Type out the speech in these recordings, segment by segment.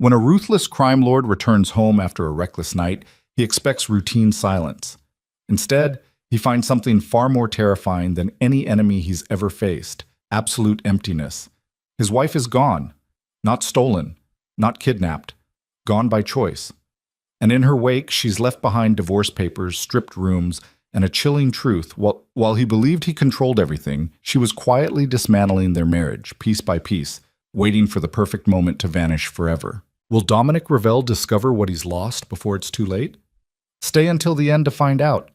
When a ruthless crime lord returns home after a reckless night, he expects routine silence. Instead, he finds something far more terrifying than any enemy he's ever faced: absolute emptiness. His wife is gone. Not stolen, not kidnapped, gone by choice. And in her wake, she's left behind divorce papers, stripped rooms, and a chilling truth. While he believed he controlled everything, she was quietly dismantling their marriage, piece by piece, waiting for the perfect moment to vanish forever. Will Dominic Ravel discover what he's lost before it's too late? Stay until the end to find out.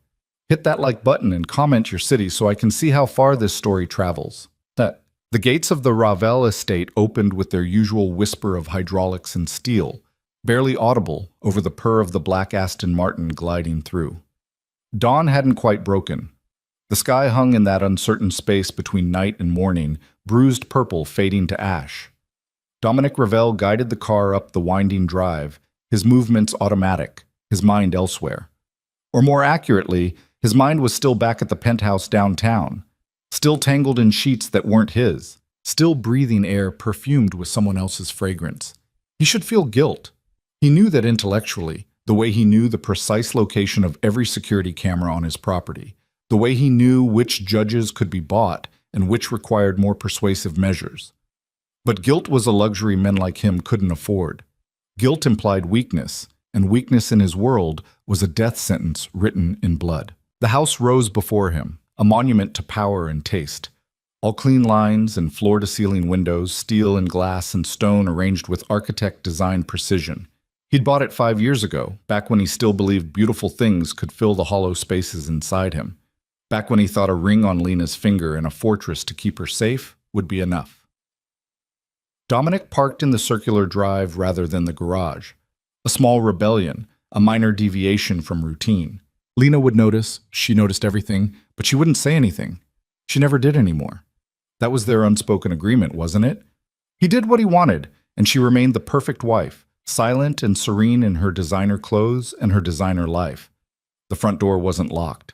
Hit that like button and comment your city so I can see how far this story travels. The gates of the Ravel estate opened with their usual whisper of hydraulics and steel, barely audible over the purr of the black Aston Martin gliding through. Dawn hadn't quite broken. The sky hung in that uncertain space between night and morning, bruised purple fading to ash. Dominic Ravel guided the car up the winding drive, his movements automatic, his mind elsewhere. Or more accurately, his mind was still back at the penthouse downtown, still tangled in sheets that weren't his, still breathing air perfumed with someone else's fragrance. He should feel guilt. He knew that intellectually, the way he knew the precise location of every security camera on his property, the way he knew which judges could be bought and which required more persuasive measures. But guilt was a luxury men like him couldn't afford. Guilt implied weakness, and weakness in his world was a death sentence written in blood. The house rose before him, a monument to power and taste. All clean lines and floor-to-ceiling windows, steel and glass and stone arranged with architect-designed precision. He'd bought it 5 years ago, back when he still believed beautiful things could fill the hollow spaces inside him. Back when he thought a ring on Lena's finger and a fortress to keep her safe would be enough. Dominic parked in the circular drive rather than the garage. A small rebellion, a minor deviation from routine. Lena would notice, she noticed everything, but she wouldn't say anything. She never did anymore. That was their unspoken agreement, wasn't it? He did what he wanted, and she remained the perfect wife, silent and serene in her designer clothes and her designer life. The front door wasn't locked.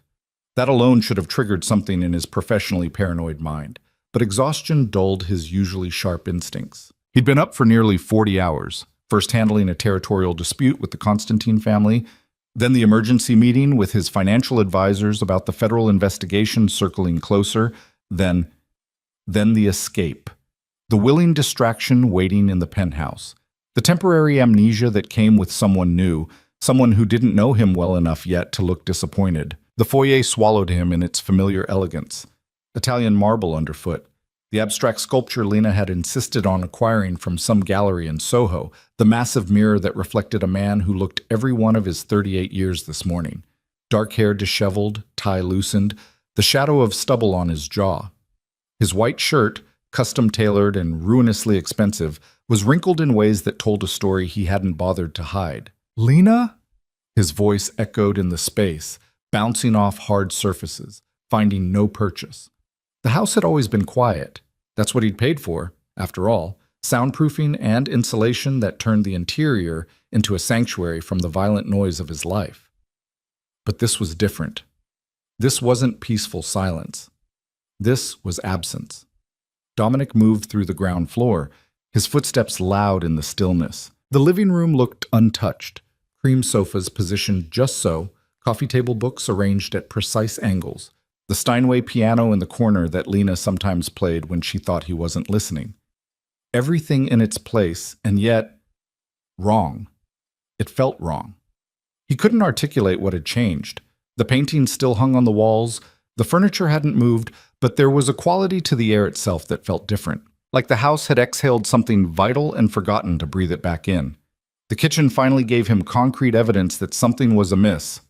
That alone should have triggered something in his professionally paranoid mind, but exhaustion dulled his usually sharp instincts. He'd been up for nearly 40 hours, first handling a territorial dispute with the Constantine family, then the emergency meeting with his financial advisors about the federal investigation circling closer, then the escape. The willing distraction waiting in the penthouse. The temporary amnesia that came with someone new, someone who didn't know him well enough yet to look disappointed. The foyer swallowed him in its familiar elegance. Italian marble underfoot. The abstract sculpture Lena had insisted on acquiring from some gallery in Soho, the massive mirror that reflected a man who looked every one of his 38 years this morning. Dark hair disheveled, tie loosened, the shadow of stubble on his jaw. His white shirt, custom-tailored and ruinously expensive, was wrinkled in ways that told a story he hadn't bothered to hide. "Lena?" His voice echoed in the space, bouncing off hard surfaces, finding no purchase. The house had always been quiet. That's what he'd paid for, after all, soundproofing and insulation that turned the interior into a sanctuary from the violent noise of his life. But this was different. This wasn't peaceful silence. This was absence. Dominic moved through the ground floor, his footsteps loud in the stillness. The living room looked untouched, cream sofas positioned just so, coffee table books arranged at precise angles, the Steinway piano in the corner that Lena sometimes played when she thought he wasn't listening. Everything in its place, and yet wrong. It felt wrong. He couldn't articulate what had changed. The paintings still hung on the walls, the furniture hadn't moved, but there was a quality to the air itself that felt different, like the house had exhaled something vital and forgotten to breathe it back in. The kitchen finally gave him concrete evidence that something was amiss.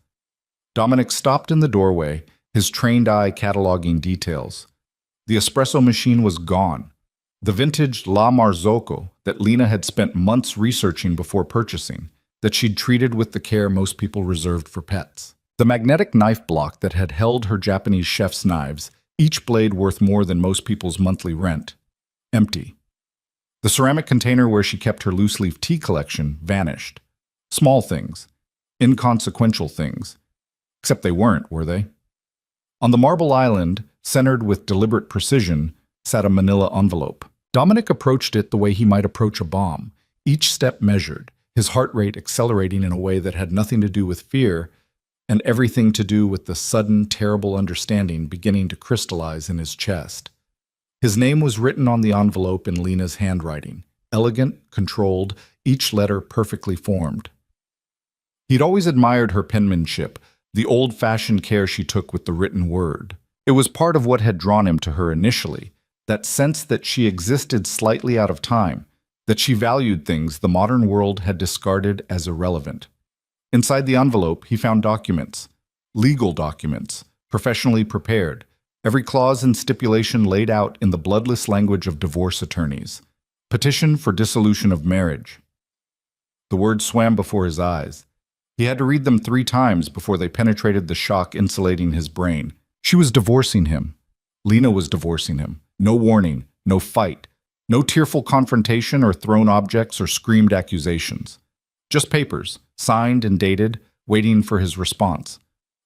Dominic stopped in the doorway, his trained eye cataloging details. The espresso machine was gone. The vintage La Marzocco that Lena had spent months researching before purchasing, that she'd treated with the care most people reserved for pets. The magnetic knife block that had held her Japanese chef's knives, each blade worth more than most people's monthly rent. Empty. The ceramic container where she kept her loose-leaf tea collection vanished. Small things. Inconsequential things. Except they weren't, were they? On the marble island, centered with deliberate precision, sat a manila envelope. Dominic approached it the way he might approach a bomb, each step measured, his heart rate accelerating in a way that had nothing to do with fear and everything to do with the sudden, terrible understanding beginning to crystallize in his chest. His name was written on the envelope in Lena's handwriting, elegant, controlled, each letter perfectly formed. He'd always admired her penmanship, the old-fashioned care she took with the written word. It was part of what had drawn him to her initially, that sense that she existed slightly out of time, that she valued things the modern world had discarded as irrelevant. Inside the envelope, he found documents, legal documents, professionally prepared, every clause and stipulation laid out in the bloodless language of divorce attorneys. Petition for dissolution of marriage. The words swam before his eyes. He had to read them 3 times before they penetrated the shock insulating his brain. She was divorcing him. Lena was divorcing him. No warning, no fight, no tearful confrontation or thrown objects or screamed accusations. Just papers, signed and dated, waiting for his response.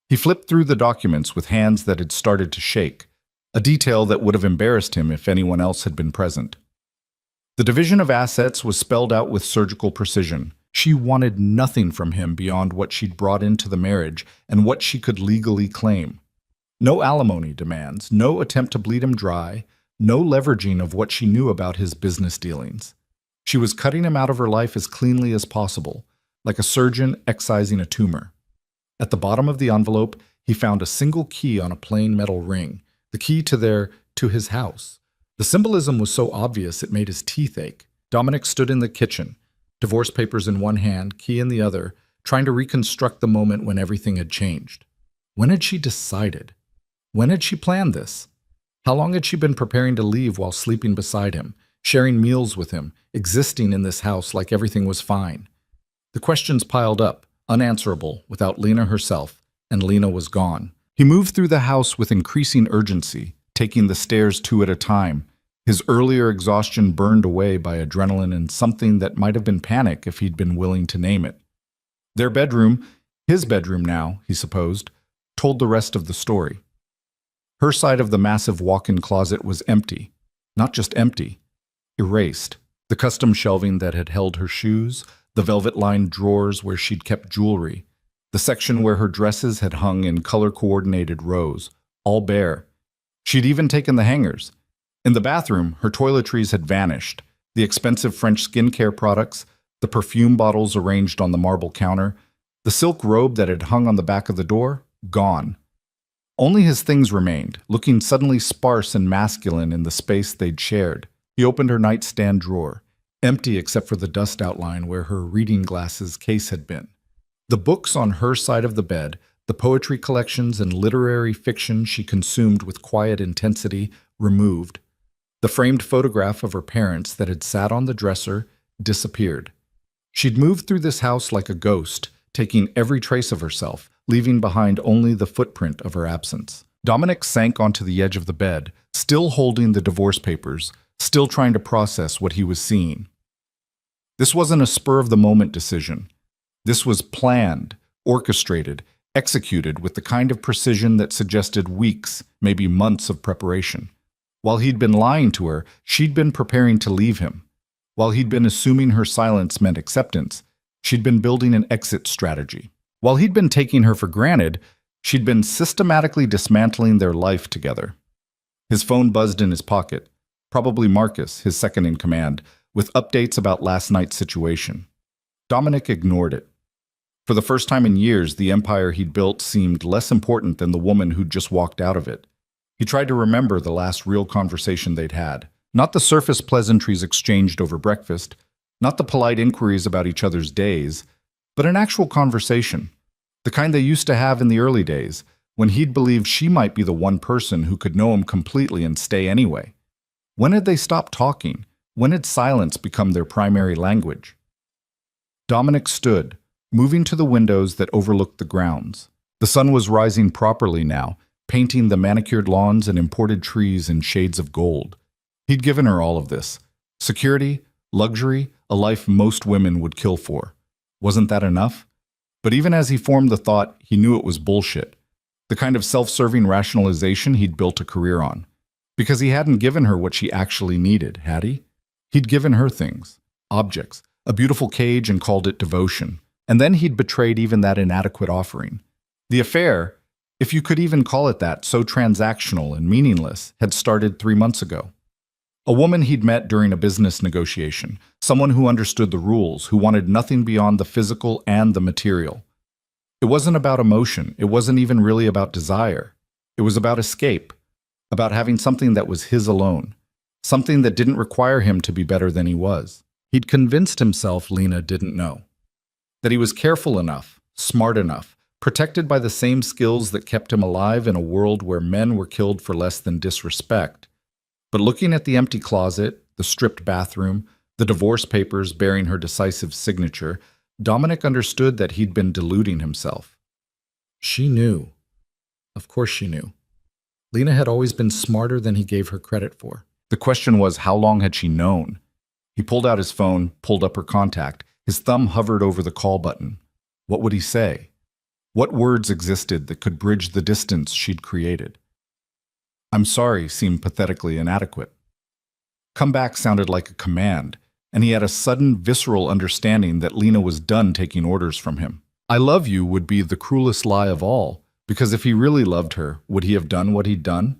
He flipped through the documents with hands that had started to shake, a detail that would have embarrassed him if anyone else had been present. The division of assets was spelled out with surgical precision. She wanted nothing from him beyond what she'd brought into the marriage and what she could legally claim. No alimony demands, no attempt to bleed him dry, no leveraging of what she knew about his business dealings. She was cutting him out of her life as cleanly as possible, like a surgeon excising a tumor. At the bottom of the envelope, he found a single key on a plain metal ring, the key to his house. The symbolism was so obvious it made his teeth ache. Dominic stood in the kitchen, divorce papers in one hand, key in the other, trying to reconstruct the moment when everything had changed. When had she decided? When had she planned this? How long had she been preparing to leave while sleeping beside him, sharing meals with him, existing in this house like everything was fine? The questions piled up, unanswerable, without Lena herself, and Lena was gone. He moved through the house with increasing urgency, taking the stairs 2 at a time. His earlier exhaustion burned away by adrenaline and something that might have been panic if he'd been willing to name it. Their bedroom, his bedroom now, he supposed, told the rest of the story. Her side of the massive walk-in closet was empty. Not just empty, erased. The custom shelving that had held her shoes, the velvet-lined drawers where she'd kept jewelry, the section where her dresses had hung in color-coordinated rows, all bare. She'd even taken the hangers. In the bathroom, her toiletries had vanished, the expensive French skincare products, the perfume bottles arranged on the marble counter, the silk robe that had hung on the back of the door, gone. Only his things remained, looking suddenly sparse and masculine in the space they'd shared. He opened her nightstand drawer, empty except for the dust outline where her reading glasses case had been. The books on her side of the bed, the poetry collections and literary fiction she consumed with quiet intensity, removed. The framed photograph of her parents that had sat on the dresser disappeared. She'd moved through this house like a ghost, taking every trace of herself, leaving behind only the footprint of her absence. Dominic sank onto the edge of the bed, still holding the divorce papers, still trying to process what he was seeing. This wasn't a spur-of-the-moment decision. This was planned, orchestrated, executed with the kind of precision that suggested weeks, maybe months of preparation. While he'd been lying to her, she'd been preparing to leave him. While he'd been assuming her silence meant acceptance, she'd been building an exit strategy. While he'd been taking her for granted, she'd been systematically dismantling their life together. His phone buzzed in his pocket, probably Marcus, his second in command, with updates about last night's situation. Dominic ignored it. For the first time in years, the empire he'd built seemed less important than the woman who'd just walked out of it. He tried to remember the last real conversation they'd had. Not the surface pleasantries exchanged over breakfast, not the polite inquiries about each other's days, but an actual conversation, the kind they used to have in the early days, when he'd believed she might be the one person who could know him completely and stay anyway. When had they stopped talking? When had silence become their primary language? Dominic stood, moving to the windows that overlooked the grounds. The sun was rising properly now, painting the manicured lawns and imported trees in shades of gold. He'd given her all of this. Security, luxury, a life most women would kill for. Wasn't that enough? But even as he formed the thought, he knew it was bullshit. The kind of self-serving rationalization he'd built a career on. Because he hadn't given her what she actually needed, had he? He'd given her things, objects, a beautiful cage, and called it devotion. And then he'd betrayed even that inadequate offering. The affair, if you could even call it that, so transactional and meaningless, had started 3 months ago. A woman he'd met during a business negotiation, someone who understood the rules, who wanted nothing beyond the physical and the material. It wasn't about emotion, it wasn't even really about desire. It was about escape, about having something that was his alone, something that didn't require him to be better than he was. He'd convinced himself Lena didn't know, that he was careful enough, smart enough, protected by the same skills that kept him alive in a world where men were killed for less than disrespect. But looking at the empty closet, the stripped bathroom, the divorce papers bearing her decisive signature, Dominic understood that he'd been deluding himself. She knew. Of course she knew. Lena had always been smarter than he gave her credit for. The question was, how long had she known? He pulled out his phone, pulled up her contact. His thumb hovered over the call button. What would he say? What words existed that could bridge the distance she'd created? "I'm sorry" seemed pathetically inadequate. "Come back" sounded like a command, and he had a sudden, visceral understanding that Lena was done taking orders from him. "I love you" would be the cruelest lie of all, because if he really loved her, would he have done what he'd done?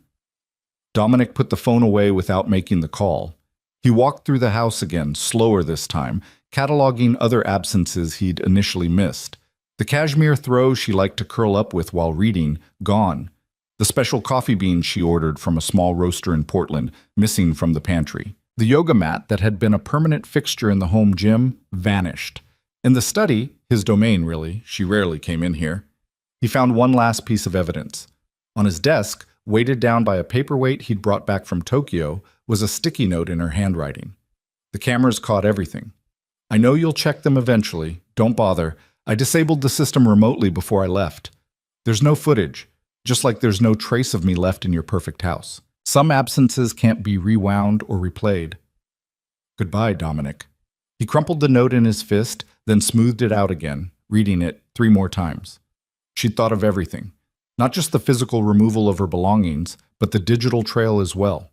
Dominic put the phone away without making the call. He walked through the house again, slower this time, cataloging other absences he'd initially missed. The cashmere throw she liked to curl up with while reading, gone. The special coffee beans she ordered from a small roaster in Portland, missing from the pantry. The yoga mat that had been a permanent fixture in the home gym, vanished. In the study, his domain really, she rarely came in here, he found one last piece of evidence. On his desk, weighted down by a paperweight he'd brought back from Tokyo, was a sticky note in her handwriting. "The cameras caught everything. I know you'll check them eventually. Don't bother. I disabled the system remotely before I left. There's no footage, just like there's no trace of me left in your perfect house. Some absences can't be rewound or replayed. Goodbye, Dominic." He crumpled the note in his fist, then smoothed it out again, reading it 3 more times. She'd thought of everything. Not just the physical removal of her belongings, but the digital trail as well.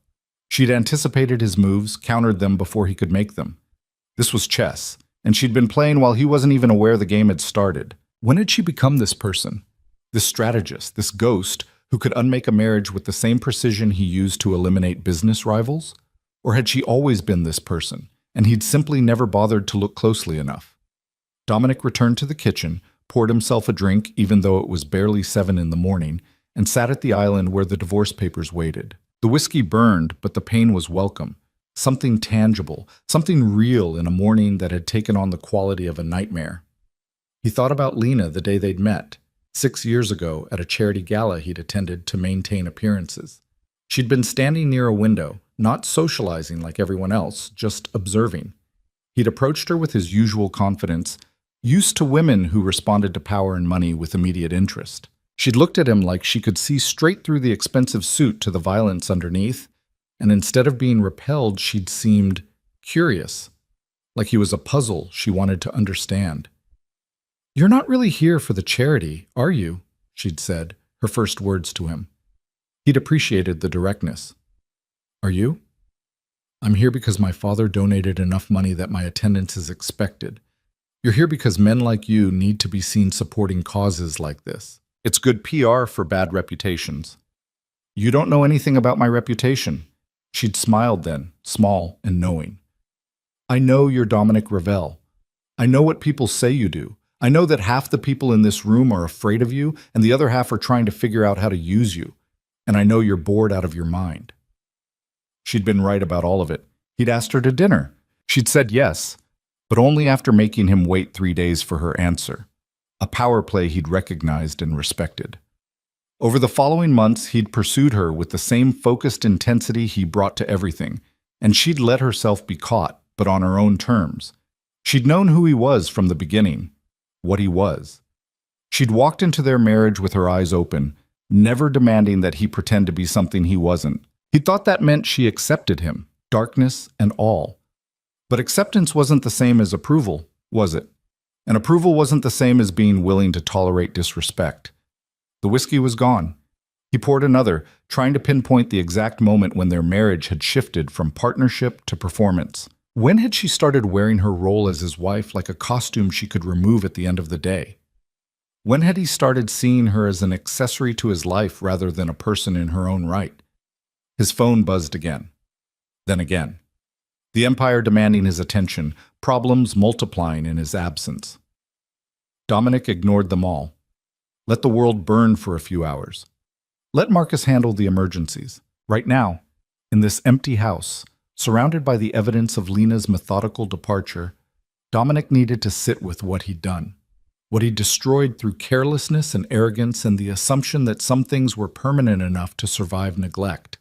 She'd anticipated his moves, countered them before he could make them. This was chess, and she'd been playing while he wasn't even aware the game had started. When had she become this person? This strategist, this ghost, who could unmake a marriage with the same precision he used to eliminate business rivals? Or had she always been this person, and he'd simply never bothered to look closely enough? Dominic returned to the kitchen, poured himself a drink even though it was barely 7 in the morning, and sat at the island where the divorce papers waited. The whiskey burned, but the pain was welcome. Something tangible, something real in a morning that had taken on the quality of a nightmare. He thought about Lena the day they'd met, 6 years ago at a charity gala he'd attended to maintain appearances. She'd been standing near a window, not socializing like everyone else, just observing. He'd approached her with his usual confidence, used to women who responded to power and money with immediate interest. She'd looked at him like she could see straight through the expensive suit to the violence underneath, and instead of being repelled, she'd seemed curious, like he was a puzzle she wanted to understand. "You're not really here for the charity, are you?" she'd said, her first words to him. He'd appreciated the directness. "Are you?" "I'm here because my father donated enough money that my attendance is expected. You're here because men like you need to be seen supporting causes like this. It's good PR for bad reputations." "You don't know anything about my reputation." She'd smiled then, small and knowing. "I know you're Dominic Ravel. I know what people say you do. I know that half the people in this room are afraid of you, and the other half are trying to figure out how to use you. And I know you're bored out of your mind." She'd been right about all of it. He'd asked her to dinner. She'd said yes, but only after making him wait 3 days for her answer. A power play he'd recognized and respected. Over the following months, he'd pursued her with the same focused intensity he brought to everything, and she'd let herself be caught, but on her own terms. She'd known who he was from the beginning, what he was. She'd walked into their marriage with her eyes open, never demanding that he pretend to be something he wasn't. He thought that meant she accepted him, darkness and all. But acceptance wasn't the same as approval, was it? And approval wasn't the same as being willing to tolerate disrespect. The whiskey was gone. He poured another, trying to pinpoint the exact moment when their marriage had shifted from partnership to performance. When had she started wearing her role as his wife like a costume she could remove at the end of the day? When had he started seeing her as an accessory to his life rather than a person in her own right? His phone buzzed again. Then again. The Empire demanding his attention, problems multiplying in his absence. Dominic ignored them all. Let the world burn for a few hours. Let Marcus handle the emergencies. Right now, in this empty house, surrounded by the evidence of Lena's methodical departure, Dominic needed to sit with what he'd done. What he destroyed through carelessness and arrogance and the assumption that some things were permanent enough to survive neglect.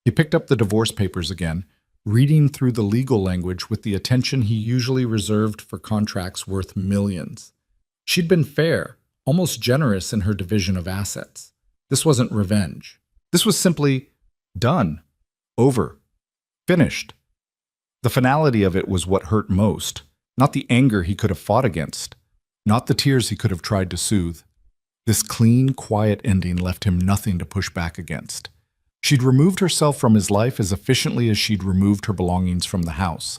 He picked up the divorce papers again, reading through the legal language with the attention he usually reserved for contracts worth millions. She'd been fair, almost generous in her division of assets. This wasn't revenge. This was simply done, over, finished. The finality of it was what hurt most, not the anger he could have fought against, not the tears he could have tried to soothe. This clean, quiet ending left him nothing to push back against. She'd removed herself from his life as efficiently as she'd removed her belongings from the house,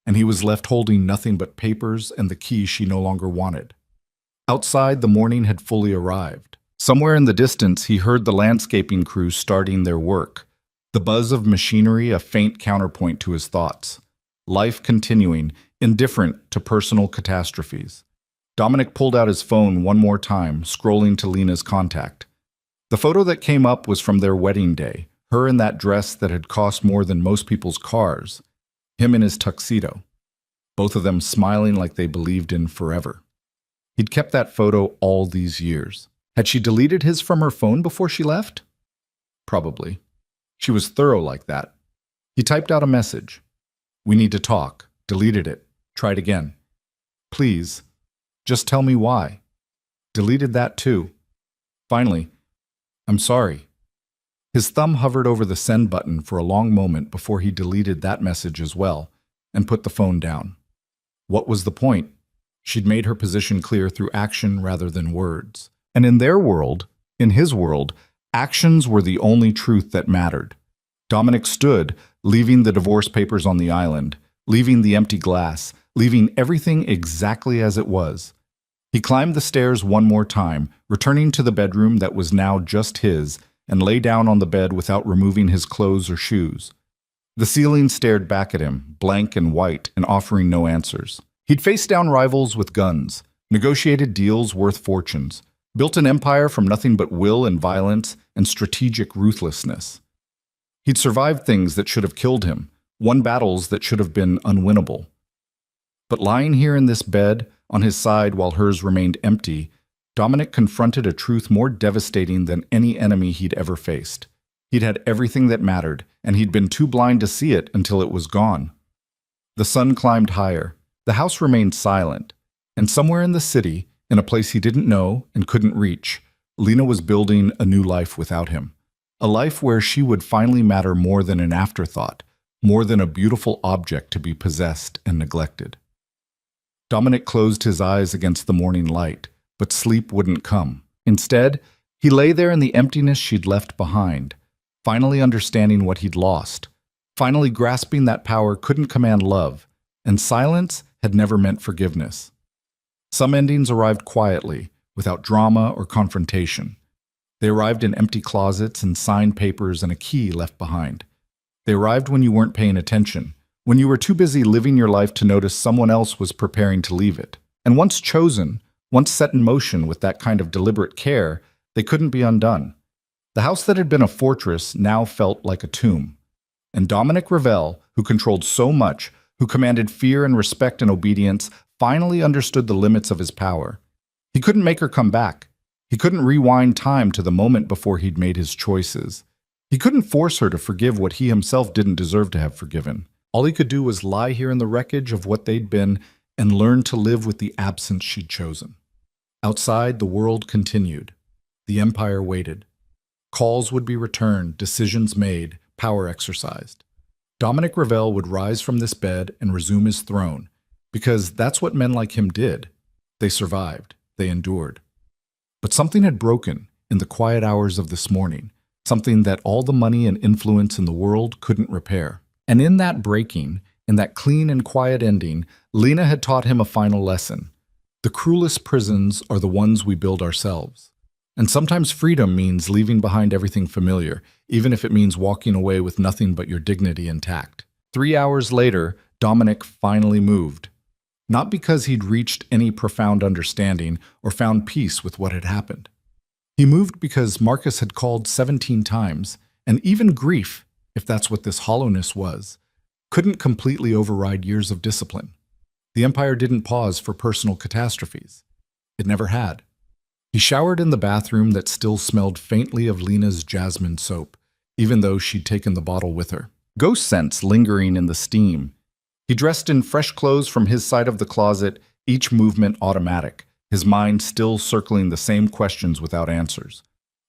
and he was left holding nothing but papers and the key she no longer wanted. Outside, the morning had fully arrived. Somewhere in the distance, he heard the landscaping crew starting their work, the buzz of machinery a faint counterpoint to his thoughts. Life continuing, indifferent to personal catastrophes. Dominic pulled out his phone one more time, scrolling to Lena's contact. The photo that came up was from their wedding day, her in that dress that had cost more than most people's cars, him in his tuxedo, both of them smiling like they believed in forever. He'd kept that photo all these years. Had she deleted his from her phone before she left? Probably. She was thorough like that. He typed out a message. "We need to talk." Deleted it. Tried again. "Please, just tell me why." Deleted that too. Finally, "I'm sorry." His thumb hovered over the send button for a long moment before he deleted that message as well and put the phone down. What was the point? She'd made her position clear through action rather than words. And in their world, in his world, actions were the only truth that mattered. Dominic stood, leaving the divorce papers on the island, leaving the empty glass, leaving everything exactly as it was. He climbed the stairs one more time, returning to the bedroom that was now just his, and lay down on the bed without removing his clothes or shoes. The ceiling stared back at him, blank and white, and offering no answers. He'd faced down rivals with guns, negotiated deals worth fortunes, built an empire from nothing but will and violence and strategic ruthlessness. He'd survived things that should have killed him, won battles that should have been unwinnable. But lying here in this bed, on his side while hers remained empty, Dominic confronted a truth more devastating than any enemy he'd ever faced. He'd had everything that mattered, and he'd been too blind to see it until it was gone. The sun climbed higher. The house remained silent, and somewhere in the city, in a place he didn't know and couldn't reach, Lena was building a new life without him. A life where she would finally matter more than an afterthought, more than a beautiful object to be possessed and neglected. Dominic closed his eyes against the morning light, but sleep wouldn't come. Instead, he lay there in the emptiness she'd left behind, finally understanding what he'd lost, finally grasping that power couldn't command love, and silence had never meant forgiveness. Some endings arrived quietly, without drama or confrontation. They arrived in empty closets and signed papers and a key left behind. They arrived when you weren't paying attention, when you were too busy living your life to notice someone else was preparing to leave it. And once chosen, once set in motion with that kind of deliberate care, they couldn't be undone. The house that had been a fortress now felt like a tomb. And Dominic Ravel, who controlled so much, who commanded fear and respect and obedience, finally understood the limits of his power. He couldn't make her come back. He couldn't rewind time to the moment before he'd made his choices. He couldn't force her to forgive what he himself didn't deserve to have forgiven. All he could do was lie here in the wreckage of what they'd been and learn to live with the absence she'd chosen. Outside, the world continued. The empire waited. Calls would be returned, decisions made, power exercised. Dominic Ravel would rise from this bed and resume his throne, because that's what men like him did. They survived. They endured. But something had broken in the quiet hours of this morning, something that all the money and influence in the world couldn't repair. And in that breaking, In that clean and quiet ending, Lena had taught him a final lesson. The cruelest prisons are the ones we build ourselves. And sometimes freedom means leaving behind everything familiar, even if it means walking away with nothing but your dignity intact. 3 hours later, Dominic finally moved. Not because he'd reached any profound understanding or found peace with what had happened. He moved because Marcus had called 17 times, and even grief, if that's what this hollowness was, couldn't completely override years of discipline. The Empire didn't pause for personal catastrophes. It never had. He showered in the bathroom that still smelled faintly of Lena's jasmine soap, even though she'd taken the bottle with her. Ghost scents lingering in the steam. He dressed in fresh clothes from his side of the closet, each movement automatic, his mind still circling the same questions without answers.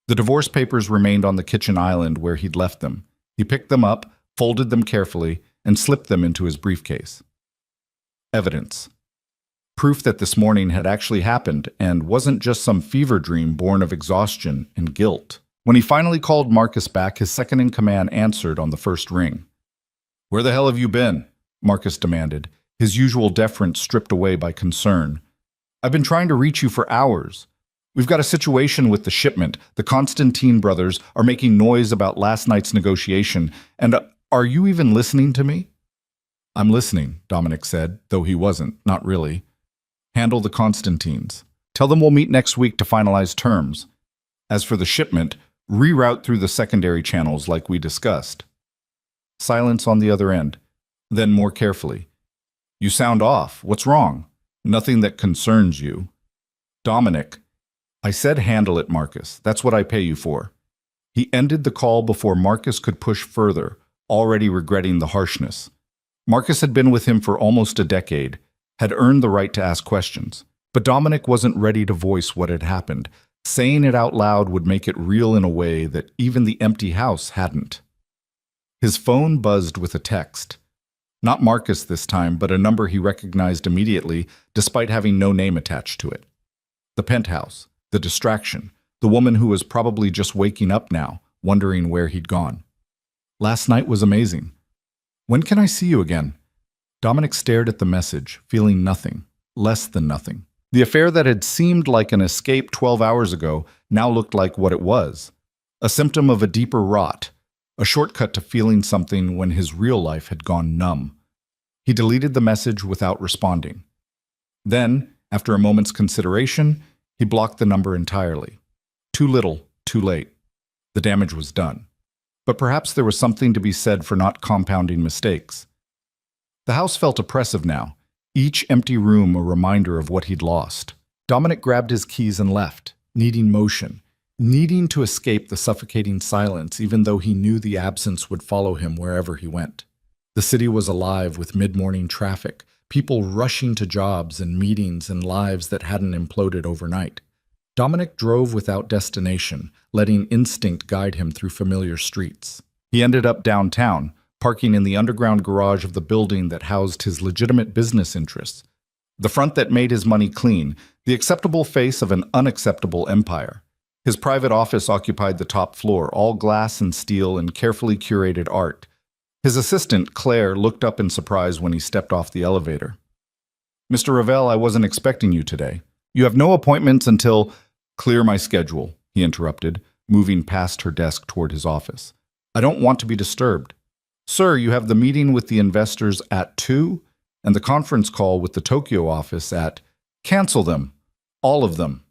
The divorce papers remained on the kitchen island where he'd left them. He picked them up, folded them carefully, and slipped them into his briefcase. Evidence. Proof that this morning had actually happened and wasn't just some fever dream born of exhaustion and guilt. When he finally called Marcus back, his second-in-command answered on the first ring. "Where the hell have you been?" Marcus demanded, his usual deference stripped away by concern. "I've been trying to reach you for hours. We've got a situation with the shipment. The Constantine brothers are making noise about last night's negotiation, and are you even listening to me?" "I'm listening," Dominic said, though he wasn't, not really. "Handle the Constantines. Tell them we'll meet next week to finalize terms. As for the shipment, reroute through the secondary channels like we discussed." Silence on the other end. Then more carefully. "You sound off. What's wrong?" "Nothing that concerns you." "Dominic." "I said handle it, Marcus. That's what I pay you for." He ended the call before Marcus could push further, already regretting the harshness. Marcus had been with him for almost a decade, had earned the right to ask questions. But Dominic wasn't ready to voice what had happened. Saying it out loud would make it real in a way that even the empty house hadn't. His phone buzzed with a text. Not Marcus this time, but a number he recognized immediately, despite having no name attached to it. The penthouse, the distraction, the woman who was probably just waking up now, wondering where he'd gone. "Last night was amazing. When can I see you again?" Dominic stared at the message, feeling nothing, less than nothing. The affair that had seemed like an escape 12 hours ago now looked like what it was. A symptom of a deeper rot, a shortcut to feeling something when his real life had gone numb. He deleted the message without responding. Then, after a moment's consideration, he blocked the number entirely. Too little, too late. The damage was done. But perhaps there was something to be said for not compounding mistakes. The house felt oppressive now, each empty room a reminder of what he'd lost. Dominic grabbed his keys and left, needing motion, needing to escape the suffocating silence even though he knew the absence would follow him wherever he went. The city was alive with mid-morning traffic, people rushing to jobs and meetings and lives that hadn't imploded overnight. Dominic drove without destination, letting instinct guide him through familiar streets. He ended up downtown, parking in the underground garage of the building that housed his legitimate business interests. The front that made his money clean, the acceptable face of an unacceptable empire. His private office occupied the top floor, all glass and steel and carefully curated art. His assistant, Claire, looked up in surprise when he stepped off the elevator. "Mr. Ravel, I wasn't expecting you today. You have no appointments until—" "Clear my schedule," he interrupted, moving past her desk toward his office. "I don't want to be disturbed. Sir, you have the meeting with the investors at 2 and the conference call with the Tokyo office at— Cancel them. All of them."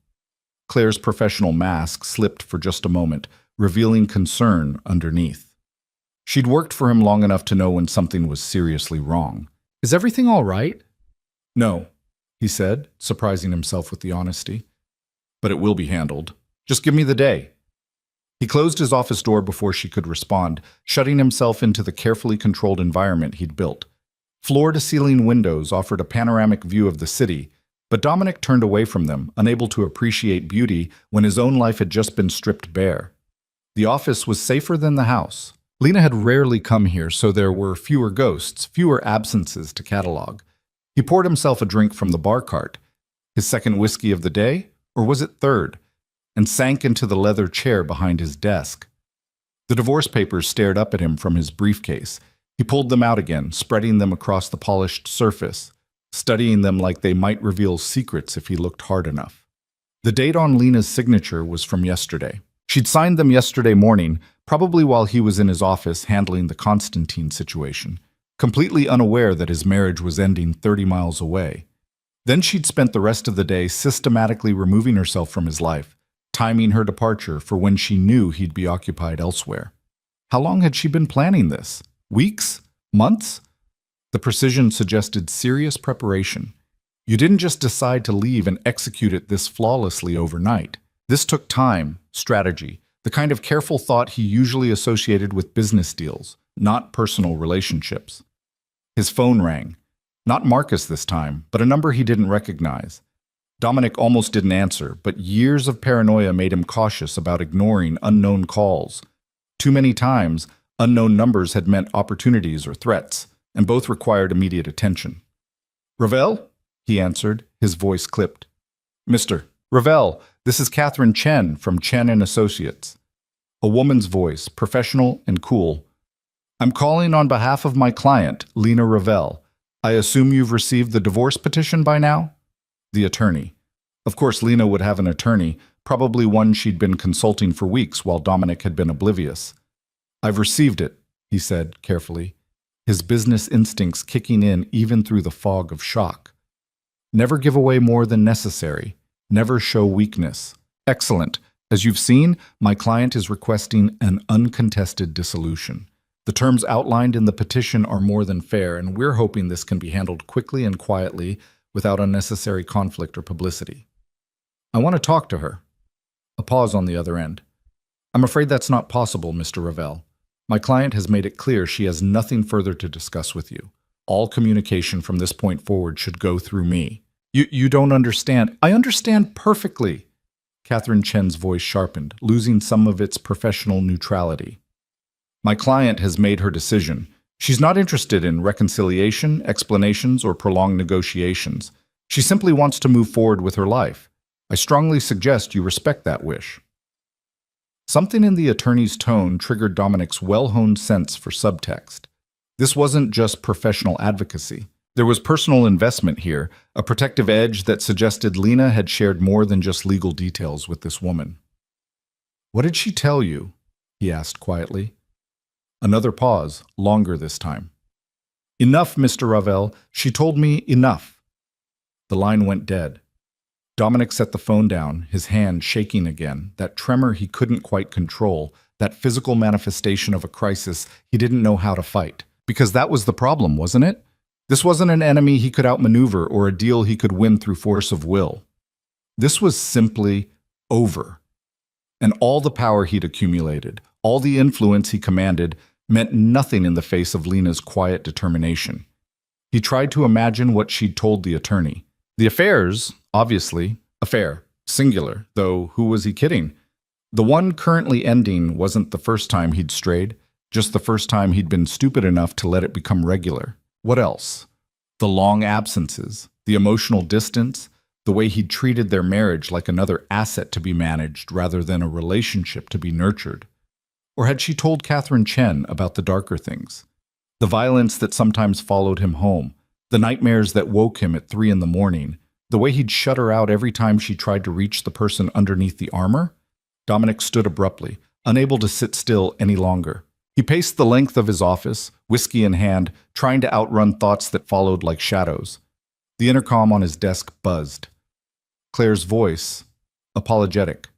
Claire's professional mask slipped for just a moment, revealing concern underneath. She'd worked for him long enough to know when something was seriously wrong. "Is everything all right?" "No," he said, surprising himself with the honesty. "But it will be handled. Just give me the day." He closed his office door before she could respond, shutting himself into the carefully controlled environment he'd built. Floor-to-ceiling windows offered a panoramic view of the city, but Dominic turned away from them, unable to appreciate beauty when his own life had just been stripped bare. The office was safer than the house. Lena had rarely come here, so there were fewer ghosts, fewer absences to catalog. He poured himself a drink from the bar cart. His second whiskey of the day? Or was it third? And sank into the leather chair behind his desk. The divorce papers stared up at him from his briefcase. He pulled them out again, spreading them across the polished surface, studying them like they might reveal secrets if he looked hard enough. The date on Lena's signature was from yesterday. She'd signed them yesterday morning, probably while he was in his office handling the Constantine situation, completely unaware that his marriage was ending 30 miles away. Then she'd spent the rest of the day systematically removing herself from his life, timing her departure for when she knew he'd be occupied elsewhere. How long had she been planning this? Weeks? Months? The precision suggested serious preparation. You didn't just decide to leave and execute it this flawlessly overnight. This took time, strategy, the kind of careful thought he usually associated with business deals, not personal relationships. His phone rang. Not Marcus this time, but a number he didn't recognize. Dominic almost didn't answer, but years of paranoia made him cautious about ignoring unknown calls. Too many times, unknown numbers had meant opportunities or threats, and both required immediate attention. "Ravel?" he answered, his voice clipped. "Mr. Ravel, this is Catherine Chen from Chen and Associates." A woman's voice, professional and cool. "I'm calling on behalf of my client, Lena Ravel. I assume you've received the divorce petition by now?" The attorney. Of course, Lena would have an attorney, probably one she'd been consulting for weeks while Dominic had been oblivious. "I've received it," he said carefully, his business instincts kicking in even through the fog of shock. Never give away more than necessary. Never show weakness. "Excellent. As you've seen, my client is requesting an uncontested dissolution. The terms outlined in the petition are more than fair, and we're hoping this can be handled quickly and quietly without unnecessary conflict or publicity. I want to talk to her." A pause on the other end. "I'm afraid that's not possible, Mr. Ravel. My client has made it clear she has nothing further to discuss with you. All communication from this point forward should go through me." You don't understand." "I understand perfectly." Catherine Chen's voice sharpened, losing some of its professional neutrality. "My client has made her decision. She's not interested in reconciliation, explanations, or prolonged negotiations. She simply wants to move forward with her life. I strongly suggest you respect that wish." Something in the attorney's tone triggered Dominic's well-honed sense for subtext. This wasn't just professional advocacy. There was personal investment here, a protective edge that suggested Lena had shared more than just legal details with this woman. "What did she tell you?" he asked quietly. Another pause, longer this time. "Enough, Mr. Ravel. She told me enough." The line went dead. Dominic set the phone down, his hand shaking again, that tremor he couldn't quite control, that physical manifestation of a crisis he didn't know how to fight. Because that was the problem, wasn't it? This wasn't an enemy he could outmaneuver or a deal he could win through force of will. This was simply over. And all the power he'd accumulated, all the influence he commanded, meant nothing in the face of Lena's quiet determination. He tried to imagine what she'd told the attorney. The affairs, obviously, affair, singular, though who was he kidding? The one currently ending wasn't the first time he'd strayed, just the first time he'd been stupid enough to let it become regular. What else? The long absences, the emotional distance, the way he'd treated their marriage like another asset to be managed rather than a relationship to be nurtured. Or had she told Catherine Chen about the darker things? The violence that sometimes followed him home, the nightmares that woke him at 3 a.m, the way he'd shut her out every time she tried to reach the person underneath the armor? Dominic stood abruptly, unable to sit still any longer. He paced the length of his office, whiskey in hand, trying to outrun thoughts that followed like shadows. The intercom on his desk buzzed. Claire's voice, apologetic.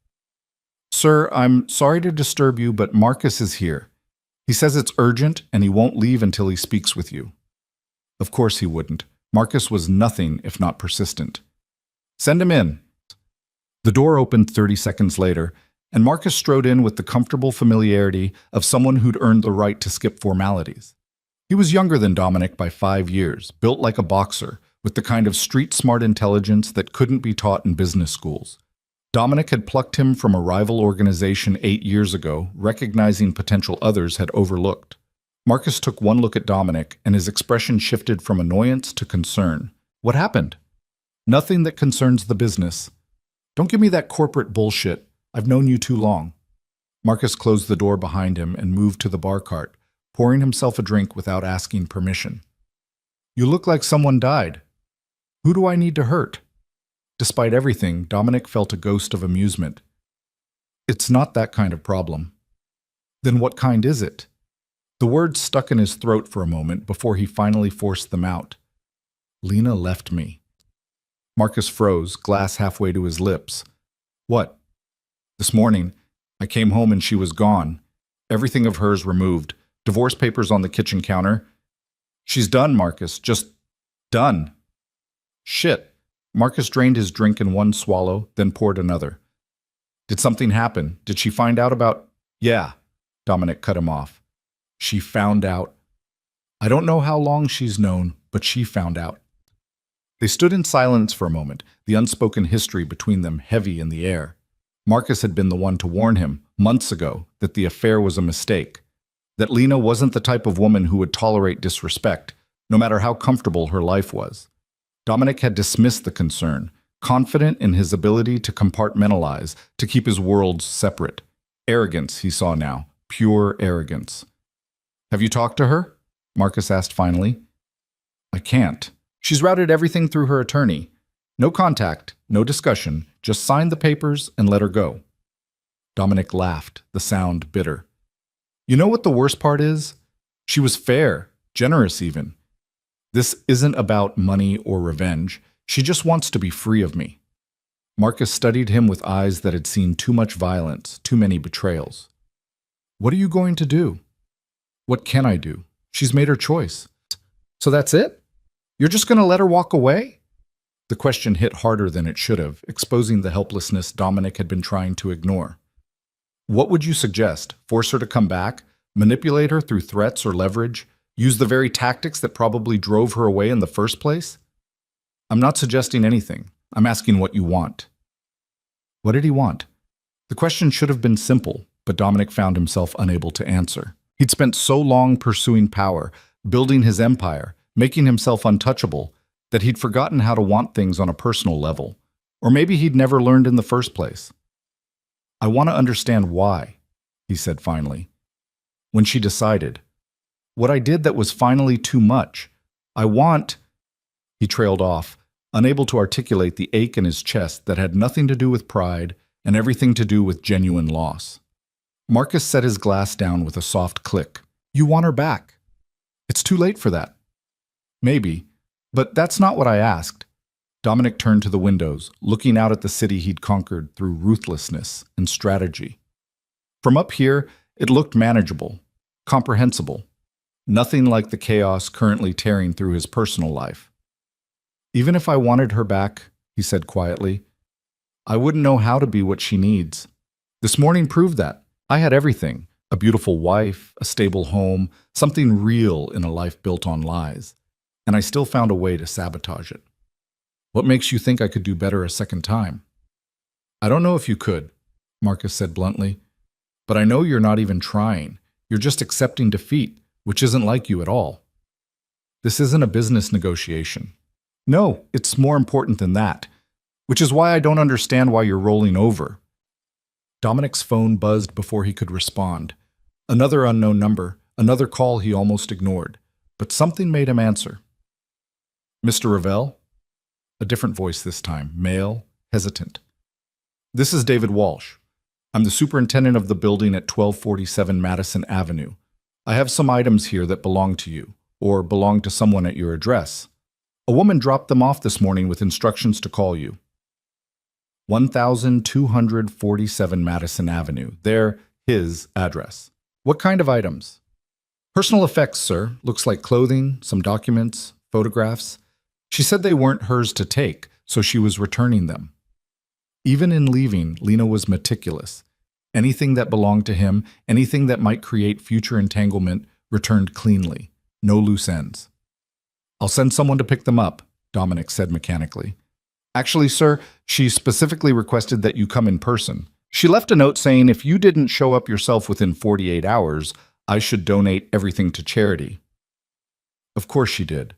"Sir, I'm sorry to disturb you, but Marcus is here. He says it's urgent and he won't leave until he speaks with you." Of course he wouldn't. Marcus was nothing if not persistent. "Send him in." The door opened 30 seconds later, and Marcus strode in with the comfortable familiarity of someone who'd earned the right to skip formalities. He was younger than Dominic by 5 years, built like a boxer, with the kind of street-smart intelligence that couldn't be taught in business schools. Dominic had plucked him from a rival organization 8 years ago, recognizing potential others had overlooked. Marcus took one look at Dominic, and his expression shifted from annoyance to concern. "What happened?" "Nothing that concerns the business. Don't give me that corporate bullshit. I've known you too long." Marcus closed the door behind him and moved to the bar cart, pouring himself a drink without asking permission. You look like someone died. Who do I need to hurt? Despite everything, Dominic felt a ghost of amusement. It's not that kind of problem. Then what kind is it? The words stuck in his throat for a moment before he finally forced them out. Lena left me. Marcus froze, glass halfway to his lips. What? This morning, I came home and she was gone. Everything of hers removed. Divorce papers on the kitchen counter. She's done, Marcus. Just done. Shit. Marcus drained his drink in one swallow, then poured another. Did something happen? Did she find out about... Yeah, Dominic cut him off. She found out. I don't know how long she's known, but she found out. They stood in silence for a moment, the unspoken history between them heavy in the air. Marcus had been the one to warn him, months ago, that the affair was a mistake, that Lena wasn't the type of woman who would tolerate disrespect, no matter how comfortable her life was. Dominic had dismissed the concern, confident in his ability to compartmentalize, to keep his worlds separate. Arrogance, he saw now, pure arrogance. Have you talked to her? Marcus asked finally. I can't. She's routed everything through her attorney. No contact, no discussion, just sign the papers and let her go. Dominic laughed, the sound bitter. You know what the worst part is? She was fair, generous even. This isn't about money or revenge. She just wants to be free of me. Marcus studied him with eyes that had seen too much violence, too many betrayals. What are you going to do? What can I do? She's made her choice. So that's it? You're just going to let her walk away? The question hit harder than it should have, exposing the helplessness Dominic had been trying to ignore. What would you suggest? Force her to come back? Manipulate her through threats or leverage? Use the very tactics that probably drove her away in the first place? I'm not suggesting anything. I'm asking what you want. What did he want? The question should have been simple, but Dominic found himself unable to answer. He'd spent so long pursuing power, building his empire, making himself untouchable, that he'd forgotten how to want things on a personal level. Or maybe he'd never learned in the first place. I want to understand why, he said finally. When she decided, what I did that was finally too much. I want... He trailed off, unable to articulate the ache in his chest that had nothing to do with pride and everything to do with genuine loss. Marcus set his glass down with a soft click. You want her back. It's too late for that. Maybe, but that's not what I asked. Dominic turned to the windows, looking out at the city he'd conquered through ruthlessness and strategy. From up here, it looked manageable, comprehensible. Nothing like the chaos currently tearing through his personal life. Even if I wanted her back, he said quietly, I wouldn't know how to be what she needs. This morning proved that. I had everything, a beautiful wife, a stable home, something real in a life built on lies. And I still found a way to sabotage it. What makes you think I could do better a second time? I don't know if you could, Marcus said bluntly, but I know you're not even trying. You're just accepting defeat, which isn't like you at all. This isn't a business negotiation. No, it's more important than that, which is why I don't understand why you're rolling over. Dominic's phone buzzed before he could respond. Another unknown number, another call he almost ignored, but something made him answer. Mr. Ravel? A different voice this time, male, hesitant. This is David Walsh. I'm the superintendent of the building at 1247 Madison Avenue. I have some items here that belong to you, or belong to someone at your address. A woman dropped them off this morning with instructions to call you. 1247 Madison Avenue. They're his address. What kind of items? Personal effects, sir. Looks like clothing, some documents, photographs. She said they weren't hers to take, so she was returning them. Even in leaving, Lena was meticulous. Anything that belonged to him, anything that might create future entanglement, returned cleanly. No loose ends. I'll send someone to pick them up, Dominic said mechanically. Actually, sir, she specifically requested that you come in person. She left a note saying if you didn't show up yourself within 48 hours, I should donate everything to charity. Of course she did.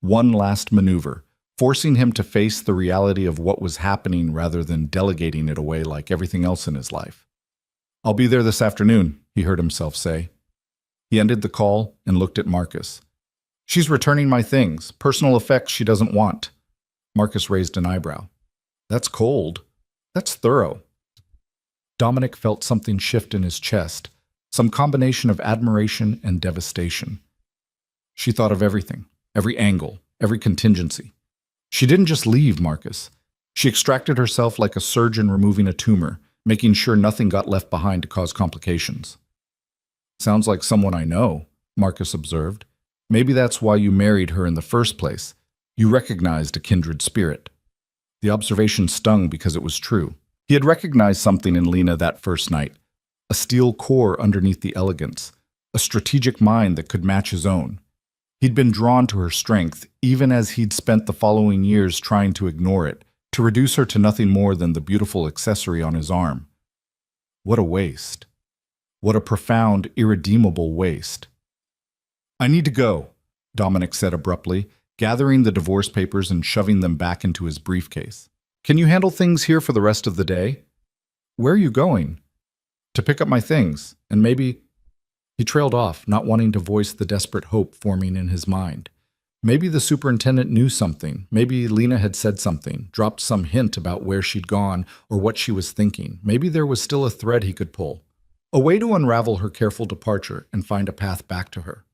One last maneuver, forcing him to face the reality of what was happening rather than delegating it away like everything else in his life. I'll be there this afternoon, he heard himself say. He ended the call and looked at Marcus. She's returning my things, personal effects she doesn't want. Marcus raised an eyebrow. That's cold. That's thorough. Dominic felt something shift in his chest, some combination of admiration and devastation. She thought of everything, every angle, every contingency. She didn't just leave Marcus. She extracted herself like a surgeon removing a tumor, making sure nothing got left behind to cause complications. Sounds like someone I know, Marcus observed. Maybe that's why you married her in the first place. You recognized a kindred spirit. The observation stung because it was true. He had recognized something in Lena that first night, a steel core underneath the elegance, a strategic mind that could match his own. He'd been drawn to her strength, even as he'd spent the following years trying to ignore it, to reduce her to nothing more than the beautiful accessory on his arm. What a waste. What a profound, irredeemable waste. I need to go, Dominic said abruptly, gathering the divorce papers and shoving them back into his briefcase. Can you handle things here for the rest of the day? Where are you going? To pick up my things, and maybe... He trailed off, not wanting to voice the desperate hope forming in his mind. Maybe the superintendent knew something. Maybe Lena had said something, dropped some hint about where she'd gone or what she was thinking. Maybe there was still a thread he could pull. A way to unravel her careful departure and find a path back to her.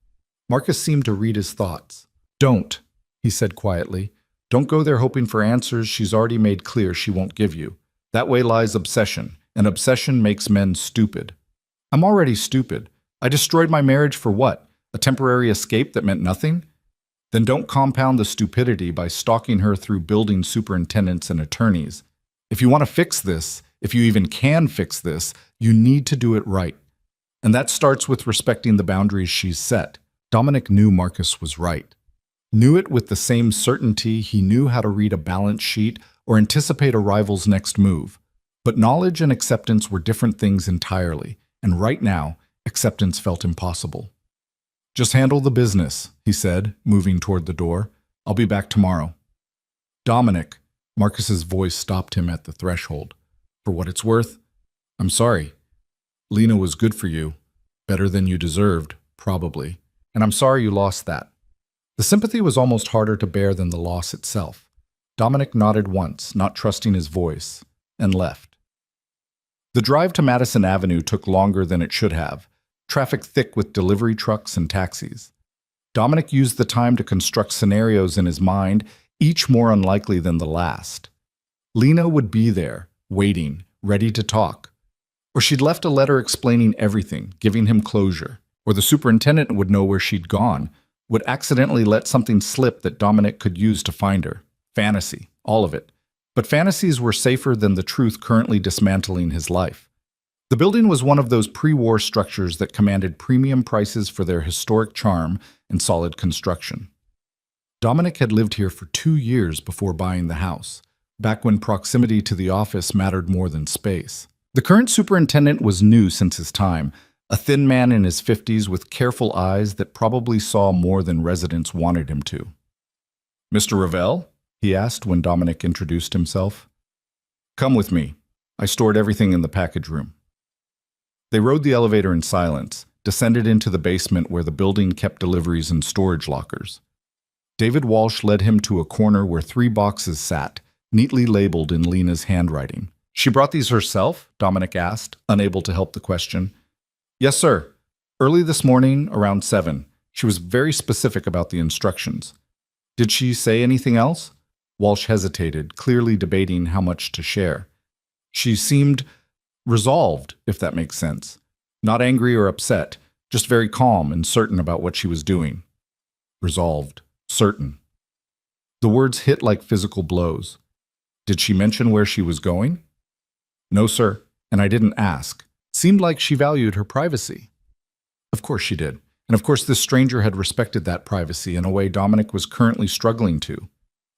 Marcus seemed to read his thoughts. Don't, he said quietly. Don't go there hoping for answers she's already made clear she won't give you. That way lies obsession, and obsession makes men stupid. I'm already stupid. I destroyed my marriage for what? A temporary escape that meant nothing? Then don't compound the stupidity by stalking her through building superintendents and attorneys. If you want to fix this, if you even can fix this, you need to do it right. And that starts with respecting the boundaries she's set. Dominic knew Marcus was right. Knew it with the same certainty he knew how to read a balance sheet or anticipate a rival's next move. But knowledge and acceptance were different things entirely, and right now, acceptance felt impossible. Just handle the business, he said, moving toward the door. I'll be back tomorrow. Dominic, Marcus's voice stopped him at the threshold. For what it's worth, I'm sorry. Lena was good for you. Better than you deserved, probably. And I'm sorry you lost that. The sympathy was almost harder to bear than the loss itself. Dominic nodded once, not trusting his voice, and left. The drive to Madison Avenue took longer than it should have, traffic thick with delivery trucks and taxis. Dominic used the time to construct scenarios in his mind, each more unlikely than the last. Lena would be there, waiting, ready to talk. Or she'd left a letter explaining everything, giving him closure. Or the superintendent would know where she'd gone, would accidentally let something slip that Dominic could use to find her. Fantasy, all of it. But fantasies were safer than the truth currently dismantling his life. The building was one of those pre-war structures that commanded premium prices for their historic charm and solid construction. Dominic had lived here for 2 years before buying the house, back when proximity to the office mattered more than space. The current superintendent was new since his time, a thin man in his 50s with careful eyes that probably saw more than residents wanted him to. Mr. Ravel? He asked when Dominic introduced himself. Come with me. I stored everything in the package room. They rode the elevator in silence, descended into the basement where the building kept deliveries and storage lockers. David Walsh led him to a corner where 3 boxes sat, neatly labeled in Lena's handwriting. She brought these herself? Dominic asked, unable to help the question. Yes, sir. Early this morning, around 7. She was very specific about the instructions. Did she say anything else? Walsh hesitated, clearly debating how much to share. She seemed resolved, if that makes sense. Not angry or upset, just very calm and certain about what she was doing. Resolved. Certain. The words hit like physical blows. Did she mention where she was going? No, sir, and I didn't ask. Seemed like she valued her privacy. Of course she did, and of course this stranger had respected that privacy in a way Dominic was currently struggling to.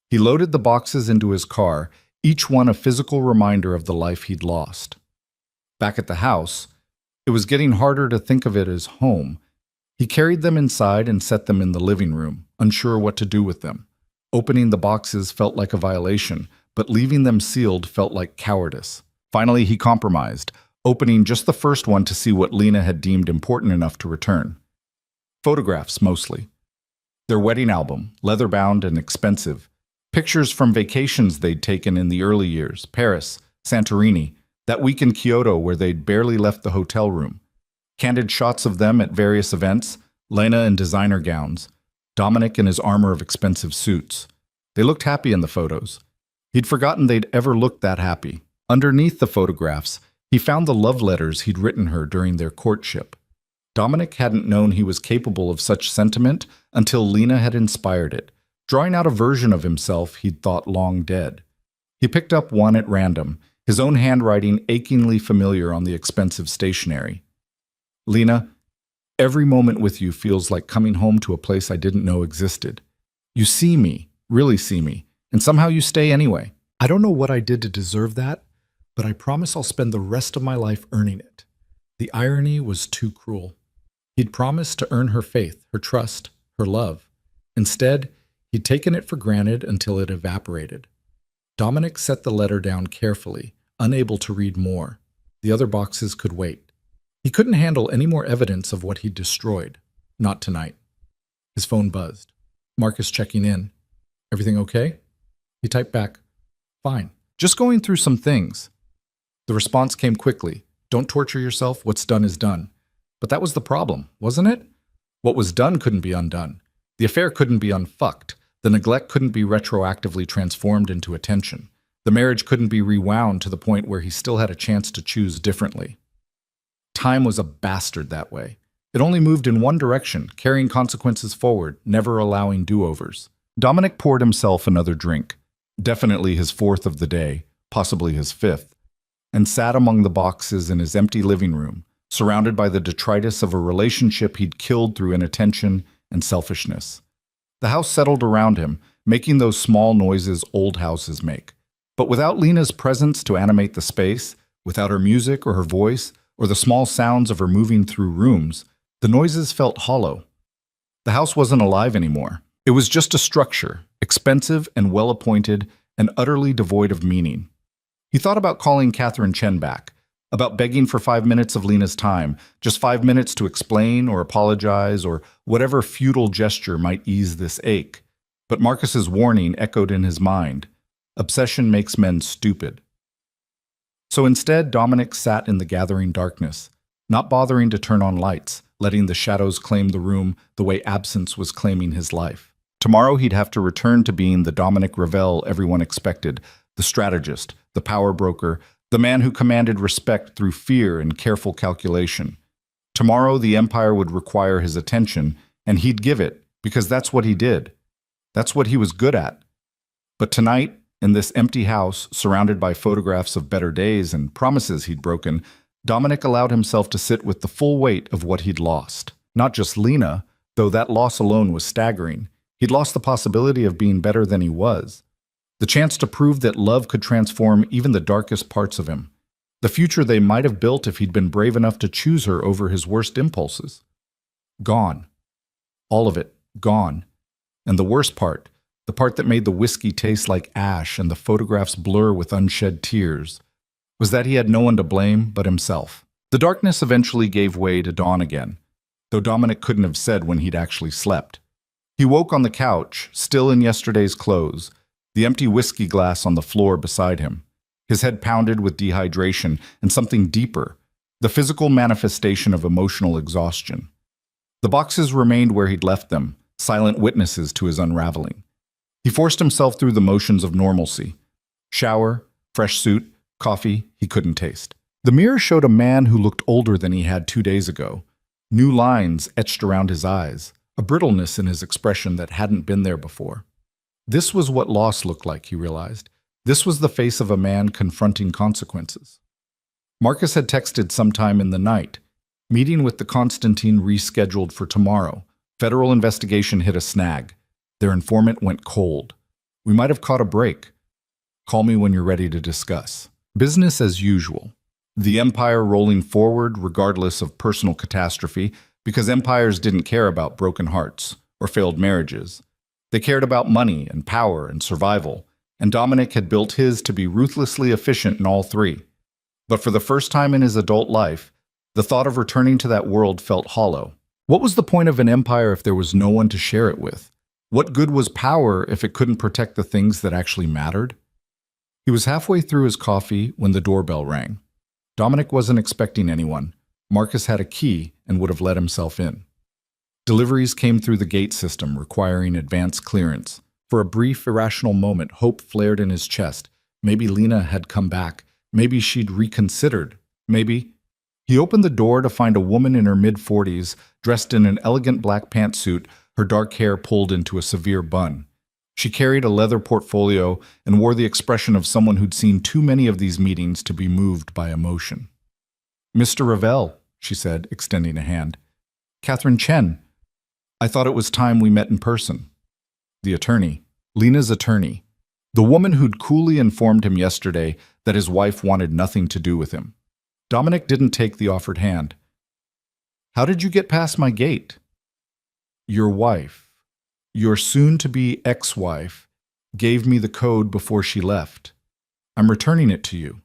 He loaded the boxes into his car, each one a physical reminder of the life he'd lost. Back at the house, it was getting harder to think of it as home. He carried them inside and set them in the living room, unsure what to do with them. Opening the boxes felt like a violation, but leaving them sealed felt like cowardice. Finally, he compromised, opening just the first one to see what Lena had deemed important enough to return. Photographs, mostly. Their wedding album, leather-bound and expensive. Pictures from vacations they'd taken in the early years, Paris, Santorini, that week in Kyoto where they'd barely left the hotel room. Candid shots of them at various events, Lena in designer gowns, Dominic in his armor of expensive suits. They looked happy in the photos. He'd forgotten they'd ever looked that happy. Underneath the photographs, he found the love letters he'd written her during their courtship. Dominic hadn't known he was capable of such sentiment until Lena had inspired it, drawing out a version of himself he'd thought long dead. He picked up one at random, his own handwriting achingly familiar on the expensive stationery. Lena, every moment with you feels like coming home to a place I didn't know existed. You see me, really see me, and somehow you stay anyway. I don't know what I did to deserve that, but I promise I'll spend the rest of my life earning it. The irony was too cruel. He'd promised to earn her faith, her trust, her love. Instead, he'd taken it for granted until it evaporated. Dominic set the letter down carefully, unable to read more. The other boxes could wait. He couldn't handle any more evidence of what he'd destroyed. Not tonight. His phone buzzed. Marcus checking in. Everything okay? He typed back, fine. Just going through some things. The response came quickly. Don't torture yourself. What's done is done. But that was the problem, wasn't it? What was done couldn't be undone. The affair couldn't be unfucked. The neglect couldn't be retroactively transformed into attention. The marriage couldn't be rewound to the point where he still had a chance to choose differently. Time was a bastard that way. It only moved in one direction, carrying consequences forward, never allowing do-overs. Dominic poured himself another drink, definitely his fourth of the day, possibly his fifth, and sat among the boxes in his empty living room, surrounded by the detritus of a relationship he'd killed through inattention and selfishness. The house settled around him, making those small noises old houses make. But without Lena's presence to animate the space, without her music or her voice, or the small sounds of her moving through rooms, the noises felt hollow. The house wasn't alive anymore. It was just a structure, expensive and well-appointed and utterly devoid of meaning. He thought about calling Catherine Chen back, about begging for 5 minutes of Lena's time, just 5 minutes to explain or apologize or whatever futile gesture might ease this ache. But Marcus's warning echoed in his mind. Obsession makes men stupid. So instead, Dominic sat in the gathering darkness, not bothering to turn on lights, letting the shadows claim the room the way absence was claiming his life. Tomorrow he'd have to return to being the Dominic Ravel everyone expected, the strategist, the power broker, the man who commanded respect through fear and careful calculation. Tomorrow the empire would require his attention, and he'd give it, because that's what he did. That's what he was good at. But tonight, in this empty house, surrounded by photographs of better days and promises he'd broken, Dominic allowed himself to sit with the full weight of what he'd lost. Not just Lena, though that loss alone was staggering. He'd lost the possibility of being better than he was. The chance to prove that love could transform even the darkest parts of him. The future they might have built if he'd been brave enough to choose her over his worst impulses. Gone. All of it, gone. And the worst part, the part that made the whiskey taste like ash and the photographs blur with unshed tears, was that he had no one to blame but himself. The darkness eventually gave way to dawn again, though Dominic couldn't have said when he'd actually slept. He woke on the couch, still in yesterday's clothes, the empty whiskey glass on the floor beside him, his head pounded with dehydration and something deeper, the physical manifestation of emotional exhaustion. The boxes remained where he'd left them, silent witnesses to his unraveling. He forced himself through the motions of normalcy. Shower, fresh suit, coffee he couldn't taste. The mirror showed a man who looked older than he had 2 days ago. New lines etched around his eyes, a brittleness in his expression that hadn't been there before. This was what loss looked like, he realized. This was the face of a man confronting consequences. Marcus had texted sometime in the night. Meeting with the Constantine rescheduled for tomorrow. Federal investigation hit a snag. Their informant went cold. We might have caught a break. Call me when you're ready to discuss. Business as usual. The empire rolling forward regardless of personal catastrophe, because empires didn't care about broken hearts or failed marriages. They cared about money and power and survival, and Dominic had built his to be ruthlessly efficient in all three. But for the first time in his adult life, the thought of returning to that world felt hollow. What was the point of an empire if there was no one to share it with? What good was power if it couldn't protect the things that actually mattered? He was halfway through his coffee when the doorbell rang. Dominic wasn't expecting anyone. Marcus had a key and would have let himself in. Deliveries came through the gate system, requiring advance clearance. For a brief, irrational moment, hope flared in his chest. Maybe Lena had come back. Maybe she'd reconsidered. Maybe... He opened the door to find a woman in her mid-40s, dressed in an elegant black pantsuit, her dark hair pulled into a severe bun. She carried a leather portfolio and wore the expression of someone who'd seen too many of these meetings to be moved by emotion. "Mr. Ravel," she said, extending a hand. "Catherine Chen. I thought it was time we met in person." The attorney, Lena's attorney, the woman who'd coolly informed him yesterday that his wife wanted nothing to do with him. Dominic didn't take the offered hand. "How did you get past my gate?" "Your wife, your soon-to-be ex-wife, gave me the code before she left. I'm returning it to you."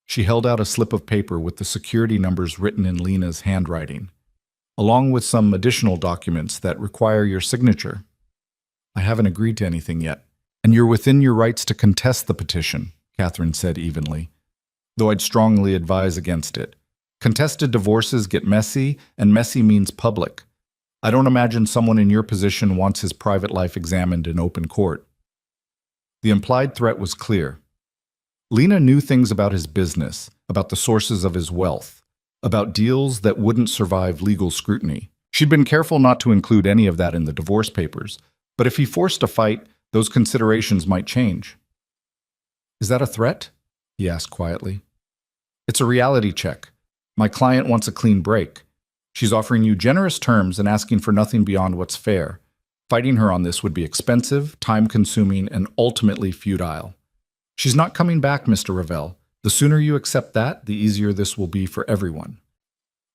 She held out a slip of paper with the security numbers written in Lena's handwriting, along with some additional documents that require your signature. "I haven't agreed to anything yet, and you're within your rights to contest the petition," Catherine said evenly, "though I'd strongly advise against it. Contested divorces get messy, and messy means public. I don't imagine someone in your position wants his private life examined in open court." The implied threat was clear. Lena knew things about his business, about the sources of his wealth, about deals that wouldn't survive legal scrutiny. She'd been careful not to include any of that in the divorce papers, but if he forced a fight, those considerations might change. "Is that a threat?" he asked quietly. "It's a reality check. My client wants a clean break. She's offering you generous terms and asking for nothing beyond what's fair. Fighting her on this would be expensive, time-consuming, and ultimately futile. She's not coming back, Mr. Ravel. The sooner you accept that, the easier this will be for everyone."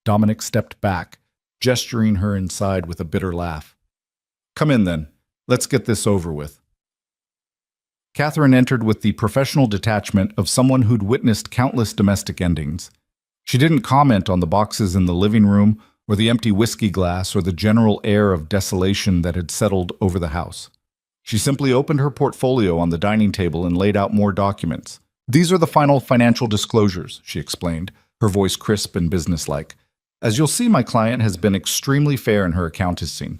Dominic stepped back, gesturing her inside with a bitter laugh. "Come in, then. Let's get this over with." Catherine entered with the professional detachment of someone who'd witnessed countless domestic endings. She didn't comment on the boxes in the living room, or the empty whiskey glass, or the general air of desolation that had settled over the house. She simply opened her portfolio on the dining table and laid out more documents. "These are the final financial disclosures," she explained, her voice crisp and businesslike. "As you'll see, my client has been extremely fair in her accounting.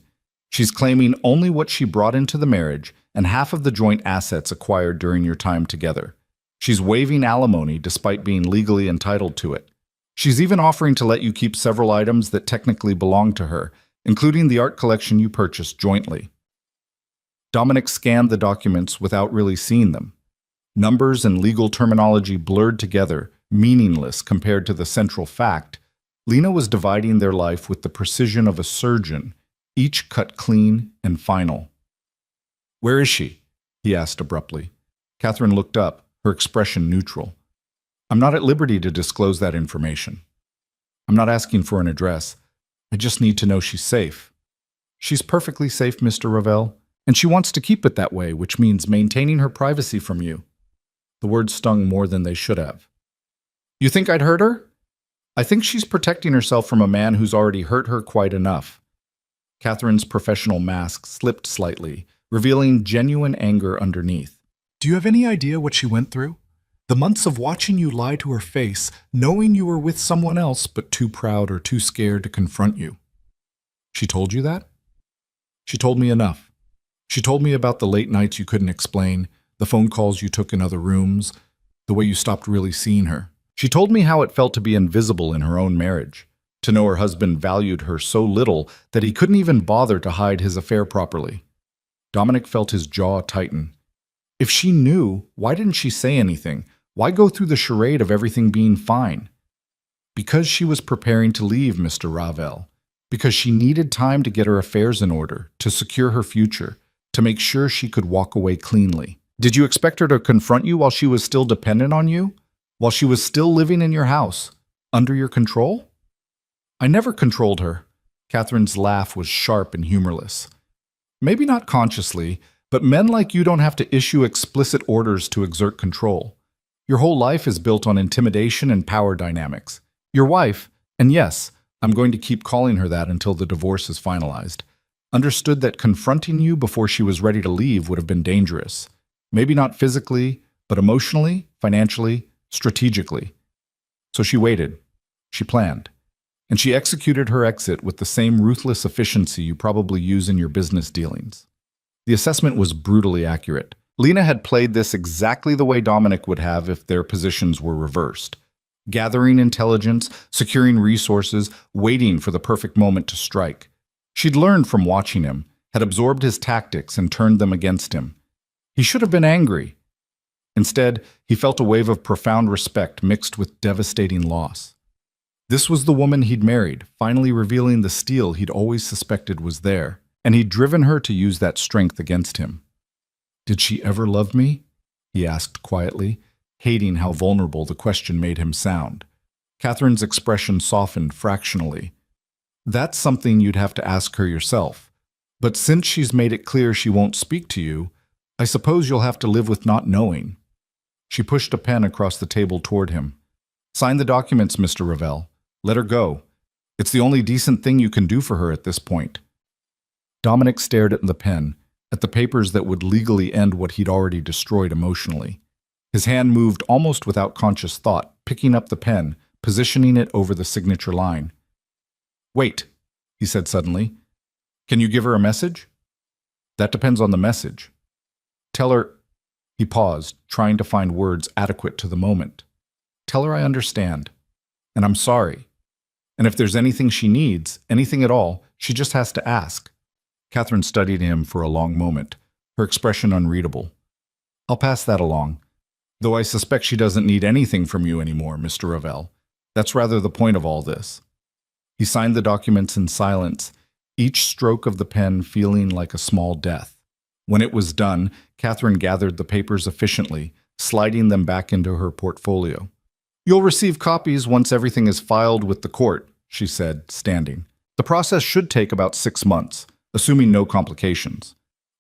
She's claiming only what she brought into the marriage and half of the joint assets acquired during your time together. She's waiving alimony despite being legally entitled to it. She's even offering to let you keep several items that technically belong to her, including the art collection you purchased jointly." Dominic scanned the documents without really seeing them. Numbers and legal terminology blurred together, meaningless compared to the central fact. Lena was dividing their life with the precision of a surgeon, each cut clean and final. "Where is she?" he asked abruptly. Catherine looked up, her expression neutral. "I'm not at liberty to disclose that information. I'm not asking for an address. I just need to know she's safe." "She's perfectly safe, Mr. Ravel, and she wants to keep it that way, which means maintaining her privacy from you." The words stung more than they should have. "You think I'd hurt her?" "I think she's protecting herself from a man who's already hurt her quite enough." Catherine's professional mask slipped slightly, revealing genuine anger underneath. "Do you have any idea what she went through? The months of watching you lie to her face, knowing you were with someone else but too proud or too scared to confront you." "She told you that?" "She told me enough. She told me about the late nights you couldn't explain, the phone calls you took in other rooms, the way you stopped really seeing her. She told me how it felt to be invisible in her own marriage, to know her husband valued her so little that he couldn't even bother to hide his affair properly." Dominic felt his jaw tighten. If she knew, why didn't she say anything? Why go through the charade of everything being fine? Because she was preparing to leave, Mr. Ravel. Because she needed time to get her affairs in order, to secure her future, to make sure she could walk away cleanly. Did you expect her to confront you while she was still dependent on you? While she was still living in your house? Under your control? "I never controlled her." Catherine's laugh was sharp and humorless. "Maybe not consciously, but men like you don't have to issue explicit orders to exert control. Your whole life is built on intimidation and power dynamics. Your wife, and yes, I'm going to keep calling her that until the divorce is finalized. Understood that confronting you before she was ready to leave would have been dangerous. Maybe not physically, but emotionally, financially, strategically. So she waited. She planned. And she executed her exit with the same ruthless efficiency you probably use in your business dealings. The assessment was brutally accurate. Lena had played this exactly the way Dominic would have if their positions were reversed. Gathering intelligence, securing resources, waiting for the perfect moment to strike. She'd learned from watching him, had absorbed his tactics and turned them against him. He should have been angry. Instead, he felt a wave of profound respect mixed with devastating loss. This was the woman he'd married, finally revealing the steel he'd always suspected was there, and he'd driven her to use that strength against him. "Did she ever love me?" he asked quietly, hating how vulnerable the question made him sound. Catherine's expression softened fractionally. "That's something you'd have to ask her yourself. But since she's made it clear she won't speak to you, I suppose you'll have to live with not knowing." She pushed a pen across the table toward him. "Sign the documents, Mr. Ravel. Let her go. It's the only decent thing you can do for her at this point." Dominic stared at the pen, at the papers that would legally end what he'd already destroyed emotionally. His hand moved almost without conscious thought, picking up the pen, positioning it over the signature line. "Wait," he said suddenly. "Can you give her a message?" "That depends on the message." "Tell her—" He paused, trying to find words adequate to the moment. "Tell her I understand. And I'm sorry. And if there's anything she needs, anything at all, she just has to ask." Catherine studied him for a long moment, her expression unreadable. "I'll pass that along. Though I suspect she doesn't need anything from you anymore, Mr. Ravel. That's rather the point of all this." He signed the documents in silence, each stroke of the pen feeling like a small death. When it was done, Catherine gathered the papers efficiently, sliding them back into her portfolio. "You'll receive copies once everything is filed with the court," she said, standing. "The process should take about 6 months, assuming no complications.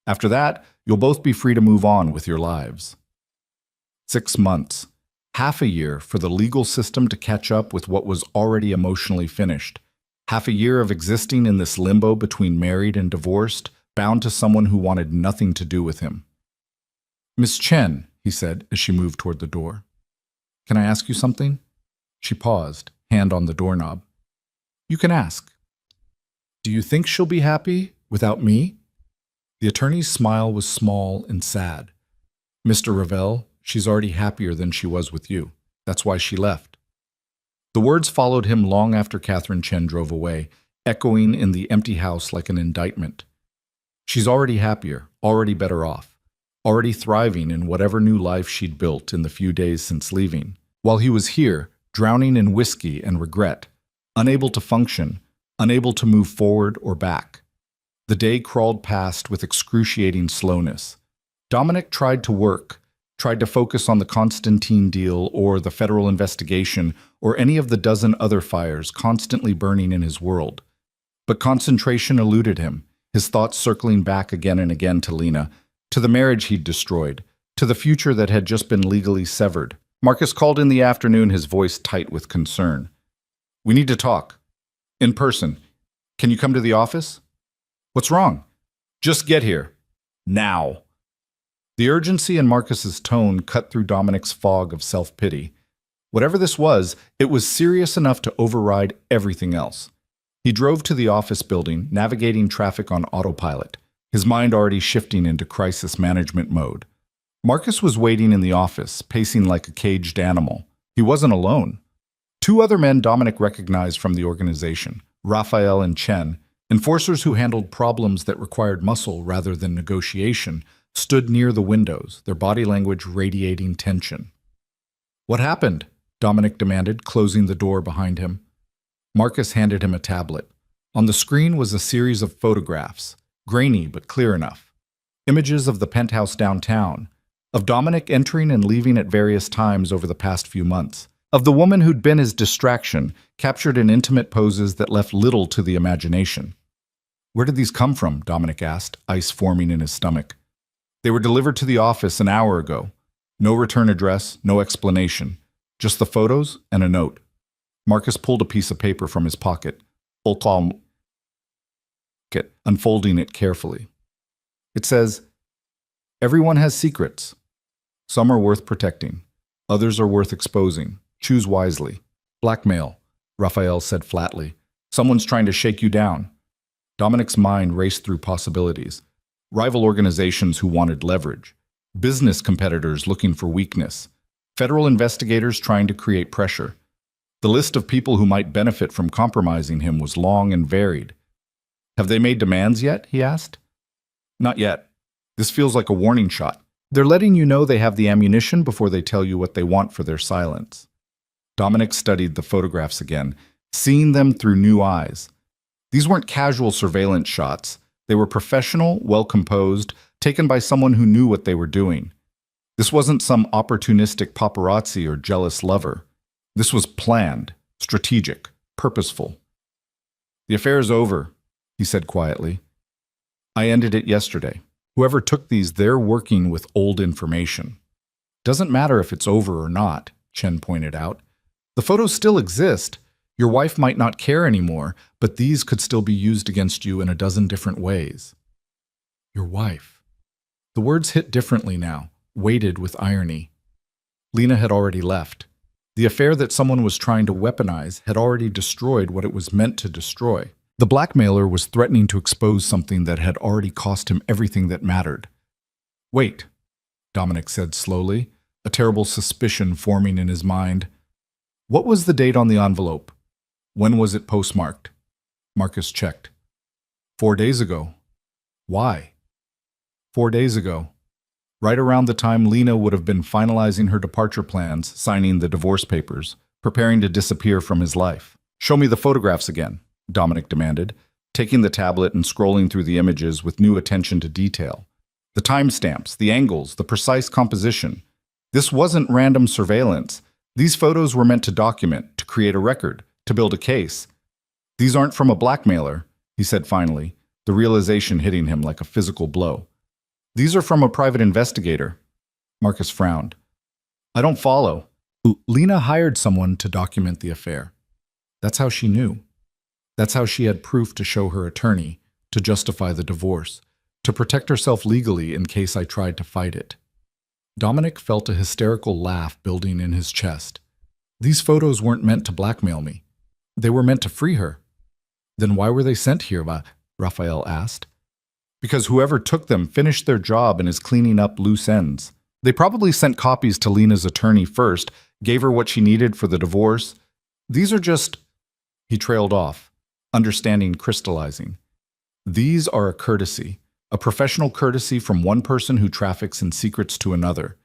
After that, you'll both be free to move on with your lives." 6 months. Half a year for the legal system to catch up with what was already emotionally finished. Half a year of existing in this limbo between married and divorced, bound to someone who wanted nothing to do with him. "Miss Chen," he said as she moved toward the door. "Can I ask you something?" She paused, hand on the doorknob. "You can ask." "Do you think she'll be happy without me?" The attorney's smile was small and sad. "Mr. Ravel, she's already happier than she was with you. That's why she left." The words followed him long after Catherine Chen drove away, echoing in the empty house like an indictment. She's already happier, already better off, already thriving in whatever new life she'd built in the few days since leaving, while he was here, drowning in whiskey and regret, unable to function, unable to move forward or back. The day crawled past with excruciating slowness. Dominic tried to work, tried to focus on the Constantine deal or the federal investigation or any of the dozen other fires constantly burning in his world. But concentration eluded him, his thoughts circling back again and again to Lena, to the marriage he'd destroyed, to the future that had just been legally severed. Marcus called in the afternoon, his voice tight with concern. "We need to talk. In person. Can you come to the office?" "What's wrong?" "Just get here. Now." The urgency in Marcus's tone cut through Dominic's fog of self-pity. Whatever this was, it was serious enough to override everything else. He drove to the office building, navigating traffic on autopilot, his mind already shifting into crisis management mode. Marcus was waiting in the office, pacing like a caged animal. He wasn't alone. 2 other men Dominic recognized from the organization, Raphael and Chen, enforcers who handled problems that required muscle rather than negotiation, stood near the windows, their body language radiating tension. "What happened?" Dominic demanded, closing the door behind him. Marcus handed him a tablet. On the screen was a series of photographs, grainy but clear enough. Images of the penthouse downtown, of Dominic entering and leaving at various times over the past few months, of the woman who'd been his distraction, captured in intimate poses that left little to the imagination. "Where did these come from?" Dominic asked, ice forming in his stomach. "They were delivered to the office an hour ago. No return address, no explanation. Just the photos and a note." Marcus pulled a piece of paper from his pocket, unfolding it carefully. It says, "Everyone has secrets. Some are worth protecting. Others are worth exposing. Choose wisely." "Blackmail," Raphael said flatly. "Someone's trying to shake you down." Dominic's mind raced through possibilities. Rival organizations who wanted leverage. Business competitors looking for weakness. Federal investigators trying to create pressure. The list of people who might benefit from compromising him was long and varied. "Have they made demands yet?" he asked. "Not yet. This feels like a warning shot. They're letting you know they have the ammunition before they tell you what they want for their silence." Dominic studied the photographs again, seeing them through new eyes. These weren't casual surveillance shots. They were professional, well-composed, taken by someone who knew what they were doing. This wasn't some opportunistic paparazzi or jealous lover. This was planned, strategic, purposeful. "The affair is over," he said quietly. "I ended it yesterday. Whoever took these, they're working with old information." "Doesn't matter if it's over or not," Chen pointed out. "The photos still exist. Your wife might not care anymore, but these could still be used against you in a dozen different ways." Your wife. The words hit differently now, weighted with irony. Lena had already left. The affair that someone was trying to weaponize had already destroyed what it was meant to destroy. The blackmailer was threatening to expose something that had already cost him everything that mattered. "Wait," Dominic said slowly, a terrible suspicion forming in his mind. "What was the date on the envelope? When was it postmarked?" Marcus checked. 4 days ago. Why? 4 days ago. Right around the time Lena would have been finalizing her departure plans, signing the divorce papers, preparing to disappear from his life. "Show me the photographs again," Dominic demanded, taking the tablet and scrolling through the images with new attention to detail. The timestamps, the angles, the precise composition. This wasn't random surveillance. These photos were meant to document, to create a record, to build a case. "These aren't from a blackmailer," he said finally, the realization hitting him like a physical blow. "These are from a private investigator." Marcus frowned. "I don't follow." Lena hired someone to document the affair. That's how she knew. That's how she had proof to show her attorney, to justify the divorce, to protect herself legally in case I tried to fight it. Dominic felt a hysterical laugh building in his chest. These photos weren't meant to blackmail me. They were meant to free her. Then why were they sent here, Raphael asked. "Because whoever took them finished their job and is cleaning up loose ends. They probably sent copies to Lena's attorney first, gave her what she needed for the divorce. These are just..." He trailed off, understanding crystallizing. "These are a courtesy, a professional courtesy from one person who traffics in secrets to another.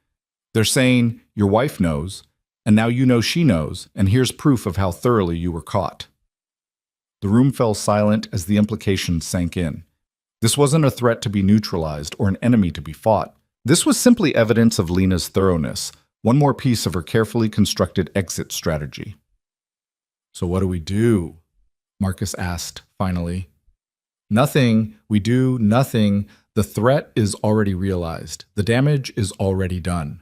They're saying, your wife knows, and now you know she knows, and here's proof of how thoroughly you were caught." The room fell silent as the implications sank in. This wasn't a threat to be neutralized or an enemy to be fought. This was simply evidence of Lena's thoroughness, one more piece of her carefully constructed exit strategy. "So what do we do?" Marcus asked, finally. "Nothing. We do nothing. The threat is already realized. The damage is already done."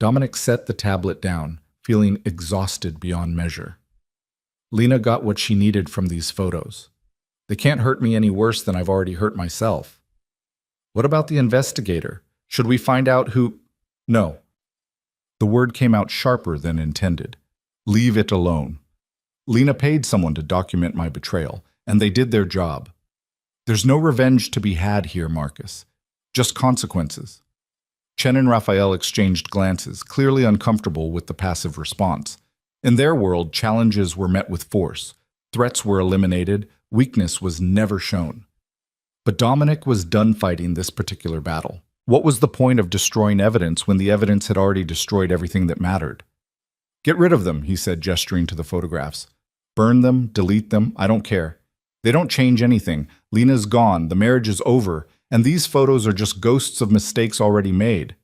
Dominic set the tablet down, feeling exhausted beyond measure. Lena got what she needed from these photos. They can't hurt me any worse than I've already hurt myself. What about the investigator? Should we find out who... No. The word came out sharper than intended. Leave it alone. Lena paid someone to document my betrayal, and they did their job. There's no revenge to be had here, Marcus. Just consequences. Chen and Raphael exchanged glances, clearly uncomfortable with the passive response. In their world, challenges were met with force. Threats were eliminated. Weakness was never shown. But Dominic was done fighting this particular battle. What was the point of destroying evidence when the evidence had already destroyed everything that mattered? "Get rid of them," he said, gesturing to the photographs. "Burn them, delete them, I don't care. They don't change anything. Lena's gone, the marriage is over, and these photos are just ghosts of mistakes already made."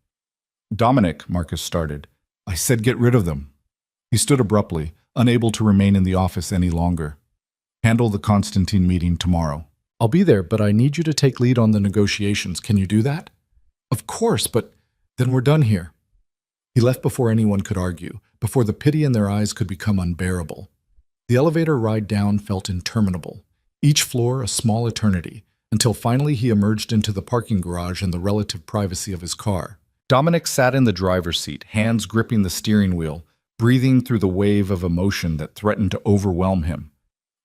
"Dominic," Marcus started. "I said get rid of them." He stood abruptly, unable to remain in the office any longer. "Handle the Constantine meeting tomorrow." "I'll be there, but I need you to take lead on the negotiations. Can you do that?" "Of course, but then we're done here." He left before anyone could argue, before the pity in their eyes could become unbearable. The elevator ride down felt interminable, each floor a small eternity, until finally he emerged into the parking garage and the relative privacy of his car. Dominic sat in the driver's seat, hands gripping the steering wheel, breathing through the wave of emotion that threatened to overwhelm him.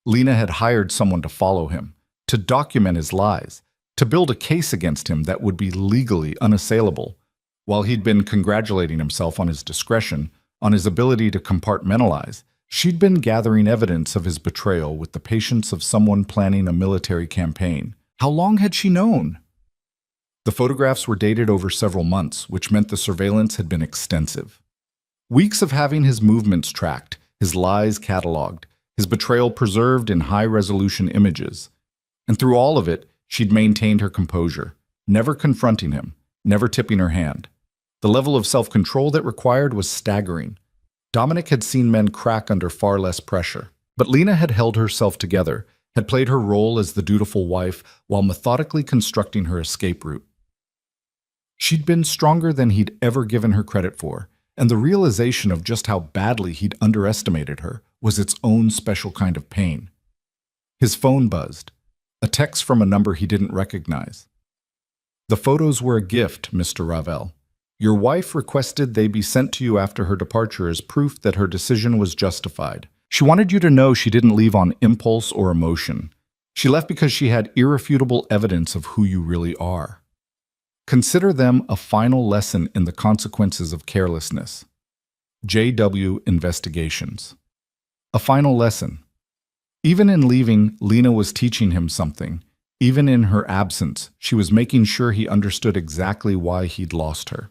Lena had hired someone to follow him, to document his lies, to build a case against him that would be legally unassailable. While he'd been congratulating himself on his discretion, on his ability to compartmentalize, she'd been gathering evidence of his betrayal with the patience of someone planning a military campaign. How long had she known? The photographs were dated over several months, which meant the surveillance had been extensive. Weeks of having his movements tracked, his lies cataloged, his betrayal preserved in high-resolution images. And through all of it, she'd maintained her composure, never confronting him, never tipping her hand. The level of self-control that required was staggering. Dominic had seen men crack under far less pressure, but Lena had held herself together, had played her role as the dutiful wife while methodically constructing her escape route. She'd been stronger than he'd ever given her credit for, and the realization of just how badly he'd underestimated her was its own special kind of pain. His phone buzzed, a text from a number he didn't recognize. "The photos were a gift, Mr. Ravel. Your wife requested they be sent to you after her departure as proof that her decision was justified. She wanted you to know she didn't leave on impulse or emotion. She left because she had irrefutable evidence of who you really are. Consider them a final lesson in the consequences of carelessness. J.W. Investigations." A final lesson. Even in leaving, Lena was teaching him something. Even in her absence, she was making sure he understood exactly why he'd lost her.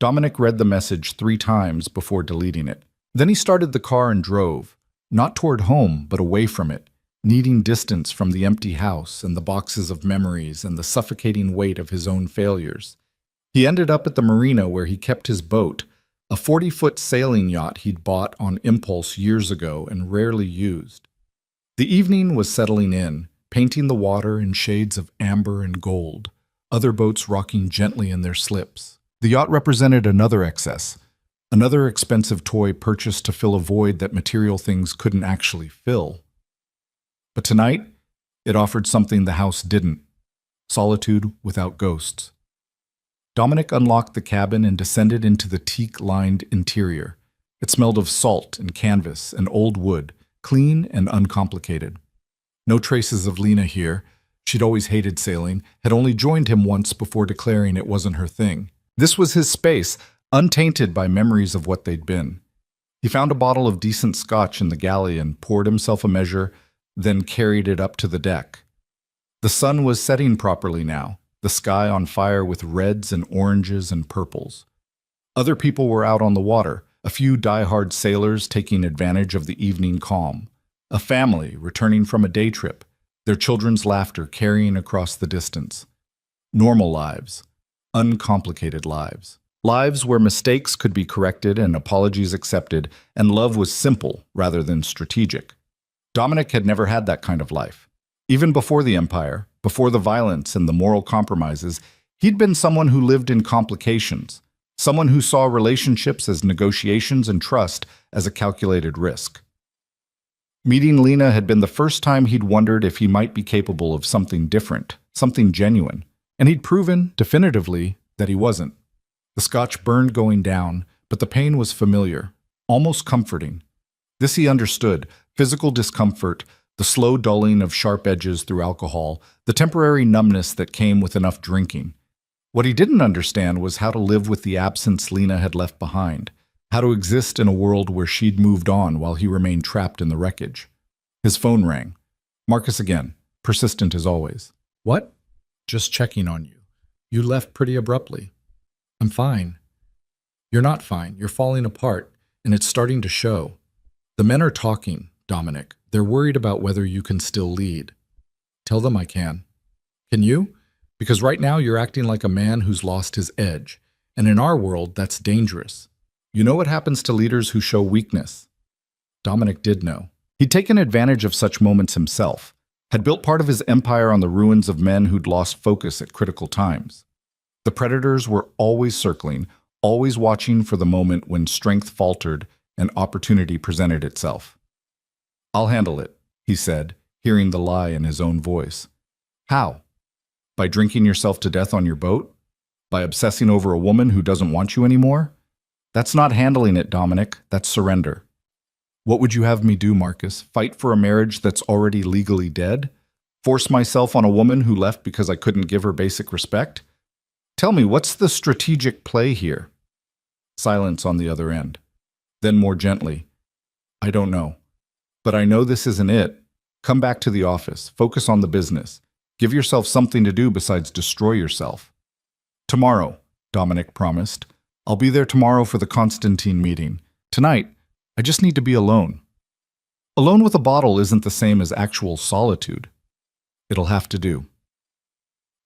Dominic read the message 3 times before deleting it. Then he started the car and drove, not toward home, but away from it, needing distance from the empty house and the boxes of memories and the suffocating weight of his own failures. He ended up at the marina where he kept his boat, a 40-foot sailing yacht he'd bought on impulse years ago and rarely used. The evening was settling in, painting the water in shades of amber and gold, other boats rocking gently in their slips. The yacht represented another excess, another expensive toy purchased to fill a void that material things couldn't actually fill. But tonight, it offered something the house didn't: solitude without ghosts. Dominic unlocked the cabin and descended into the teak-lined interior. It smelled of salt and canvas and old wood, clean and uncomplicated. No traces of Lena here. She'd always hated sailing, had only joined him once before declaring it wasn't her thing. This was his space, untainted by memories of what they'd been. He found a bottle of decent scotch in the galley and poured himself a measure, then carried it up to the deck. The sun was setting properly now, the sky on fire with reds and oranges and purples. Other people were out on the water, a few die-hard sailors taking advantage of the evening calm, a family returning from a day trip, their children's laughter carrying across the distance. Normal lives, uncomplicated lives. Lives where mistakes could be corrected and apologies accepted, and love was simple rather than strategic. Dominic had never had that kind of life. Even before the empire, before the violence and the moral compromises, he'd been someone who lived in complications, someone who saw relationships as negotiations and trust as a calculated risk. Meeting Lena had been the first time he'd wondered if he might be capable of something different, something genuine, and he'd proven, definitively, that he wasn't. The scotch burned going down, but the pain was familiar, almost comforting. This he understood: physical discomfort, the slow dulling of sharp edges through alcohol, the temporary numbness that came with enough drinking. What he didn't understand was how to live with the absence Lena had left behind, how to exist in a world where she'd moved on while he remained trapped in the wreckage. His phone rang. Marcus again, persistent as always. "What?" "Just checking on you. You left pretty abruptly." "I'm fine." "You're not fine. You're falling apart, and it's starting to show. The men are talking, Dominic. They're worried about whether you can still lead." "Tell them I can." "Can you? Because right now you're acting like a man who's lost his edge, and in our world, that's dangerous. You know what happens to leaders who show weakness." Dominic did know. He'd taken advantage of such moments himself, had built part of his empire on the ruins of men who'd lost focus at critical times. The predators were always circling, always watching for the moment when strength faltered and opportunity presented itself. I'll handle it, he said, hearing the lie in his own voice. How? By drinking yourself to death on your boat? By obsessing over a woman who doesn't want you anymore? That's not handling it, Dominic. That's surrender. What would you have me do, Marcus? Fight for a marriage that's already legally dead? Force myself on a woman who left because I couldn't give her basic respect? Tell me, what's the strategic play here? Silence on the other end. Then more gently, I don't know. But I know this isn't it. Come back to the office. Focus on the business. Give yourself something to do besides destroy yourself. Tomorrow, Dominic promised. I'll be there tomorrow for the Constantine meeting. Tonight, I just need to be alone. Alone with a bottle isn't the same as actual solitude. It'll have to do.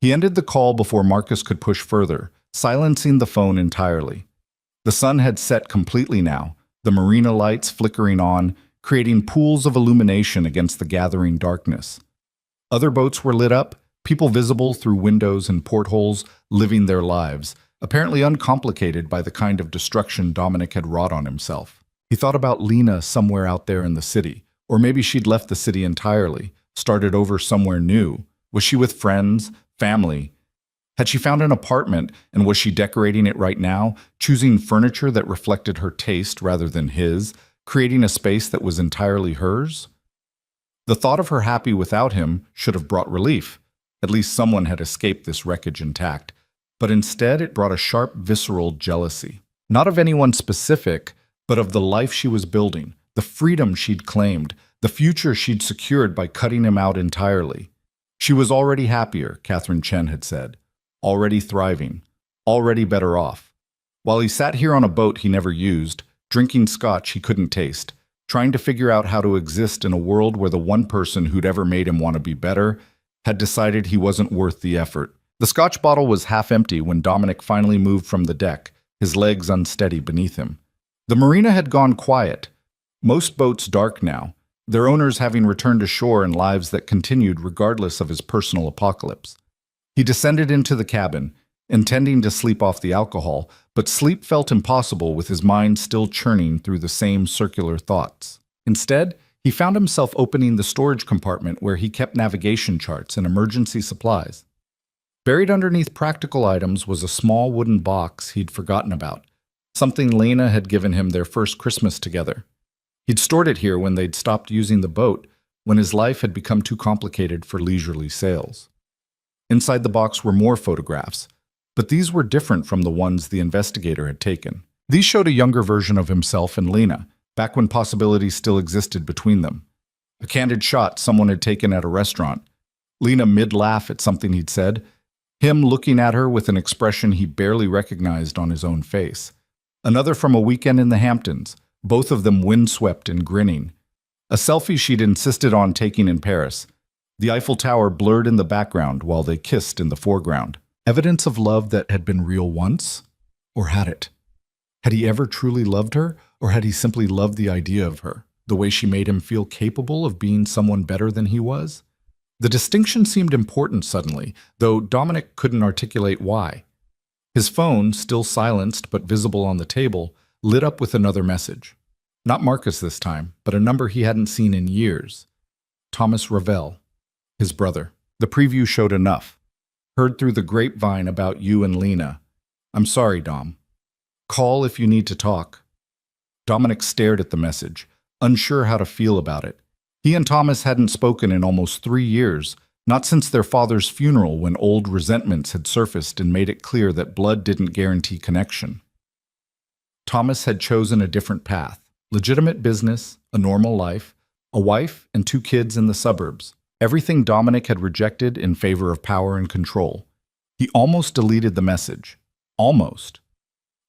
He ended the call before Marcus could push further, silencing the phone entirely. The sun had set completely now, the marina lights flickering on, creating pools of illumination against the gathering darkness. Other boats were lit up, people visible through windows and portholes, living their lives, apparently uncomplicated by the kind of destruction Dominic had wrought on himself. He thought about Lena somewhere out there in the city, or maybe she'd left the city entirely, started over somewhere new. Was she with friends, family? Had she found an apartment, and was she decorating it right now, choosing furniture that reflected her taste rather than his, creating a space that was entirely hers? The thought of her happy without him should have brought relief. At least someone had escaped this wreckage intact. But instead it brought a sharp, visceral jealousy. Not of anyone specific, but of the life she was building, the freedom she'd claimed, the future she'd secured by cutting him out entirely. She was already happier, Catherine Chen had said. Already thriving. Already better off. While he sat here on a boat he never used, drinking scotch he couldn't taste, trying to figure out how to exist in a world where the one person who'd ever made him want to be better had decided he wasn't worth the effort. The scotch bottle was half empty when Dominic finally moved from the deck, his legs unsteady beneath him. The marina had gone quiet, most boats dark now, their owners having returned to shore in lives that continued regardless of his personal apocalypse. He descended into the cabin, intending to sleep off the alcohol, but sleep felt impossible with his mind still churning through the same circular thoughts. Instead, he found himself opening the storage compartment where he kept navigation charts and emergency supplies. Buried underneath practical items was a small wooden box he'd forgotten about, something Lena had given him their first Christmas together. He'd stored it here when they'd stopped using the boat, when his life had become too complicated for leisurely sails. Inside the box were more photographs, but these were different from the ones the investigator had taken. These showed a younger version of himself and Lena, back when possibilities still existed between them. A candid shot someone had taken at a restaurant. Lena mid-laugh at something he'd said, him looking at her with an expression he barely recognized on his own face. Another from a weekend in the Hamptons, both of them windswept and grinning. A selfie she'd insisted on taking in Paris. The Eiffel Tower blurred in the background while they kissed in the foreground. Evidence of love that had been real once? Or had it? Had he ever truly loved her, or had he simply loved the idea of her, the way she made him feel capable of being someone better than he was? The distinction seemed important suddenly, though Dominic couldn't articulate why. His phone, still silenced but visible on the table, lit up with another message. Not Marcus this time, but a number he hadn't seen in years. Thomas Ravel, his brother. The preview showed enough. Heard through the grapevine about you and Lena. I'm sorry, Dom. Call if you need to talk. Dominic stared at the message, unsure how to feel about it. He and Thomas hadn't spoken in almost 3 years, not since their father's funeral when old resentments had surfaced and made it clear that blood didn't guarantee connection. Thomas had chosen a different path. Legitimate business, a normal life, a wife, and 2 kids in the suburbs. Everything Dominic had rejected in favor of power and control. He almost deleted the message. Almost.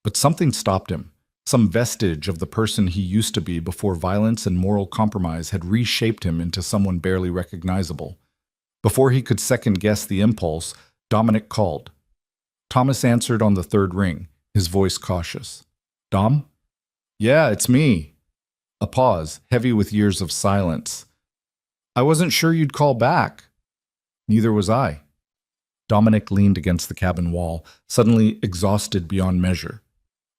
But something stopped him. Some vestige of the person he used to be before violence and moral compromise had reshaped him into someone barely recognizable. Before he could second-guess the impulse, Dominic called. Thomas answered on the 3rd ring, his voice cautious. Dom? Yeah, it's me. A pause, heavy with years of silence. I wasn't sure you'd call back. Neither was I. Dominic leaned against the cabin wall, suddenly exhausted beyond measure.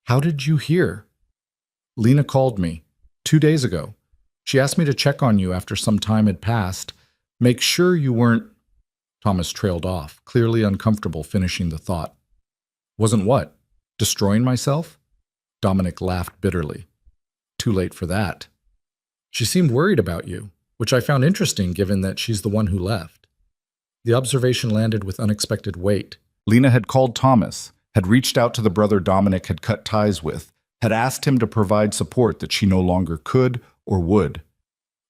How did you hear? Lena called me 2 days ago. She asked me to check on you after some time had passed. Make sure you weren't. Thomas trailed off, clearly uncomfortable finishing the thought. Wasn't what? Destroying myself? Dominic laughed bitterly. Too late for that. She seemed worried about you, which I found interesting given that she's the one who left. The observation landed with unexpected weight. Lena had called Thomas, had reached out to the brother Dominic had cut ties with, had asked him to provide support that she no longer could or would.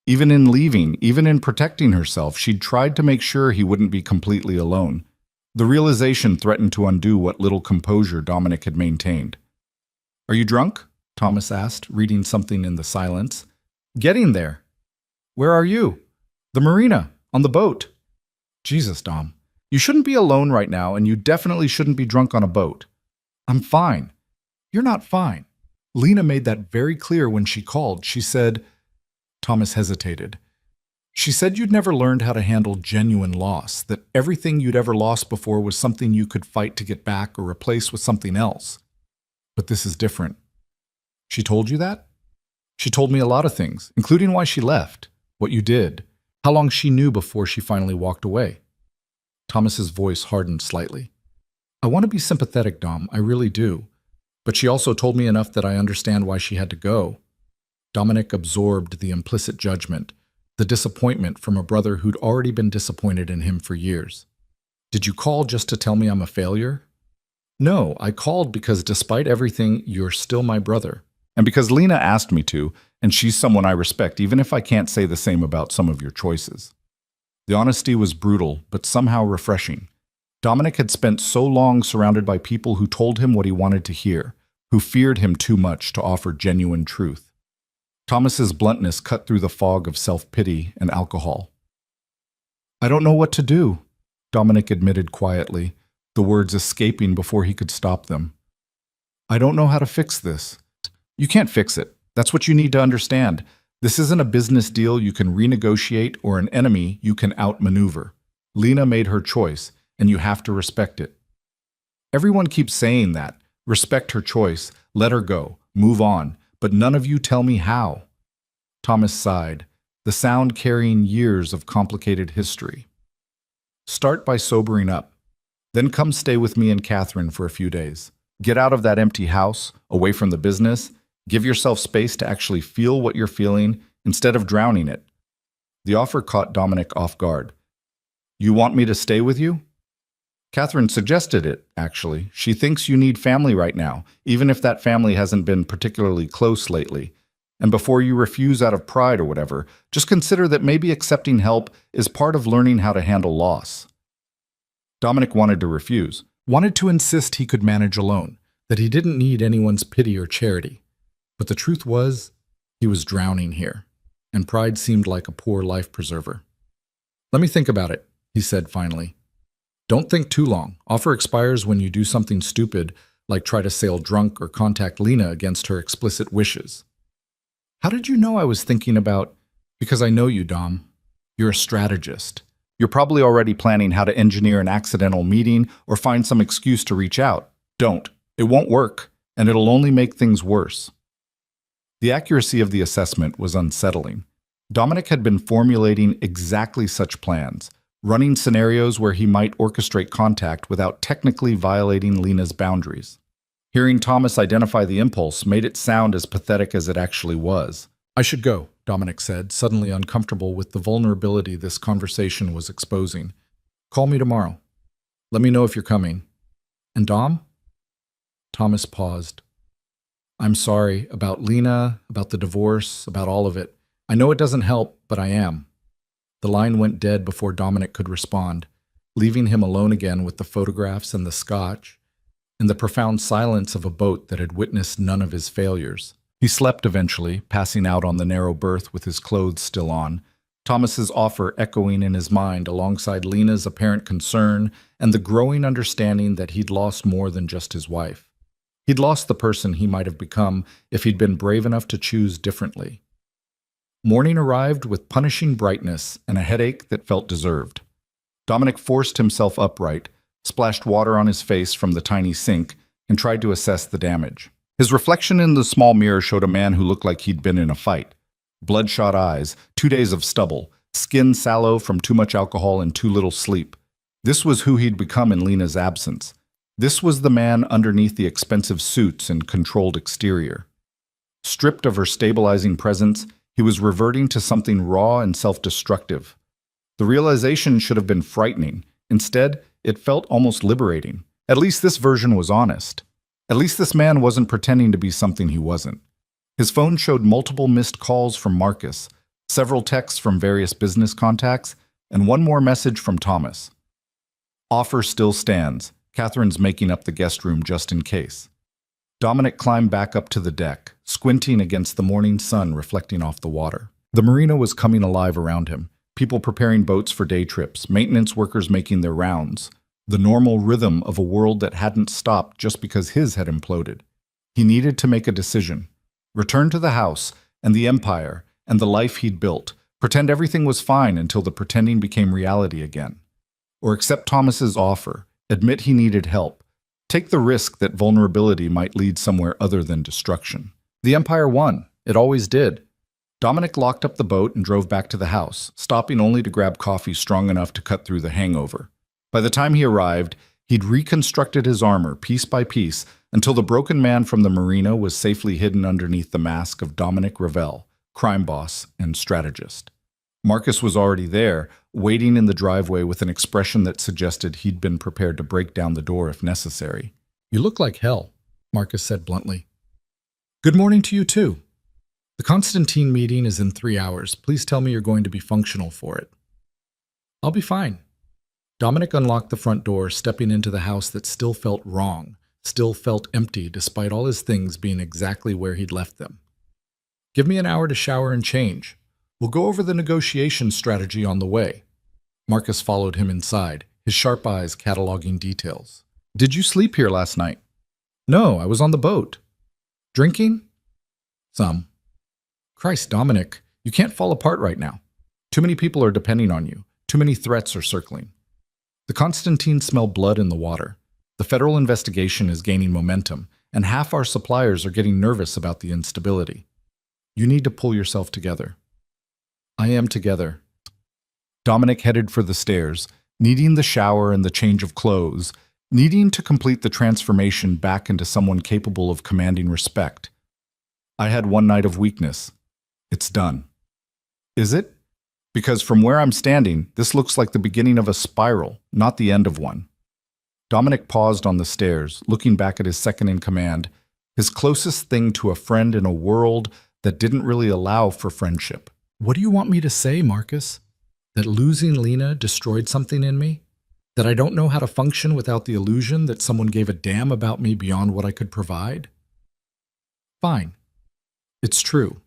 Even in leaving, even in protecting herself, she'd tried to make sure he wouldn't be completely alone. The realization threatened to undo what little composure Dominic had maintained. Are you drunk? Thomas asked, reading something in the silence. Getting there. Where are you? The marina, on the boat. Jesus, Dom. You shouldn't be alone right now, and you definitely shouldn't be drunk on a boat. I'm fine. You're not fine. Lena made that very clear when she called. She said... Thomas hesitated. She said you'd never learned how to handle genuine loss, that everything you'd ever lost before was something you could fight to get back or replace with something else. But this is different. She told you that? She told me a lot of things, including why she left, what you did, how long she knew before she finally walked away. Thomas's voice hardened slightly. I want to be sympathetic, Dom, I really do. But she also told me enough that I understand why she had to go. Dominic absorbed the implicit judgment, the disappointment from a brother who'd already been disappointed in him for years. Did you call just to tell me I'm a failure? No, I called because despite everything, you're still my brother. And because Lena asked me to, and she's someone I respect, even if I can't say the same about some of your choices. The honesty was brutal, but somehow refreshing. Dominic had spent so long surrounded by people who told him what he wanted to hear, who feared him too much to offer genuine truth. Thomas's bluntness cut through the fog of self-pity and alcohol. I don't know what to do, Dominic admitted quietly, the words escaping before he could stop them. I don't know how to fix this. You can't fix it. That's what you need to understand. This isn't a business deal you can renegotiate or an enemy you can outmaneuver. Lena made her choice, and you have to respect it. Everyone keeps saying that. Respect her choice. Let her go. Move on. But none of you tell me how. Thomas sighed, the sound carrying years of complicated history. Start by sobering up. Then come stay with me and Catherine for a few days. Get out of that empty house, away from the business. Give yourself space to actually feel what you're feeling instead of drowning it. The offer caught Dominic off guard. You want me to stay with you? Catherine suggested it, actually. She thinks you need family right now, even if that family hasn't been particularly close lately. And before you refuse out of pride or whatever, just consider that maybe accepting help is part of learning how to handle loss. Dominic wanted to refuse, wanted to insist he could manage alone, that he didn't need anyone's pity or charity. But the truth was, he was drowning here, and pride seemed like a poor life preserver. Let me think about it, he said finally. Don't think too long. Offer expires when you do something stupid, like try to sail drunk or contact Lena against her explicit wishes. How did you know I was thinking about... Because I know you, Dom. You're a strategist. You're probably already planning how to engineer an accidental meeting or find some excuse to reach out. Don't. It won't work, and it'll only make things worse. The accuracy of the assessment was unsettling. Dominic had been formulating exactly such plans, running scenarios where he might orchestrate contact without technically violating Lena's boundaries. Hearing Thomas identify the impulse made it sound as pathetic as it actually was. I should go, Dominic said, suddenly uncomfortable with the vulnerability this conversation was exposing. Call me tomorrow. Let me know if you're coming. And Dom? Thomas paused. I'm sorry about Lena, about the divorce, about all of it. I know it doesn't help, but I am. The line went dead before Dominic could respond, leaving him alone again with the photographs and the scotch, and the profound silence of a boat that had witnessed none of his failures. He slept eventually, passing out on the narrow berth with his clothes still on, Thomas's offer echoing in his mind alongside Lena's apparent concern and the growing understanding that he'd lost more than just his wife. He'd lost the person he might have become if he'd been brave enough to choose differently. Morning arrived with punishing brightness and a headache that felt deserved. Dominic forced himself upright, splashed water on his face from the tiny sink, and tried to assess the damage. His reflection in the small mirror showed a man who looked like he'd been in a fight. Bloodshot eyes, 2 days of stubble, skin sallow from too much alcohol and too little sleep. This was who he'd become in Lena's absence. This was the man underneath the expensive suits and controlled exterior. Stripped of her stabilizing presence, he was reverting to something raw and self-destructive. The realization should have been frightening. Instead, it felt almost liberating. At least this version was honest. At least this man wasn't pretending to be something he wasn't. His phone showed multiple missed calls from Marcus, several texts from various business contacts, and one more message from Thomas. Offer still stands. Catherine's making up the guest room just in case. Dominic climbed back up to the deck, squinting against the morning sun reflecting off the water. The marina was coming alive around him, people preparing boats for day trips, maintenance workers making their rounds, the normal rhythm of a world that hadn't stopped just because his had imploded. He needed to make a decision. Return to the house and the empire and the life he'd built, pretend everything was fine until the pretending became reality again. Or accept Thomas's offer, admit he needed help, take the risk that vulnerability might lead somewhere other than destruction. The empire won. It always did. Dominic locked up the boat and drove back to the house, stopping only to grab coffee strong enough to cut through the hangover. By the time he arrived, he'd reconstructed his armor piece by piece until the broken man from the marina was safely hidden underneath the mask of Dominic Ravel, crime boss and strategist. Marcus was already there, waiting in the driveway with an expression that suggested he'd been prepared to break down the door if necessary. "You look like hell," Marcus said bluntly. "Good morning to you too. The Constantine meeting is in 3 hours. Please tell me you're going to be functional for it." "I'll be fine." Dominic unlocked the front door, stepping into the house that still felt wrong, still felt empty despite all his things being exactly where he'd left them. "Give me an hour to shower and change. We'll go over the negotiation strategy on the way." Marcus followed him inside, his sharp eyes cataloging details. "Did you sleep here last night?" "No, I was on the boat." "Drinking?" "Some." "Christ, Dominic, you can't fall apart right now. Too many people are depending on you. Too many threats are circling." The Constantines smell blood in the water. The federal investigation is gaining momentum, and half our suppliers are getting nervous about the instability. You need to pull yourself together. I am together. Dominic headed for the stairs, needing the shower and the change of clothes, needing to complete the transformation back into someone capable of commanding respect. I had one night of weakness. It's done. Is it? Because from where I'm standing, this looks like the beginning of a spiral, not the end of one. Dominic paused on the stairs, looking back at his second-in-command, his closest thing to a friend in a world that didn't really allow for friendship. "What do you want me to say, Marcus? That losing Lena destroyed something in me? That I don't know how to function without the illusion that someone gave a damn about me beyond what I could provide?" Fine. It's true.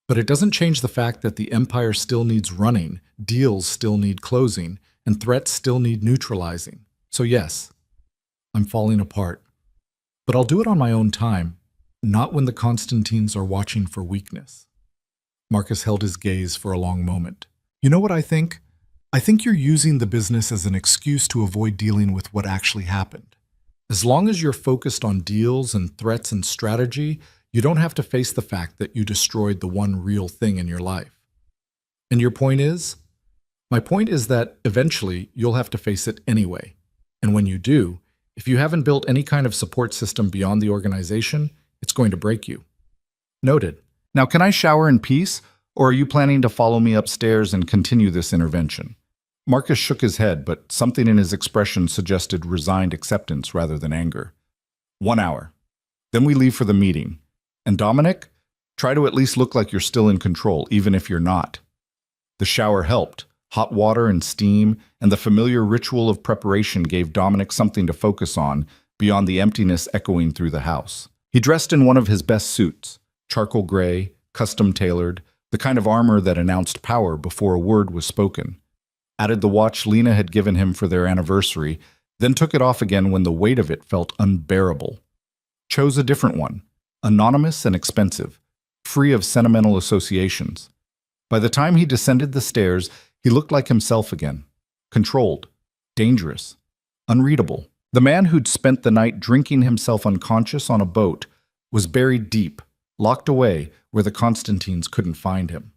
But it doesn't change the fact that the empire still needs running, deals still need closing, and threats still need neutralizing. So yes, I'm falling apart. But I'll do it on my own time, not when the Constantines are watching for weakness. Marcus held his gaze for a long moment. "You know what I think? I think you're using the business as an excuse to avoid dealing with what actually happened. As long as you're focused on deals and threats and strategy, you don't have to face the fact that you destroyed the one real thing in your life. And your point is? My point is that eventually you'll have to face it anyway. And when you do, if you haven't built any kind of support system beyond the organization, it's going to break you." Noted. Now, can I shower in peace, or are you planning to follow me upstairs and continue this intervention? Marcus shook his head, but something in his expression suggested resigned acceptance rather than anger. 1 hour. Then we leave for the meeting. And Dominic, try to at least look like you're still in control, even if you're not. The shower helped. Hot water and steam, and the familiar ritual of preparation gave Dominic something to focus on beyond the emptiness echoing through the house. He dressed in one of his best suits, charcoal gray, custom-tailored, the kind of armor that announced power before a word was spoken. Added the watch Lena had given him for their anniversary, then took it off again when the weight of it felt unbearable. Chose a different one, anonymous and expensive, free of sentimental associations. By the time he descended the stairs, he looked like himself again, controlled, dangerous, unreadable. The man who'd spent the night drinking himself unconscious on a boat was buried deep, locked away where the Constantines couldn't find him.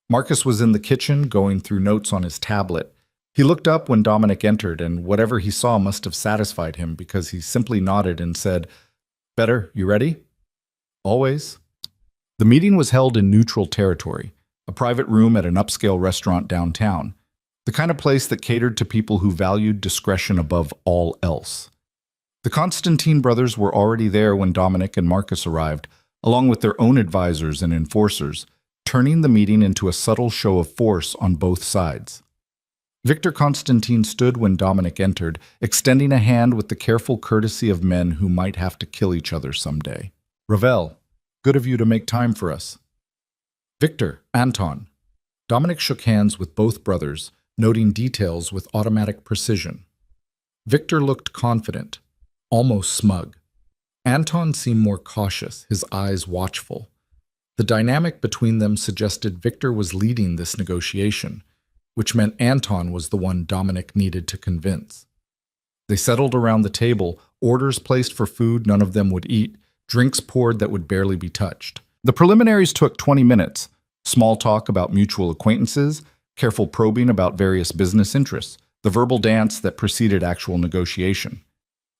Marcus was in the kitchen, going through notes on his tablet. He looked up when Dominic entered, and whatever he saw must have satisfied him because he simply nodded and said, "Better, you ready?" "Always." The meeting was held in neutral territory, a private room at an upscale restaurant downtown, the kind of place that catered to people who valued discretion above all else. The Constantine brothers were already there when Dominic and Marcus arrived, along with their own advisors and enforcers, turning the meeting into a subtle show of force on both sides. Victor Constantine stood when Dominic entered, extending a hand with the careful courtesy of men who might have to kill each other someday. "Ravel, good of you to make time for us." "Victor, Anton." Dominic shook hands with both brothers, noting details with automatic precision. Victor looked confident, almost smug. Anton seemed more cautious, his eyes watchful. The dynamic between them suggested Victor was leading this negotiation, which meant Anton was the one Dominic needed to convince. They settled around the table, orders placed for food none of them would eat, drinks poured that would barely be touched. The preliminaries took 20 minutes, small talk about mutual acquaintances, careful probing about various business interests, the verbal dance that preceded actual negotiation.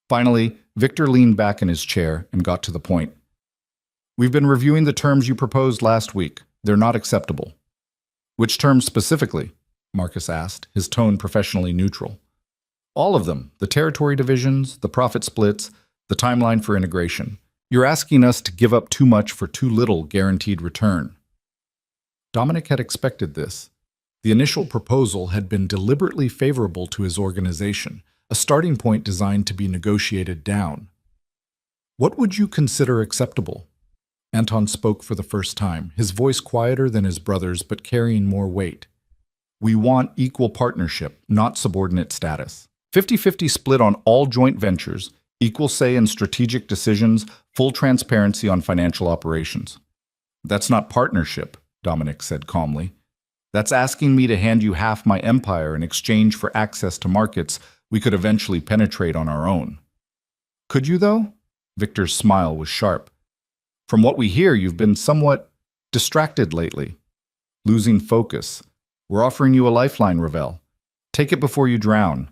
Finally, Victor leaned back in his chair and got to the point. "We've been reviewing the terms you proposed last week. They're not acceptable." "Which terms specifically?" Marcus asked, his tone professionally neutral. "All of them, the territory divisions, the profit splits, the timeline for integration. You're asking us to give up too much for too little guaranteed return." Dominic had expected this. The initial proposal had been deliberately favorable to his organization, a starting point designed to be negotiated down. "What would you consider acceptable?" Anton spoke for the first time, his voice quieter than his brother's but carrying more weight. "We want equal partnership, not subordinate status. 50-50 split on all joint ventures, equal say in strategic decisions, full transparency on financial operations." "That's not partnership," Dominic said calmly. "That's asking me to hand you half my empire in exchange for access to markets we could eventually penetrate on our own." "Could you, though?" Victor's smile was sharp. "From what we hear, you've been somewhat distracted lately, losing focus. We're offering you a lifeline, Ravel. Take it before you drown."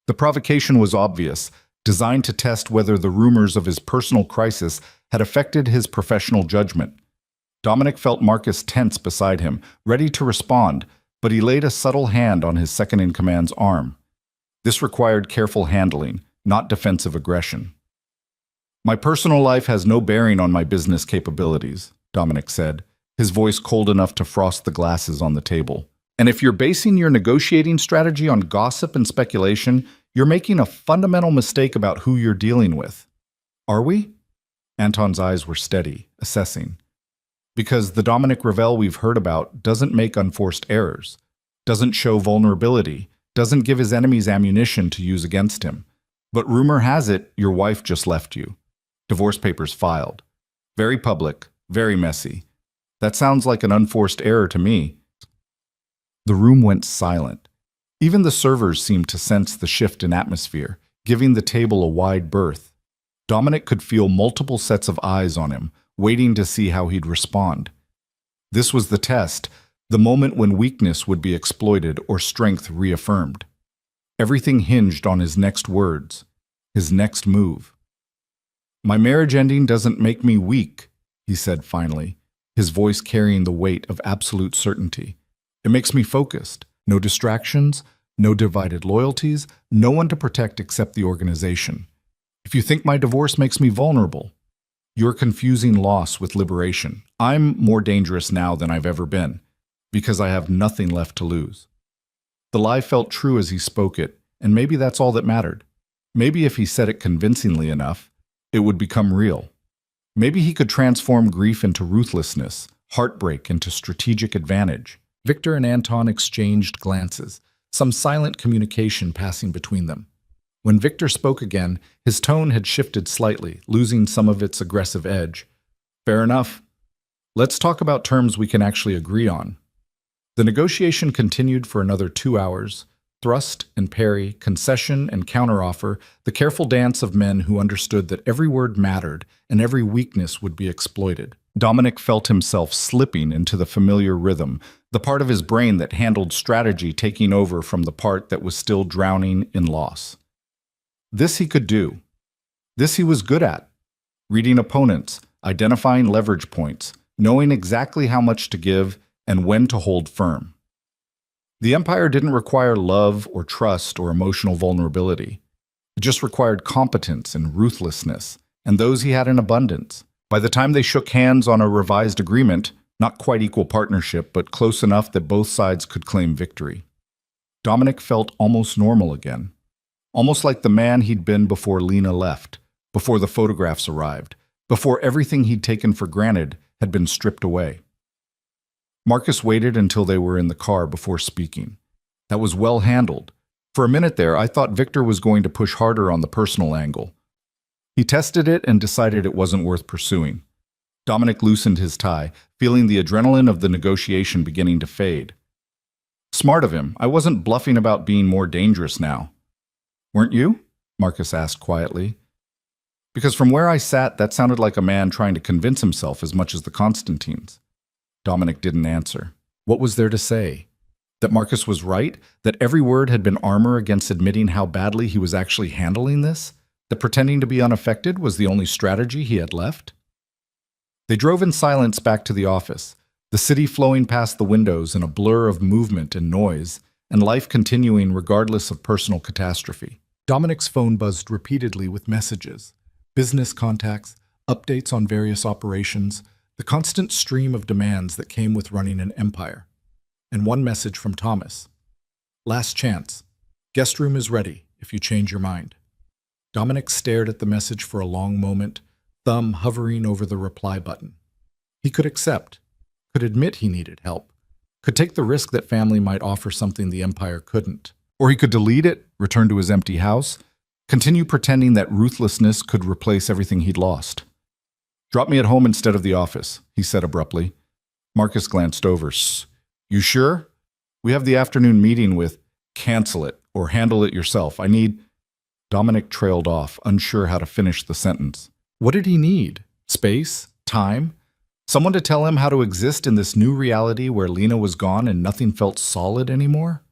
The provocation was obvious, designed to test whether the rumors of his personal crisis had affected his professional judgment. Dominic felt Marcus tense beside him, ready to respond, but he laid a subtle hand on his second-in-command's arm. This required careful handling, not defensive aggression. "My personal life has no bearing on my business capabilities," Dominic said, his voice cold enough to frost the glasses on the table. "And if you're basing your negotiating strategy on gossip and speculation, you're making a fundamental mistake about who you're dealing with." "Are we?" Anton's eyes were steady, assessing. "Because the Dominic Ravel we've heard about doesn't make unforced errors, doesn't show vulnerability, doesn't give his enemies ammunition to use against him. But rumor has it your wife just left you. Divorce papers filed. Very public, very messy. That sounds like an unforced error to me." The room went silent. Even the servers seemed to sense the shift in atmosphere, giving the table a wide berth. Dominic could feel multiple sets of eyes on him, waiting to see how he'd respond. This was the test, the moment when weakness would be exploited or strength reaffirmed. Everything hinged on his next words, his next move. "My marriage ending doesn't make me weak," he said finally, his voice carrying the weight of absolute certainty. "It makes me focused. No distractions, no divided loyalties, no one to protect except the organization. If you think my divorce makes me vulnerable, you're confusing loss with liberation. I'm more dangerous now than I've ever been, because I have nothing left to lose." The lie felt true as he spoke it, and maybe that's all that mattered. Maybe if he said it convincingly enough, it would become real. Maybe he could transform grief into ruthlessness, heartbreak into strategic advantage. Victor and Anton exchanged glances, some silent communication passing between them. When Victor spoke again, his tone had shifted slightly, losing some of its aggressive edge. "Fair enough. Let's talk about terms we can actually agree on." The negotiation continued for another 2 hours. Thrust and parry, concession and counteroffer, the careful dance of men who understood that every word mattered and every weakness would be exploited. Dominic felt himself slipping into the familiar rhythm, the part of his brain that handled strategy taking over from the part that was still drowning in loss. This he could do. This he was good at. Reading opponents, identifying leverage points, knowing exactly how much to give and when to hold firm. The Empire didn't require love or trust or emotional vulnerability. It just required competence and ruthlessness, and those he had in abundance. By the time they shook hands on a revised agreement, not quite equal partnership, but close enough that both sides could claim victory, Dominic felt almost normal again. Almost like the man he'd been before Lena left, before the photographs arrived, before everything he'd taken for granted had been stripped away. Marcus waited until they were in the car before speaking. That was well handled. For a minute there, I thought Victor was going to push harder on the personal angle. He tested it and decided it wasn't worth pursuing. Dominic loosened his tie, feeling the adrenaline of the negotiation beginning to fade. Smart of him. I wasn't bluffing about being more dangerous now. Weren't you? Marcus asked quietly. Because from where I sat, that sounded like a man trying to convince himself as much as the Constantines. Dominic didn't answer. What was there to say? That Marcus was right? That every word had been armor against admitting how badly he was actually handling this? That pretending to be unaffected was the only strategy he had left? They drove in silence back to the office, the city flowing past the windows in a blur of movement and noise, and life continuing regardless of personal catastrophe. Dominic's phone buzzed repeatedly with messages, business contacts, updates on various operations, the constant stream of demands that came with running an empire. And one message from Thomas. Last chance. Guest room is ready if you change your mind. Dominic stared at the message for a long moment, thumb hovering over the reply button. He could accept, could admit he needed help, could take the risk that family might offer something the Empire couldn't. Or he could delete it, return to his empty house, continue pretending that ruthlessness could replace everything he'd lost. Drop me at home instead of the office, he said abruptly. Marcus glanced over. You sure? We have the afternoon meeting with cancel it or handle it yourself. I need... Dominic trailed off, unsure how to finish the sentence. What did he need? Space? Time? Someone to tell him how to exist in this new reality where Lena was gone and nothing felt solid anymore?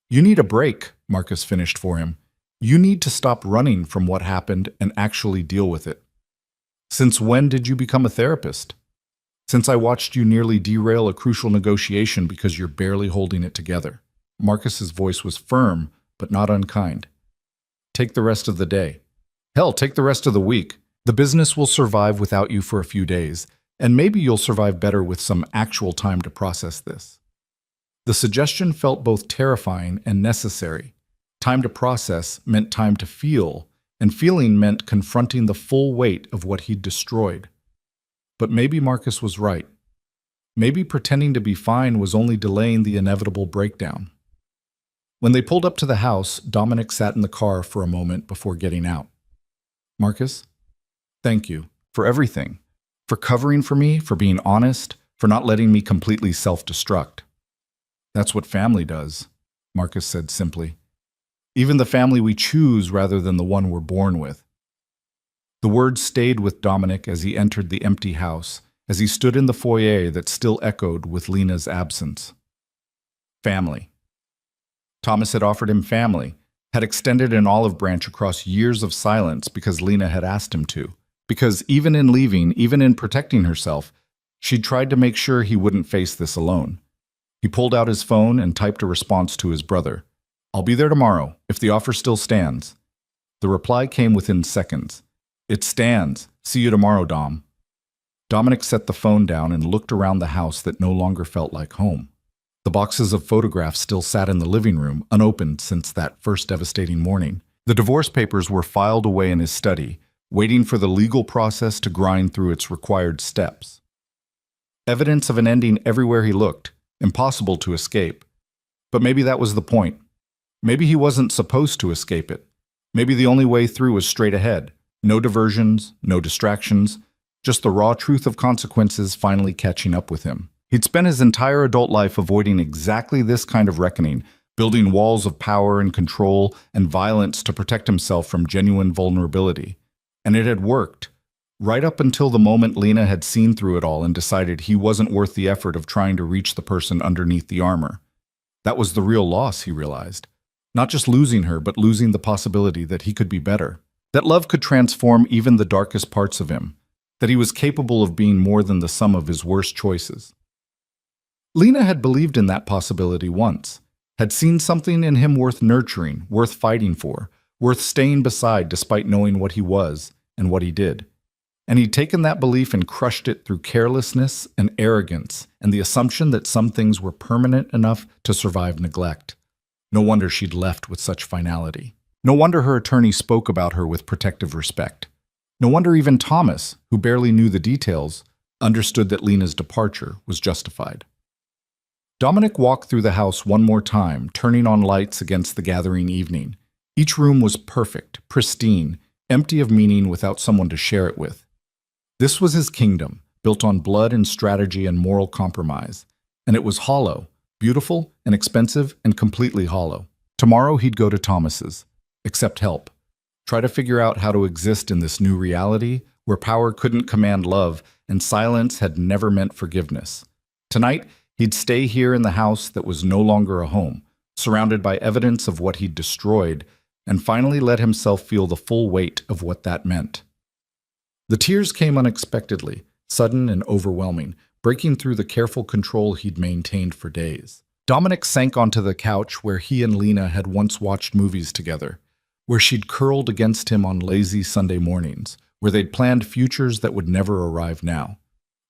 You need a break, Marcus finished for him. You need to stop running from what happened and actually deal with it. Since when did you become a therapist? Since I watched you nearly derail a crucial negotiation because you're barely holding it together. Marcus's voice was firm, but not unkind. Take the rest of the day. Hell, take the rest of the week. The business will survive without you for a few days, and maybe you'll survive better with some actual time to process this. The suggestion felt both terrifying and necessary. Time to process meant time to feel, and feeling meant confronting the full weight of what he'd destroyed. But maybe Marcus was right. Maybe pretending to be fine was only delaying the inevitable breakdown. When they pulled up to the house, Dominic sat in the car for a moment before getting out. Marcus, thank you for everything. For covering for me, for being honest, for not letting me completely self-destruct. That's what family does, Marcus said simply. Even the family we choose rather than the one we're born with. The words stayed with Dominic as he entered the empty house, as he stood in the foyer that still echoed with Lena's absence. Family. Thomas had offered him family, had extended an olive branch across years of silence because Lena had asked him to. Because even in leaving, even in protecting herself, she'd tried to make sure he wouldn't face this alone. He pulled out his phone and typed a response to his brother. I'll be there tomorrow, if the offer still stands. The reply came within seconds. It stands. See you tomorrow, Dom. Dominic set the phone down and looked around the house that no longer felt like home. The boxes of photographs still sat in the living room, unopened since that first devastating morning. The divorce papers were filed away in his study, waiting for the legal process to grind through its required steps. Evidence of an ending everywhere he looked, impossible to escape. But maybe that was the point. Maybe he wasn't supposed to escape it. Maybe the only way through was straight ahead. No diversions, no distractions, just the raw truth of consequences finally catching up with him. He'd spent his entire adult life avoiding exactly this kind of reckoning, building walls of power and control and violence to protect himself from genuine vulnerability. And it had worked, right up until the moment Lena had seen through it all and decided he wasn't worth the effort of trying to reach the person underneath the armor. That was the real loss, he realized. Not just losing her, but losing the possibility that he could be better. That love could transform even the darkest parts of him. That he was capable of being more than the sum of his worst choices. Lena had believed in that possibility once, had seen something in him worth nurturing, worth fighting for, worth staying beside despite knowing what he was and what he did. And he'd taken that belief and crushed it through carelessness and arrogance and the assumption that some things were permanent enough to survive neglect. No wonder she'd left with such finality. No wonder her attorney spoke about her with protective respect. No wonder even Thomas, who barely knew the details, understood that Lena's departure was justified. Dominic walked through the house one more time, turning on lights against the gathering evening. Each room was perfect, pristine, empty of meaning without someone to share it with. This was his kingdom, built on blood and strategy and moral compromise. And it was hollow, beautiful and expensive and completely hollow. Tomorrow he'd go to Thomas's, accept help, try to figure out how to exist in this new reality where power couldn't command love and silence had never meant forgiveness. Tonight, he'd stay here in the house that was no longer a home, surrounded by evidence of what he'd destroyed, and finally let himself feel the full weight of what that meant. The tears came unexpectedly, sudden and overwhelming, breaking through the careful control he'd maintained for days. Dominic sank onto the couch where he and Lena had once watched movies together, where she'd curled against him on lazy Sunday mornings, where they'd planned futures that would never arrive now.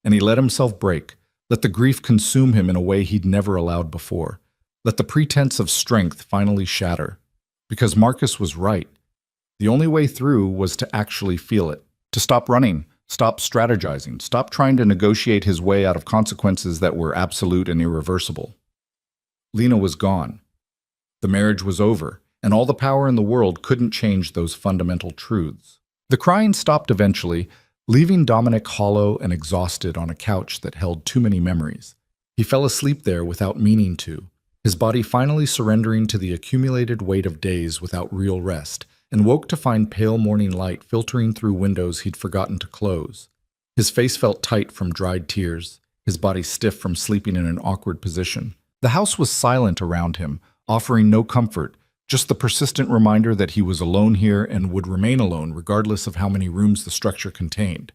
And he let himself break, let the grief consume him in a way he'd never allowed before, let the pretense of strength finally shatter. Because Marcus was right. The only way through was to actually feel it, to stop running, stop strategizing, stop trying to negotiate his way out of consequences that were absolute and irreversible. Lena was gone. The marriage was over, and all the power in the world couldn't change those fundamental truths. The crying stopped eventually, leaving Dominic hollow and exhausted on a couch that held too many memories. He fell asleep there without meaning to, his body finally surrendering to the accumulated weight of days without real rest, and woke to find pale morning light filtering through windows he'd forgotten to close. His face felt tight from dried tears, his body stiff from sleeping in an awkward position. The house was silent around him, offering no comfort, just the persistent reminder that he was alone here and would remain alone regardless of how many rooms the structure contained.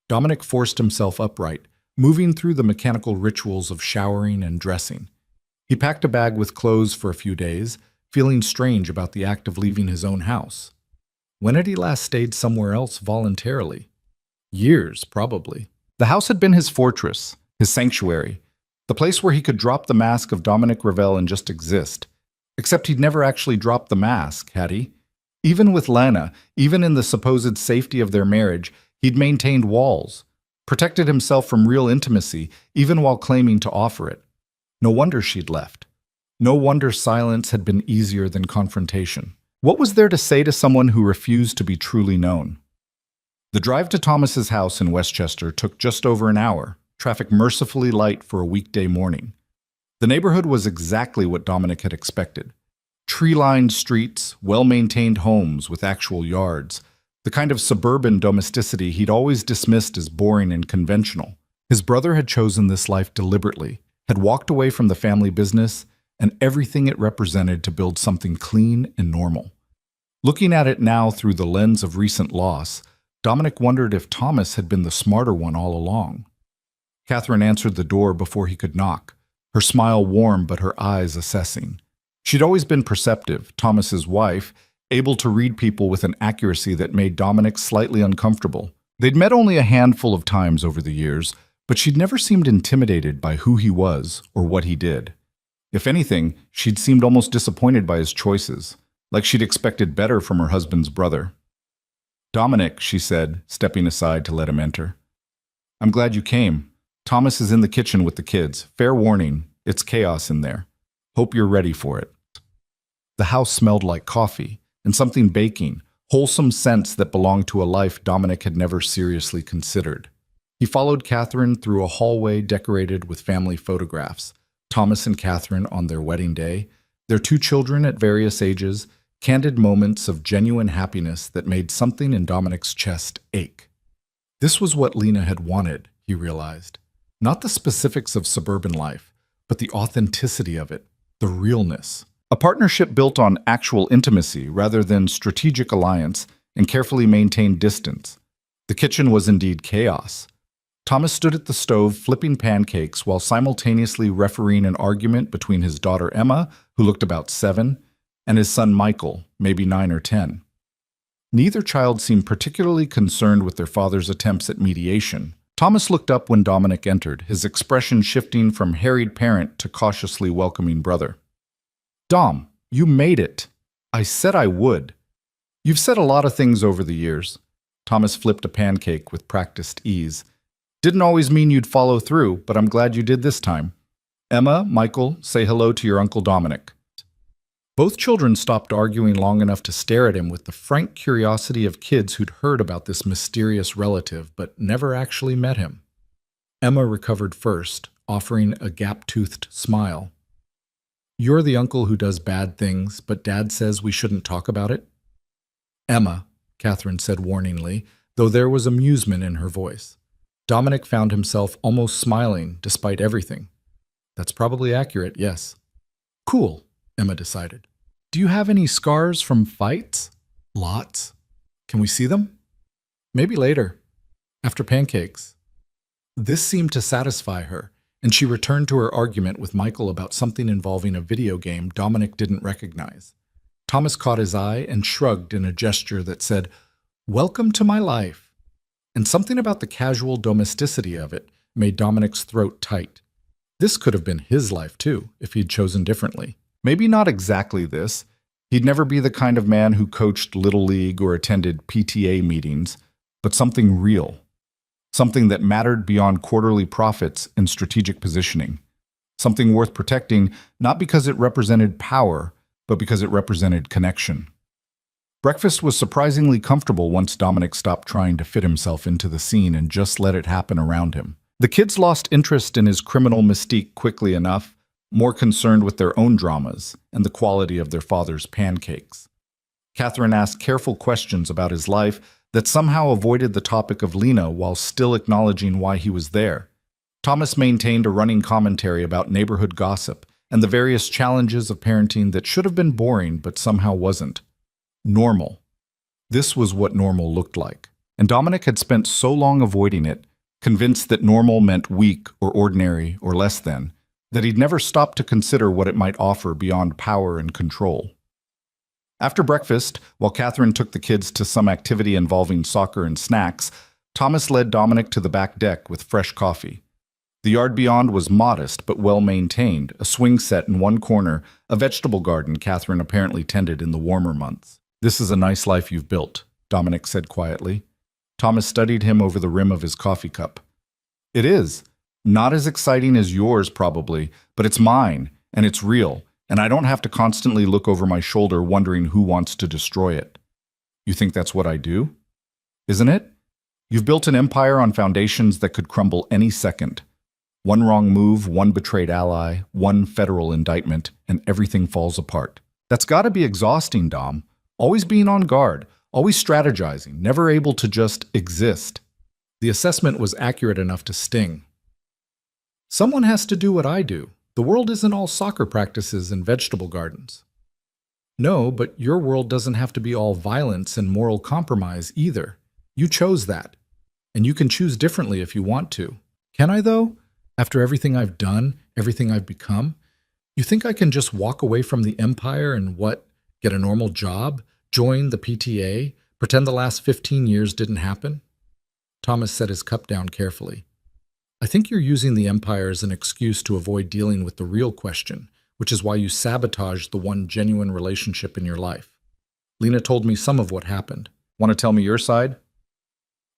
Dominic forced himself upright, moving through the mechanical rituals of showering and dressing. He packed a bag with clothes for a few days, feeling strange about the act of leaving his own house. When had he last stayed somewhere else voluntarily? Years, probably. The house had been his fortress, his sanctuary, the place where he could drop the mask of Dominic Ravel and just exist. Except he'd never actually dropped the mask, had he? Even with Lana, even in the supposed safety of their marriage, he'd maintained walls, protected himself from real intimacy, even while claiming to offer it. No wonder she'd left. No wonder silence had been easier than confrontation. What was there to say to someone who refused to be truly known? The drive to Thomas's house in Westchester took just over an hour, traffic mercifully light for a weekday morning. The neighborhood was exactly what Dominic had expected. Tree-lined streets, well-maintained homes with actual yards, the kind of suburban domesticity he'd always dismissed as boring and conventional. His brother had chosen this life deliberately, had walked away from the family business and everything it represented to build something clean and normal. Looking at it now through the lens of recent loss, Dominic wondered if Thomas had been the smarter one all along. Catherine answered the door before he could knock, her smile warm but her eyes assessing. She'd always been perceptive, Thomas's wife, able to read people with an accuracy that made Dominic slightly uncomfortable. They'd met only a handful of times over the years, but she'd never seemed intimidated by who he was or what he did. If anything, she'd seemed almost disappointed by his choices, like she'd expected better from her husband's brother. "Dominic," she said, stepping aside to let him enter. "I'm glad you came. Thomas is in the kitchen with the kids. Fair warning, it's chaos in there. Hope you're ready for it." The house smelled like coffee and something baking, wholesome scents that belonged to a life Dominic had never seriously considered. He followed Catherine through a hallway decorated with family photographs. Thomas and Catherine on their wedding day, Their two children at various ages, candid moments of genuine happiness that made something in Dominic's chest ache. This was what Lena had wanted, he realized. Not the specifics of suburban life, but the authenticity of it, the realness. A partnership built on actual intimacy rather than strategic alliance and carefully maintained distance. The kitchen was indeed chaos. Thomas stood at the stove flipping pancakes while simultaneously refereeing an argument between his daughter Emma, who looked about 7, and his son Michael, maybe 9 or 10. Neither child seemed particularly concerned with their father's attempts at mediation. Thomas looked up when Dominic entered, his expression shifting from harried parent to cautiously welcoming brother. "Dom, you made it. I said I would. You've said a lot of things over the years." Thomas flipped a pancake with practiced ease. "Didn't always mean you'd follow through, but I'm glad you did this time. Emma, Michael, say hello to your Uncle Dominic." Both children stopped arguing long enough to stare at him with the frank curiosity of kids who'd heard about this mysterious relative but never actually met him. Emma recovered first, offering a gap-toothed smile. "You're the uncle who does bad things, but Dad says we shouldn't talk about it?" "Emma," Catherine said warningly, though there was amusement in her voice. Dominic found himself almost smiling despite everything. "That's probably accurate, yes." "Cool," Emma decided. "Do you have any scars from fights?" "Lots." "Can we see them?" "Maybe later, after pancakes." This seemed to satisfy her, and she returned to her argument with Michael about something involving a video game Dominic didn't recognize. Thomas caught his eye and shrugged in a gesture that said, "Welcome to my life." And something about the casual domesticity of it made Dominic's throat tight. This could have been his life too, if he'd chosen differently. Maybe not exactly this. He'd never be the kind of man who coached Little League or attended PTA meetings, but something real. Something that mattered beyond quarterly profits and strategic positioning. Something worth protecting, not because it represented power, but because it represented connection. Breakfast was surprisingly comfortable once Dominic stopped trying to fit himself into the scene and just let it happen around him. The kids lost interest in his criminal mystique quickly enough, more concerned with their own dramas and the quality of their father's pancakes. Catherine asked careful questions about his life that somehow avoided the topic of Lena while still acknowledging why he was there. Thomas maintained a running commentary about neighborhood gossip and the various challenges of parenting that should have been boring but somehow wasn't. Normal. This was what normal looked like. And Dominic had spent so long avoiding it, convinced that normal meant weak or ordinary or less than, that he'd never stopped to consider what it might offer beyond power and control. After breakfast, while Catherine took the kids to some activity involving soccer and snacks, Thomas led Dominic to the back deck with fresh coffee. The yard beyond was modest but well-maintained, a swing set in one corner, a vegetable garden Catherine apparently tended in the warmer months. "This is a nice life you've built," Dominic said quietly. Thomas studied him over the rim of his coffee cup. "It is. Not as exciting as yours, probably, but it's mine, and it's real, and I don't have to constantly look over my shoulder wondering who wants to destroy it." "You think that's what I do?" "Isn't it? You've built an empire on foundations that could crumble any second. One wrong move, one betrayed ally, one federal indictment, and everything falls apart. That's got to be exhausting, Dom. Always being on guard, always strategizing, never able to just exist." The assessment was accurate enough to sting. "Someone has to do what I do. The world isn't all soccer practices and vegetable gardens." "No, but your world doesn't have to be all violence and moral compromise either. You chose that. And you can choose differently if you want to." "Can I, though? After everything I've done, everything I've become? You think I can just walk away from the empire and get a normal job, join the PTA, pretend the last 15 years didn't happen?" Thomas set his cup down carefully. "I think you're using the empire as an excuse to avoid dealing with the real question, which is why you sabotaged the one genuine relationship in your life. Lena told me some of what happened. Want to tell me your side?"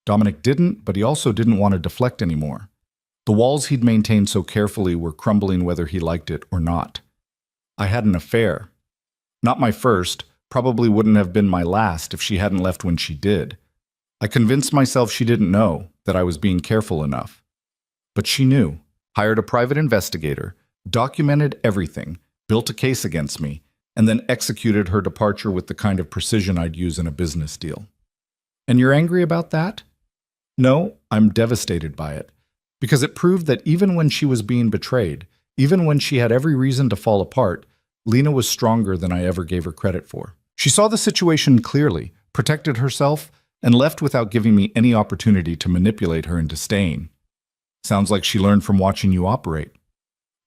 Dominic didn't, but he also didn't want to deflect anymore. The walls he'd maintained so carefully were crumbling whether he liked it or not. "I had an affair. Not my first, probably wouldn't have been my last if she hadn't left when she did. I convinced myself she didn't know, that I was being careful enough. But she knew, hired a private investigator, documented everything, built a case against me, and then executed her departure with the kind of precision I'd use in a business deal. And you're angry about that? No, I'm devastated by it, because it proved that even when she was being betrayed, even when she had every reason to fall apart, Lena was stronger than I ever gave her credit for. She saw the situation clearly, protected herself, and left without giving me any opportunity to manipulate her into staying. Sounds like she learned from watching you operate.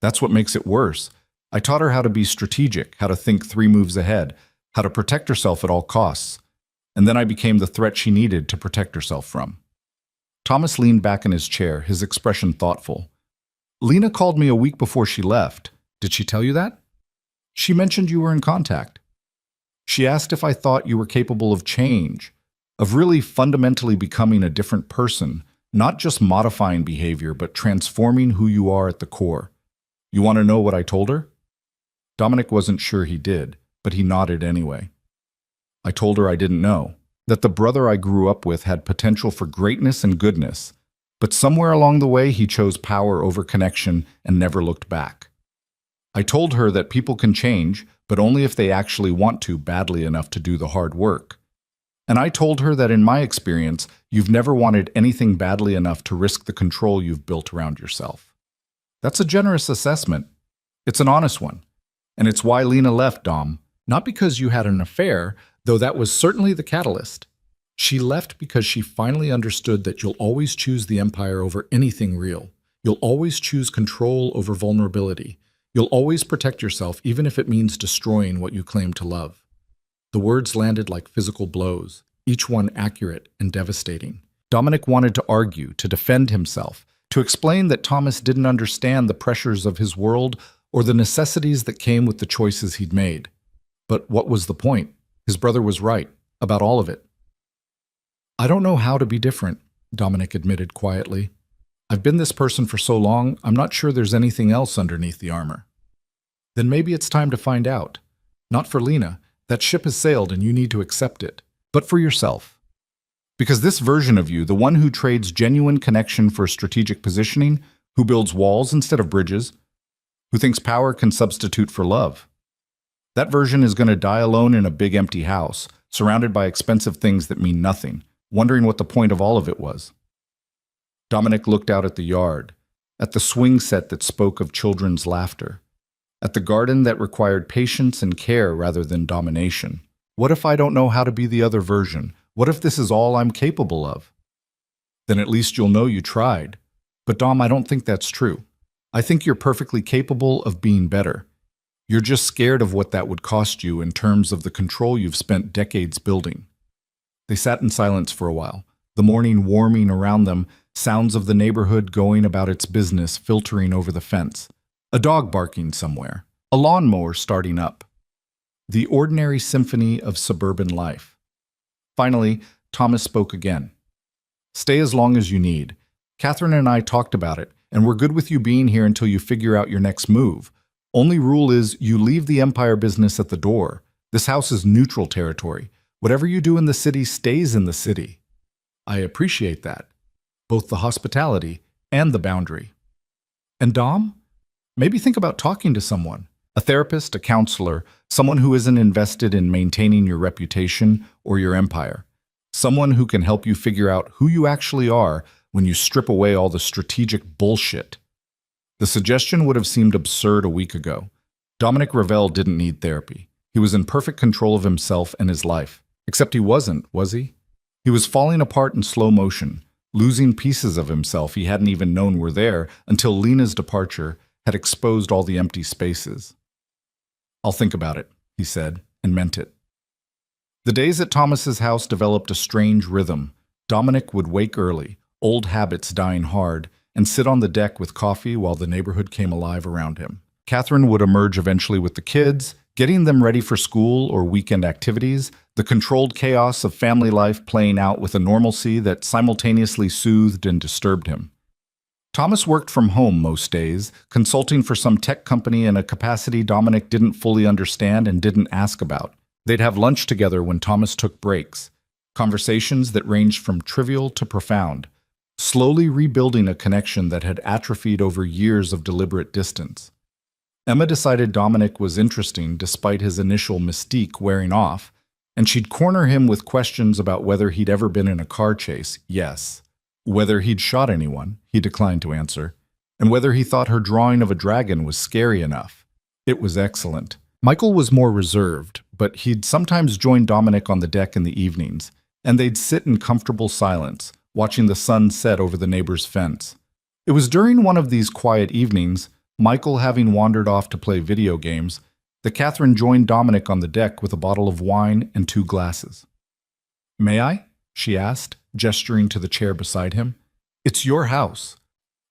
That's what makes it worse. I taught her how to be strategic, how to think 3 moves ahead, how to protect herself at all costs. And then I became the threat she needed to protect herself from. Thomas leaned back in his chair, his expression thoughtful. Lena called me a week before she left. Did she tell you that? She mentioned you were in contact. She asked if I thought you were capable of change, of really fundamentally becoming a different person, not just modifying behavior, but transforming who you are at the core. You want to know what I told her? Dominic wasn't sure he did, but he nodded anyway. I told her I didn't know, that the brother I grew up with had potential for greatness and goodness, but somewhere along the way he chose power over connection and never looked back. I told her that people can change, but only if they actually want to badly enough to do the hard work. And I told her that in my experience, you've never wanted anything badly enough to risk the control you've built around yourself. That's a generous assessment. It's an honest one. And it's why Lena left, Dom. Not because you had an affair, though that was certainly the catalyst. She left because she finally understood that you'll always choose the empire over anything real. You'll always choose control over vulnerability. You'll always protect yourself, even if it means destroying what you claim to love. The words landed like physical blows, each one accurate and devastating. Dominic wanted to argue, to defend himself, to explain that Thomas didn't understand the pressures of his world or the necessities that came with the choices he'd made. But what was the point? His brother was right about all of it. I don't know how to be different, Dominic admitted quietly. I've been this person for so long, I'm not sure there's anything else underneath the armor. Then maybe it's time to find out. Not for Lena. That ship has sailed and you need to accept it. But for yourself. Because this version of you, the one who trades genuine connection for strategic positioning, who builds walls instead of bridges, who thinks power can substitute for love, that version is going to die alone in a big empty house, surrounded by expensive things that mean nothing, wondering what the point of all of it was. Dominic looked out at the yard, at the swing set that spoke of children's laughter, at the garden that required patience and care rather than domination. What if I don't know how to be the other version? What if this is all I'm capable of? Then at least you'll know you tried. But Dom, I don't think that's true. I think you're perfectly capable of being better. You're just scared of what that would cost you in terms of the control you've spent decades building. They sat in silence for a while, the morning warming around them, sounds of the neighborhood going about its business filtering over the fence, a dog barking somewhere, a lawnmower starting up. The ordinary symphony of suburban life. Finally, Thomas spoke again. Stay as long as you need. Catherine and I talked about it, and we're good with you being here until you figure out your next move. Only rule is you leave the empire business at the door. This house is neutral territory. Whatever you do in the city stays in the city. I appreciate that. Both the hospitality and the boundary. And Dom? Maybe think about talking to someone. A therapist, a counselor, someone who isn't invested in maintaining your reputation or your empire. Someone who can help you figure out who you actually are when you strip away all the strategic bullshit. The suggestion would have seemed absurd a week ago. Dominic Ravel didn't need therapy. He was in perfect control of himself and his life. Except he wasn't, was he? He was falling apart in slow motion, losing pieces of himself he hadn't even known were there until Lena's departure had exposed all the empty spaces. I'll think about it, he said, and meant it. The days at Thomas's house developed a strange rhythm. Dominic would wake early, old habits dying hard, and sit on the deck with coffee while the neighborhood came alive around him. Catherine would emerge eventually with the kids, getting them ready for school or weekend activities, the controlled chaos of family life playing out with a normalcy that simultaneously soothed and disturbed him. Thomas worked from home most days, consulting for some tech company in a capacity Dominic didn't fully understand and didn't ask about. They'd have lunch together when Thomas took breaks, conversations that ranged from trivial to profound, slowly rebuilding a connection that had atrophied over years of deliberate distance. Emma decided Dominic was interesting despite his initial mystique wearing off, and she'd corner him with questions about whether he'd ever been in a car chase, yes. Whether he'd shot anyone, he declined to answer, and whether he thought her drawing of a dragon was scary enough. It was excellent. Michael was more reserved, but he'd sometimes join Dominic on the deck in the evenings, and they'd sit in comfortable silence, watching the sun set over the neighbor's fence. It was during one of these quiet evenings, Michael having wandered off to play video games, that Catherine joined Dominic on the deck with a bottle of wine and 2 glasses. "May I?" she asked, gesturing to the chair beside him. "It's your house."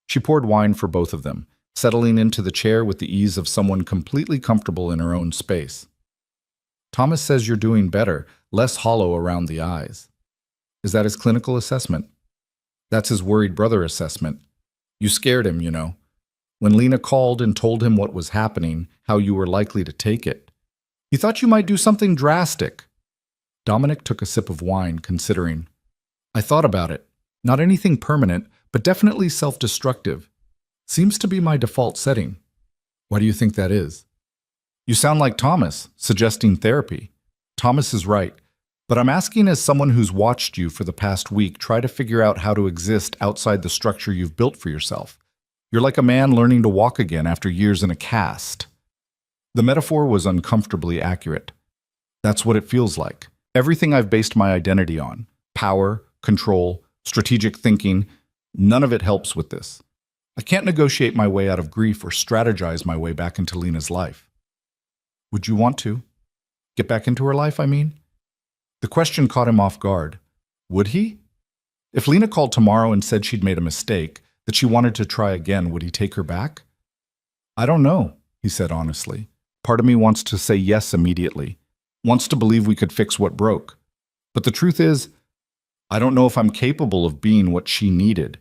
She poured wine for both of them, settling into the chair with the ease of someone completely comfortable in her own space. "Thomas says you're doing better, less hollow around the eyes." "Is that his clinical assessment?" "That's his worried brother assessment. You scared him, you know. When Lena called and told him what was happening, how you were likely to take it. He thought you might do something drastic." Dominic took a sip of wine, considering. "I thought about it. Not anything permanent, but definitely self-destructive. Seems to be my default setting." "Why do you think that is?" "You sound like Thomas, suggesting therapy." "Thomas is right, but I'm asking as someone who's watched you for the past week try to figure out how to exist outside the structure you've built for yourself. You're like a man learning to walk again after years in a cast." The metaphor was uncomfortably accurate. That's what it feels like. Everything I've based my identity on, power, control, strategic thinking, none of it helps with this. I can't negotiate my way out of grief or strategize my way back into Lena's life. "Would you want to? Get back into her life, I mean?" The question caught him off guard. Would he? If Lena called tomorrow and said she'd made a mistake, that she wanted to try again, would he take her back? "I don't know," he said honestly. "Part of me wants to say yes immediately, wants to believe we could fix what broke. But the truth is, I don't know if I'm capable of being what she needed.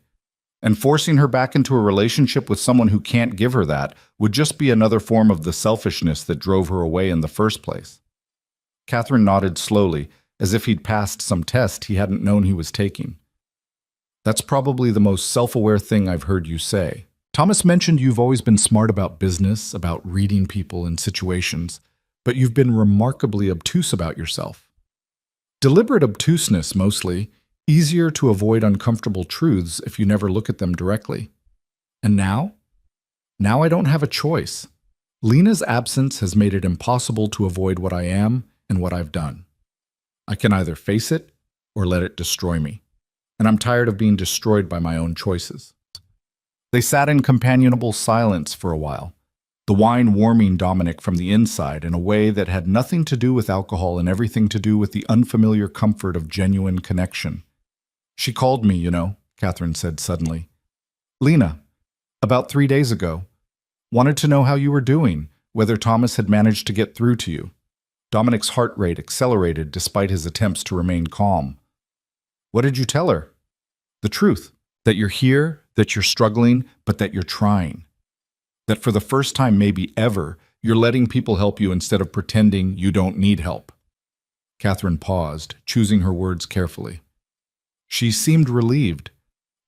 And forcing her back into a relationship with someone who can't give her that would just be another form of the selfishness that drove her away in the first place." Catherine nodded slowly, as if he'd passed some test he hadn't known he was taking. "That's probably the most self-aware thing I've heard you say. Thomas mentioned you've always been smart about business, about reading people and situations, but you've been remarkably obtuse about yourself. Deliberate obtuseness, mostly, easier to avoid uncomfortable truths if you never look at them directly. And now? Now I don't have a choice. Lena's absence has made it impossible to avoid what I am and what I've done. I can either face it or let it destroy me. And I'm tired of being destroyed by my own choices." They sat in companionable silence for a while, the wine warming Dominic from the inside in a way that had nothing to do with alcohol and everything to do with the unfamiliar comfort of genuine connection. "She called me, you know," Catherine said suddenly. "Lena, about 3 days ago. Wanted to know how you were doing, whether Thomas had managed to get through to you." Dominic's heart rate accelerated despite his attempts to remain calm. "What did you tell her?" "The truth. That you're here, that you're struggling, but that you're trying. That for the first time, maybe ever, you're letting people help you instead of pretending you don't need help." Catherine paused, choosing her words carefully. She seemed relieved,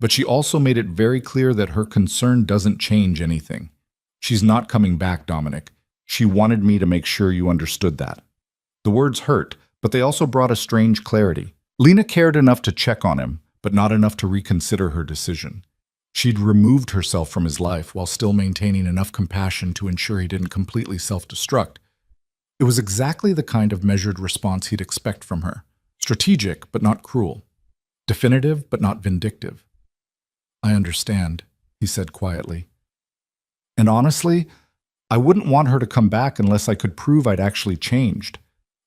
but she also made it very clear that her concern doesn't change anything. "She's not coming back, Dominic. She wanted me to make sure you understood that." The words hurt, but they also brought a strange clarity. Lena cared enough to check on him, but not enough to reconsider her decision. She'd removed herself from his life while still maintaining enough compassion to ensure he didn't completely self-destruct. It was exactly the kind of measured response he'd expect from her. Strategic, but not cruel. Definitive, but not vindictive. "I understand," he said quietly. "And honestly, I wouldn't want her to come back unless I could prove I'd actually changed.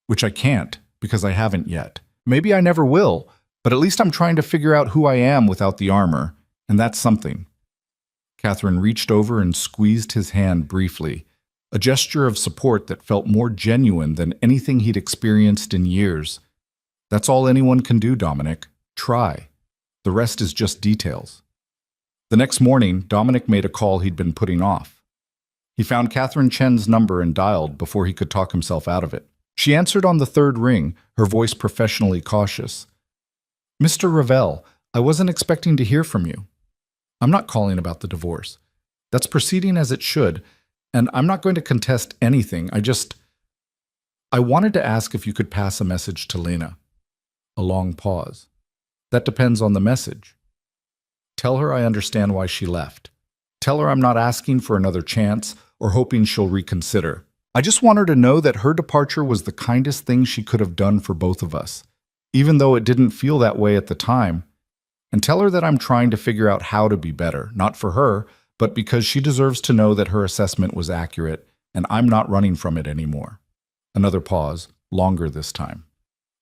Which I can't, because I haven't yet. Maybe I never will, but at least I'm trying to figure out who I am without the armor, and that's something." Catherine reached over and squeezed his hand briefly, a gesture of support that felt more genuine than anything he'd experienced in years. "That's all anyone can do, Dominic. Try. The rest is just details." The next morning, Dominic made a call he'd been putting off. He found Catherine Chen's number and dialed before he could talk himself out of it. She answered on the third ring, her voice professionally cautious. "Mr. Ravel, I wasn't expecting to hear from you. I'm not calling about the divorce. That's proceeding as it should, And I'm not going to contest anything. I wanted to ask if you could pass a message to Lena. A long pause. That depends on the message. Tell her I understand why she left. Tell her I'm not asking for another chance or hoping she'll reconsider. I just want her to know that her departure was the kindest thing she could have done for both of us, even though it didn't feel that way at the time. And tell her that I'm trying to figure out how to be better, not for her, but because she deserves to know that her assessment was accurate and I'm not running from it anymore. Another pause, longer this time.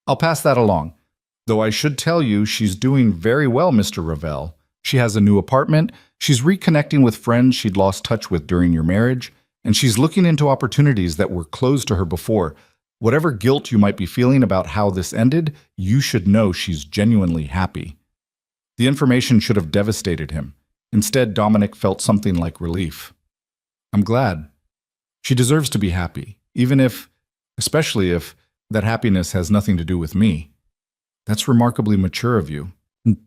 I'll pass that along. Though I should tell you she's doing very well, Mr. Ravel. She has a new apartment, she's reconnecting with friends she'd lost touch with during your marriage, and she's looking into opportunities that were closed to her before. Whatever guilt you might be feeling about how this ended, you should know she's genuinely happy. The information should have devastated him. Instead, Dominic felt something like relief. I'm glad. She deserves to be happy, especially if, that happiness has nothing to do with me. That's remarkably mature of you.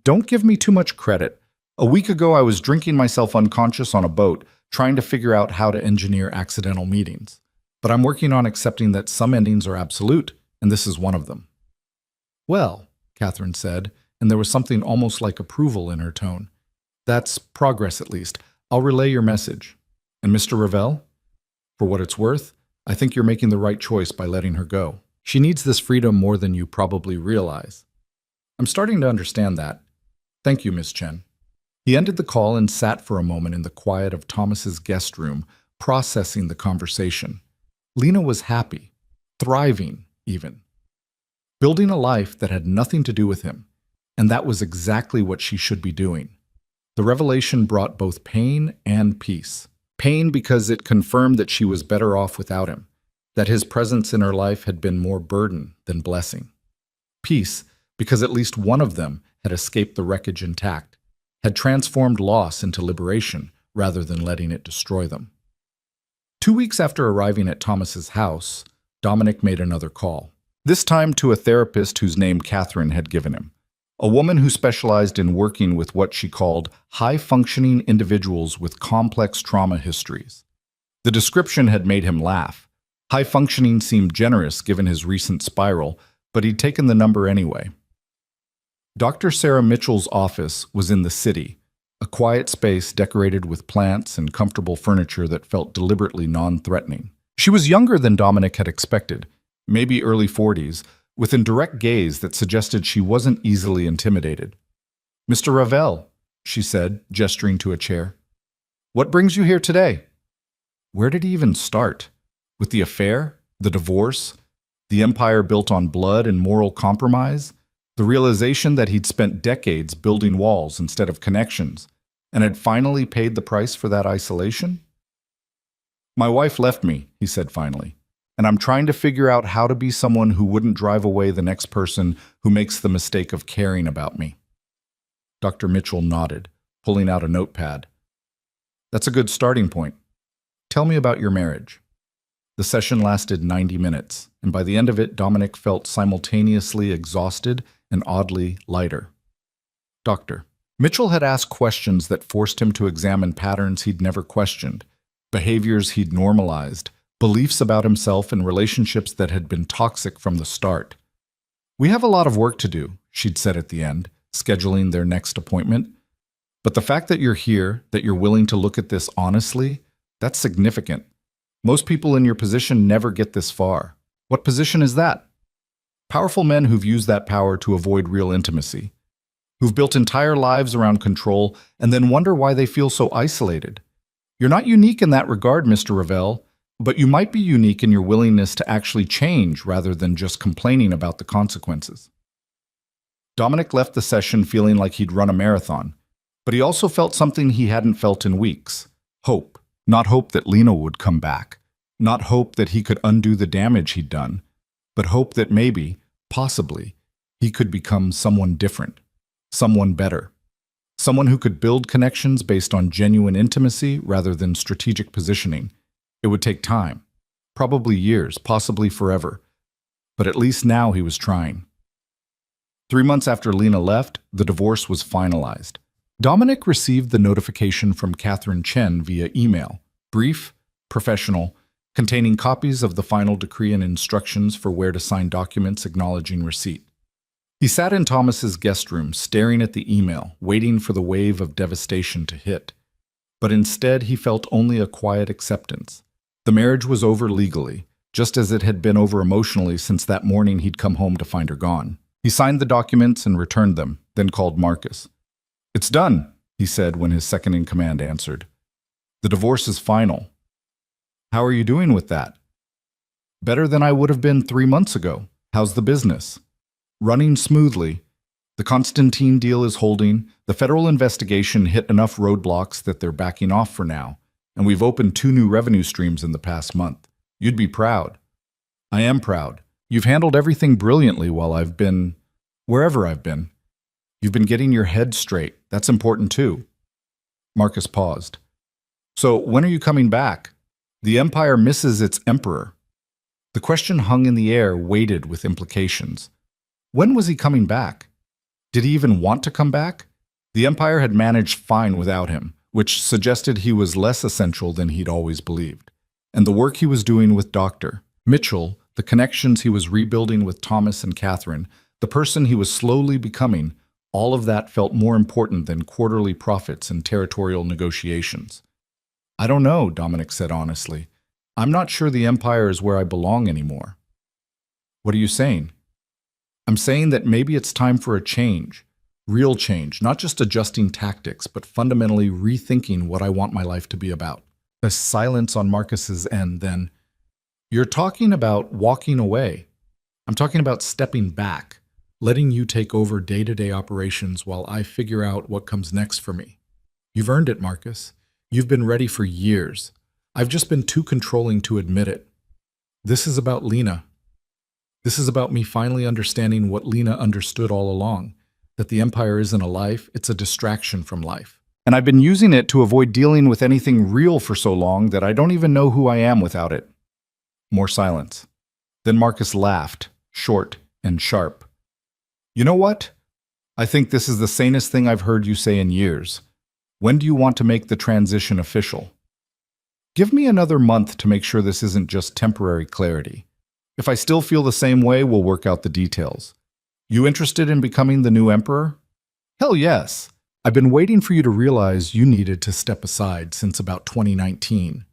Don't give me too much credit. A week ago, I was drinking myself unconscious on a boat, trying to figure out how to engineer accidental meetings. But I'm working on accepting that some endings are absolute, and this is one of them. Well, Catherine said, and there was something almost like approval in her tone. That's progress, at least. I'll relay your message. And Mr. Ravel? For what it's worth, I think you're making the right choice by letting her go. She needs this freedom more than you probably realize. I'm starting to understand that. Thank you, Miss Chen. He ended the call and sat for a moment in the quiet of Thomas's guest room, processing the conversation. Lena was happy, thriving even, building a life that had nothing to do with him, and that was exactly what she should be doing. The revelation brought both pain and peace. Pain because it confirmed that she was better off without him, that his presence in her life had been more burden than blessing. Peace because at least one of them had escaped the wreckage intact, had transformed loss into liberation rather than letting it destroy them. 2 weeks after arriving at Thomas's house, Dominic made another call, this time to a therapist whose name Catherine had given him, a woman who specialized in working with what she called high-functioning individuals with complex trauma histories. The description had made him laugh. High-functioning seemed generous given his recent spiral, but he'd taken the number anyway. Dr. Sarah Mitchell's office was in the city, a quiet space decorated with plants and comfortable furniture that felt deliberately non-threatening. She was younger than Dominic had expected, maybe early 40s, with a direct gaze that suggested she wasn't easily intimidated. Mr. Ravel, she said, gesturing to a chair. What brings you here today? Where did he even start? With the affair? The divorce? The empire built on blood and moral compromise? The realization that he'd spent decades building walls instead of connections, and had finally paid the price for that isolation? My wife left me, he said finally, and I'm trying to figure out how to be someone who wouldn't drive away the next person who makes the mistake of caring about me. Dr. Mitchell nodded, pulling out a notepad. That's a good starting point. Tell me about your marriage. The session lasted 90 minutes, and by the end of it, Dominic felt simultaneously exhausted and oddly lighter. Doctor. Mitchell had asked questions that forced him to examine patterns he'd never questioned, behaviors he'd normalized, beliefs about himself and relationships that had been toxic from the start. We have a lot of work to do, she'd said at the end, scheduling their next appointment. But the fact that you're here, that you're willing to look at this honestly, that's significant. Most people in your position never get this far. What position is that? Powerful men who've used that power to avoid real intimacy, who've built entire lives around control and then wonder why they feel so isolated. You're not unique in that regard, Mr. Ravel, but you might be unique in your willingness to actually change rather than just complaining about the consequences. Dominic left the session feeling like he'd run a marathon, but he also felt something he hadn't felt in weeks. Hope. Not hope that Lena would come back. Not hope that he could undo the damage he'd done, but hope that maybe, possibly, he could become someone different, someone better, someone who could build connections based on genuine intimacy rather than strategic positioning. It would take time, probably years, possibly forever, but at least now he was trying. 3 months after Lena left, the divorce was finalized. Dominic received the notification from Catherine Chen via email, brief professional, containing copies of the final decree and instructions for where to sign documents acknowledging receipt. He sat in Thomas's guest room, staring at the email, waiting for the wave of devastation to hit. But instead, he felt only a quiet acceptance. The marriage was over legally, just as it had been over emotionally since that morning he'd come home to find her gone. He signed the documents and returned them, then called Marcus. "It's done," he said when his second-in-command answered. "The divorce is final." "How are you doing with that?" "Better than I would have been 3 months ago. How's the business?" "Running smoothly. The Constantine deal is holding. The federal investigation hit enough roadblocks that they're backing off for now, and we've opened 2 new revenue streams in the past month. You'd be proud." "I am proud. You've handled everything brilliantly while I've been wherever I've been. You've been getting your head straight. That's important too." Marcus paused. "So when are you coming back? The Empire misses its emperor." The question hung in the air, weighted with implications. When was he coming back? Did he even want to come back? The Empire had managed fine without him, which suggested he was less essential than he'd always believed. And the work he was doing with Dr. Mitchell, the connections he was rebuilding with Thomas and Catherine, the person he was slowly becoming, all of that felt more important than quarterly profits and territorial negotiations. "I don't know," Dominic said honestly. "I'm not sure the Empire is where I belong anymore." "What are you saying?" "I'm saying that maybe it's time for a change. Real change, not just adjusting tactics, but fundamentally rethinking what I want my life to be about." A silence on Marcus's end, then, "You're talking about walking away. I'm talking about stepping back, letting you take over day-to-day operations while I figure out what comes next for me. You've earned it, Marcus. You've been ready for years. I've just been too controlling to admit it. This is about Lena. This is about me finally understanding what Lena understood all along, that the Empire isn't a life, it's a distraction from life. And I've been using it to avoid dealing with anything real for so long that I don't even know who I am without it." More silence. Then Marcus laughed, short and sharp. "You know what? I think this is the sanest thing I've heard you say in years. When do you want to make the transition official?" "Give me another month to make sure this isn't just temporary clarity. If I still feel the same way, we'll work out the details. You interested in becoming the new emperor?" "Hell yes. I've been waiting for you to realize you needed to step aside since about 2019.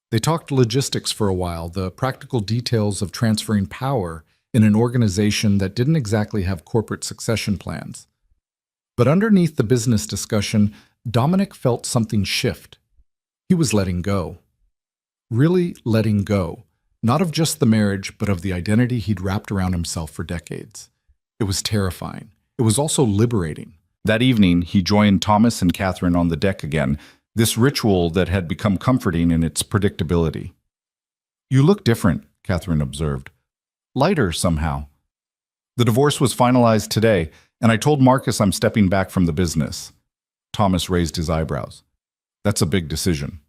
They talked logistics for a while, the practical details of transferring power in an organization that didn't exactly have corporate succession plans. But underneath the business discussion, Dominic felt something shift. He was letting go. Really letting go. Not of just the marriage, but of the identity he'd wrapped around himself for decades. It was terrifying. It was also liberating. That evening, he joined Thomas and Catherine on the deck again, this ritual that had become comforting in its predictability. "You look different," Catherine observed. "Lighter, somehow." "The divorce was finalized today, and I told Marcus I'm stepping back from the business." Thomas raised his eyebrows. "That's a big decision."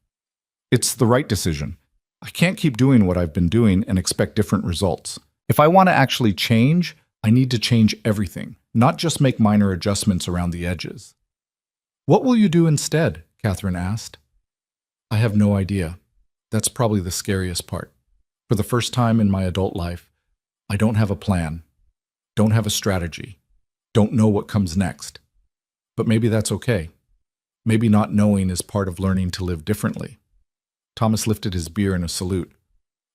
"It's the right decision. I can't keep doing what I've been doing and expect different results. If I want to actually change, I need to change everything, not just make minor adjustments around the edges." "What will you do instead?" Catherine asked. "I have no idea. That's probably the scariest part. For the first time in my adult life, I don't have a plan, don't have a strategy, don't know what comes next. But maybe that's okay. Maybe not knowing is part of learning to live differently." Thomas lifted his beer in a salute.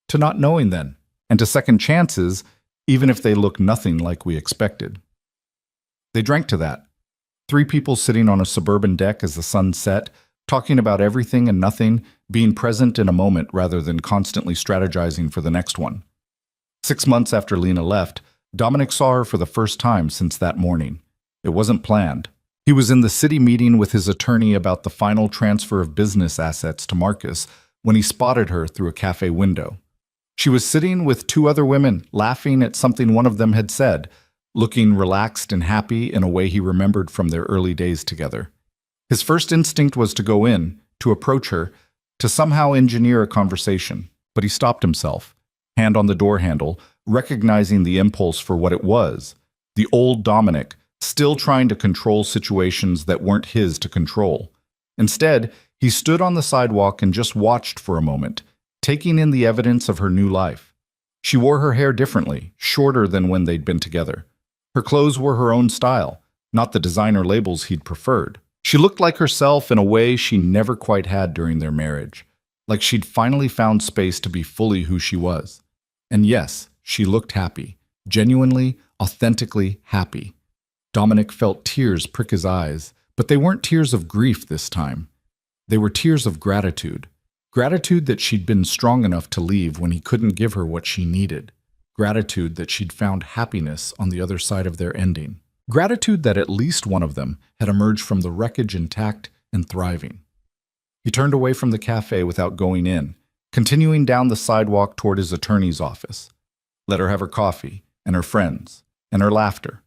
"To not knowing, then, and to second chances, even if they look nothing like we expected." They drank to that. 3 people sitting on a suburban deck as the sun set, talking about everything and nothing, being present in a moment rather than constantly strategizing for the next one. 6 months after Lena left, Dominic saw her for the first time since that morning. It wasn't planned. He was in the city meeting with his attorney about the final transfer of business assets to Marcus when he spotted her through a cafe window. She was sitting with 2 other women, laughing at something one of them had said, looking relaxed and happy in a way he remembered from their early days together. His first instinct was to go in, to approach her, to somehow engineer a conversation, but he stopped himself, hand on the door handle, recognizing the impulse for what it was, the old Dominic, still trying to control situations that weren't his to control. Instead, He stood on the sidewalk and just watched for a moment, taking in the evidence of her new life. She wore her hair differently, shorter than when they'd been together. Her clothes were her own style, not the designer labels he'd preferred. She looked like herself in a way she never quite had during their marriage, like she'd finally found space to be fully who she was. And yes, she looked happy, genuinely, authentically happy. Dominic felt tears prick his eyes, but they weren't tears of grief this time. They were tears of gratitude. Gratitude that she'd been strong enough to leave when he couldn't give her what she needed. Gratitude that she'd found happiness on the other side of their ending. Gratitude that at least one of them had emerged from the wreckage intact and thriving. He turned away from the cafe without going in, continuing down the sidewalk toward his attorney's office. Let her have her coffee, and her friends, and her laughter.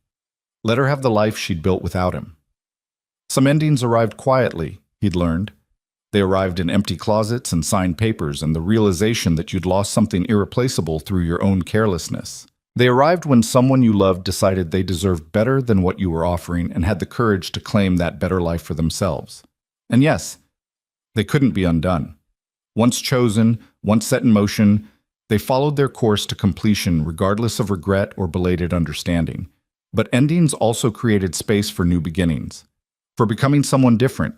Let her have the life she'd built without him. Some endings arrived quietly, he'd learned. They arrived in empty closets and signed papers and the realization that you'd lost something irreplaceable through your own carelessness. They arrived when someone you loved decided they deserved better than what you were offering and had the courage to claim that better life for themselves. And yes, they couldn't be undone. Once chosen, once set in motion, they followed their course to completion regardless of regret or belated understanding. But endings also created space for new beginnings, for becoming someone different,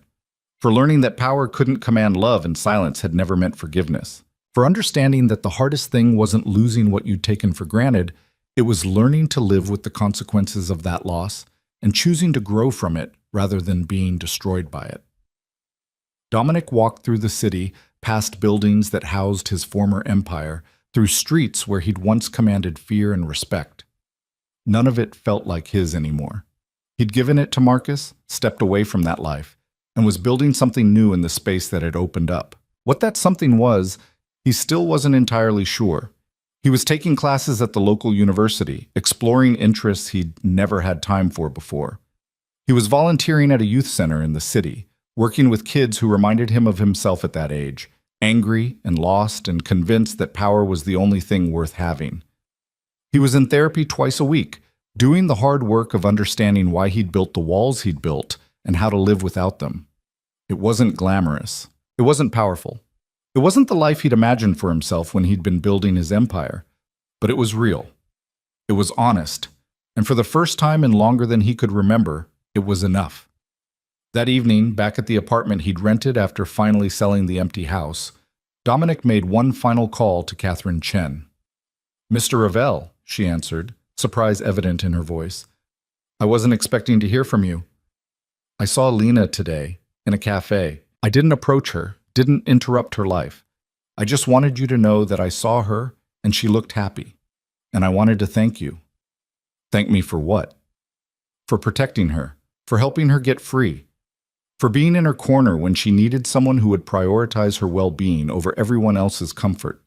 for learning that power couldn't command love and silence had never meant forgiveness, for understanding that the hardest thing wasn't losing what you'd taken for granted, it was learning to live with the consequences of that loss and choosing to grow from it rather than being destroyed by it. Dominic walked through the city, past buildings that housed his former empire, through streets where he'd once commanded fear and respect. None of it felt like his anymore. He'd given it to Marcus, stepped away from that life, and was building something new in the space that had opened up. What that something was, he still wasn't entirely sure. He was taking classes at the local university, exploring interests he'd never had time for before. He was volunteering at a youth center in the city, working with kids who reminded him of himself at that age, angry and lost and convinced that power was the only thing worth having. He was in therapy twice a week, doing the hard work of understanding why he'd built the walls he'd built and how to live without them. It wasn't glamorous. It wasn't powerful. It wasn't the life he'd imagined for himself when he'd been building his empire, but it was real. It was honest, and for the first time in longer than he could remember, it was enough. That evening, back at the apartment he'd rented after finally selling the empty house, Dominic made one final call to Catherine Chen. "Mr. Ravel," she answered, surprise evident in her voice. "I wasn't expecting to hear from you. I saw Lena today, in a cafe. I didn't approach her, didn't interrupt her life. I just wanted you to know that I saw her and she looked happy. And I wanted to thank you." "Thank me for what?" "For protecting her, for helping her get free, for being in her corner when she needed someone who would prioritize her well-being over everyone else's comfort.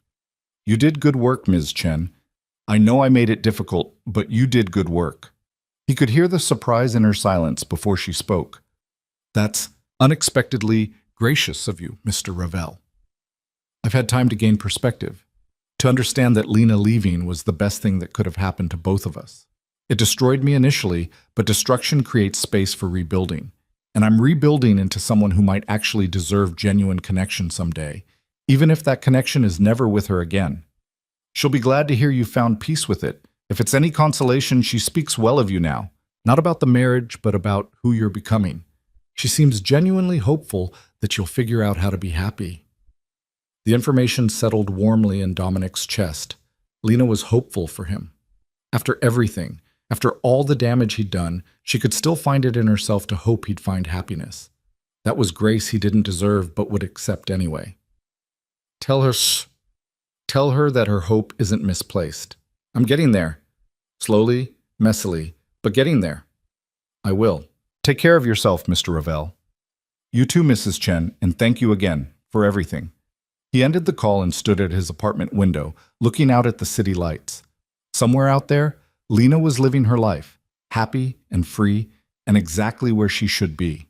You did good work, Ms. Chen. I know I made it difficult, but you did good work." He could hear the surprise in her silence before she spoke. "That's unexpectedly gracious of you, Mr. Ravel. I've had time to gain perspective, to understand that Lena leaving was the best thing that could have happened to both of us. It destroyed me initially, but destruction creates space for rebuilding. And I'm rebuilding into someone who might actually deserve genuine connection someday, even if that connection is never with her again. She'll be glad to hear you found peace with it. If it's any consolation, she speaks well of you now, not about the marriage, but about who you're becoming. She seems genuinely hopeful that you'll figure out how to be happy." The information settled warmly in Dominic's chest. Lena was hopeful for him. After everything, after all the damage he'd done, she could still find it in herself to hope he'd find happiness. That was grace he didn't deserve but would accept anyway. Tell her that her hope isn't misplaced. I'm getting there. Slowly, messily, but getting there. I will. Take care of yourself, Mr. Ravel. You too, Mrs. Chen, and thank you again for everything." He ended the call and stood at his apartment window, looking out at the city lights. Somewhere out there, Lena was living her life, happy and free, and exactly where she should be.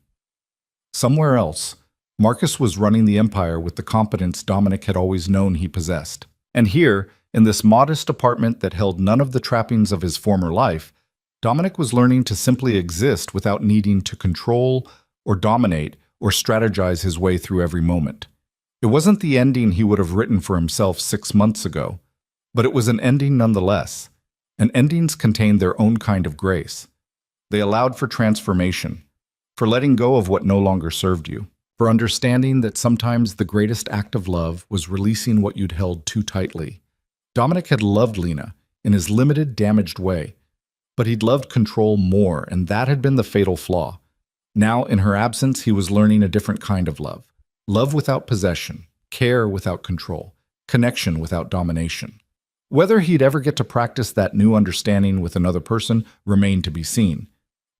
Somewhere else, Marcus was running the empire with the competence Dominic had always known he possessed. And here, in this modest apartment that held none of the trappings of his former life, Dominic was learning to simply exist without needing to control or dominate or strategize his way through every moment. It wasn't the ending he would have written for himself 6 months ago, but it was an ending nonetheless. And endings contained their own kind of grace. They allowed for transformation, for letting go of what no longer served you, for understanding that sometimes the greatest act of love was releasing what you'd held too tightly. Dominic had loved Lena in his limited, damaged way, but he'd loved control more, and that had been the fatal flaw. Now, in her absence, he was learning a different kind of love. Love without possession, care without control, connection without domination. Whether he'd ever get to practice that new understanding with another person remained to be seen,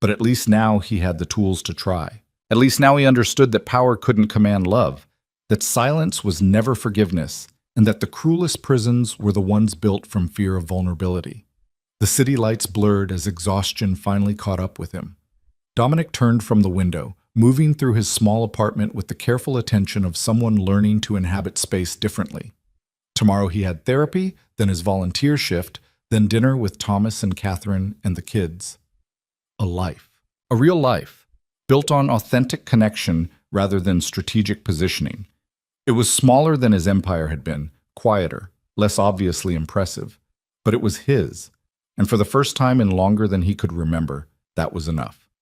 but at least now he had the tools to try. At least now he understood that power couldn't command love, that silence was never forgiveness, and that the cruelest prisons were the ones built from fear of vulnerability. The city lights blurred as exhaustion finally caught up with him. Dominic turned from the window, moving through his small apartment with the careful attention of someone learning to inhabit space differently. Tomorrow he had therapy, then his volunteer shift, then dinner with Thomas and Catherine and the kids. A life. A real life, built on authentic connection rather than strategic positioning. It was smaller than his empire had been, quieter, less obviously impressive, but it was his, and for the first time in longer than he could remember, that was enough.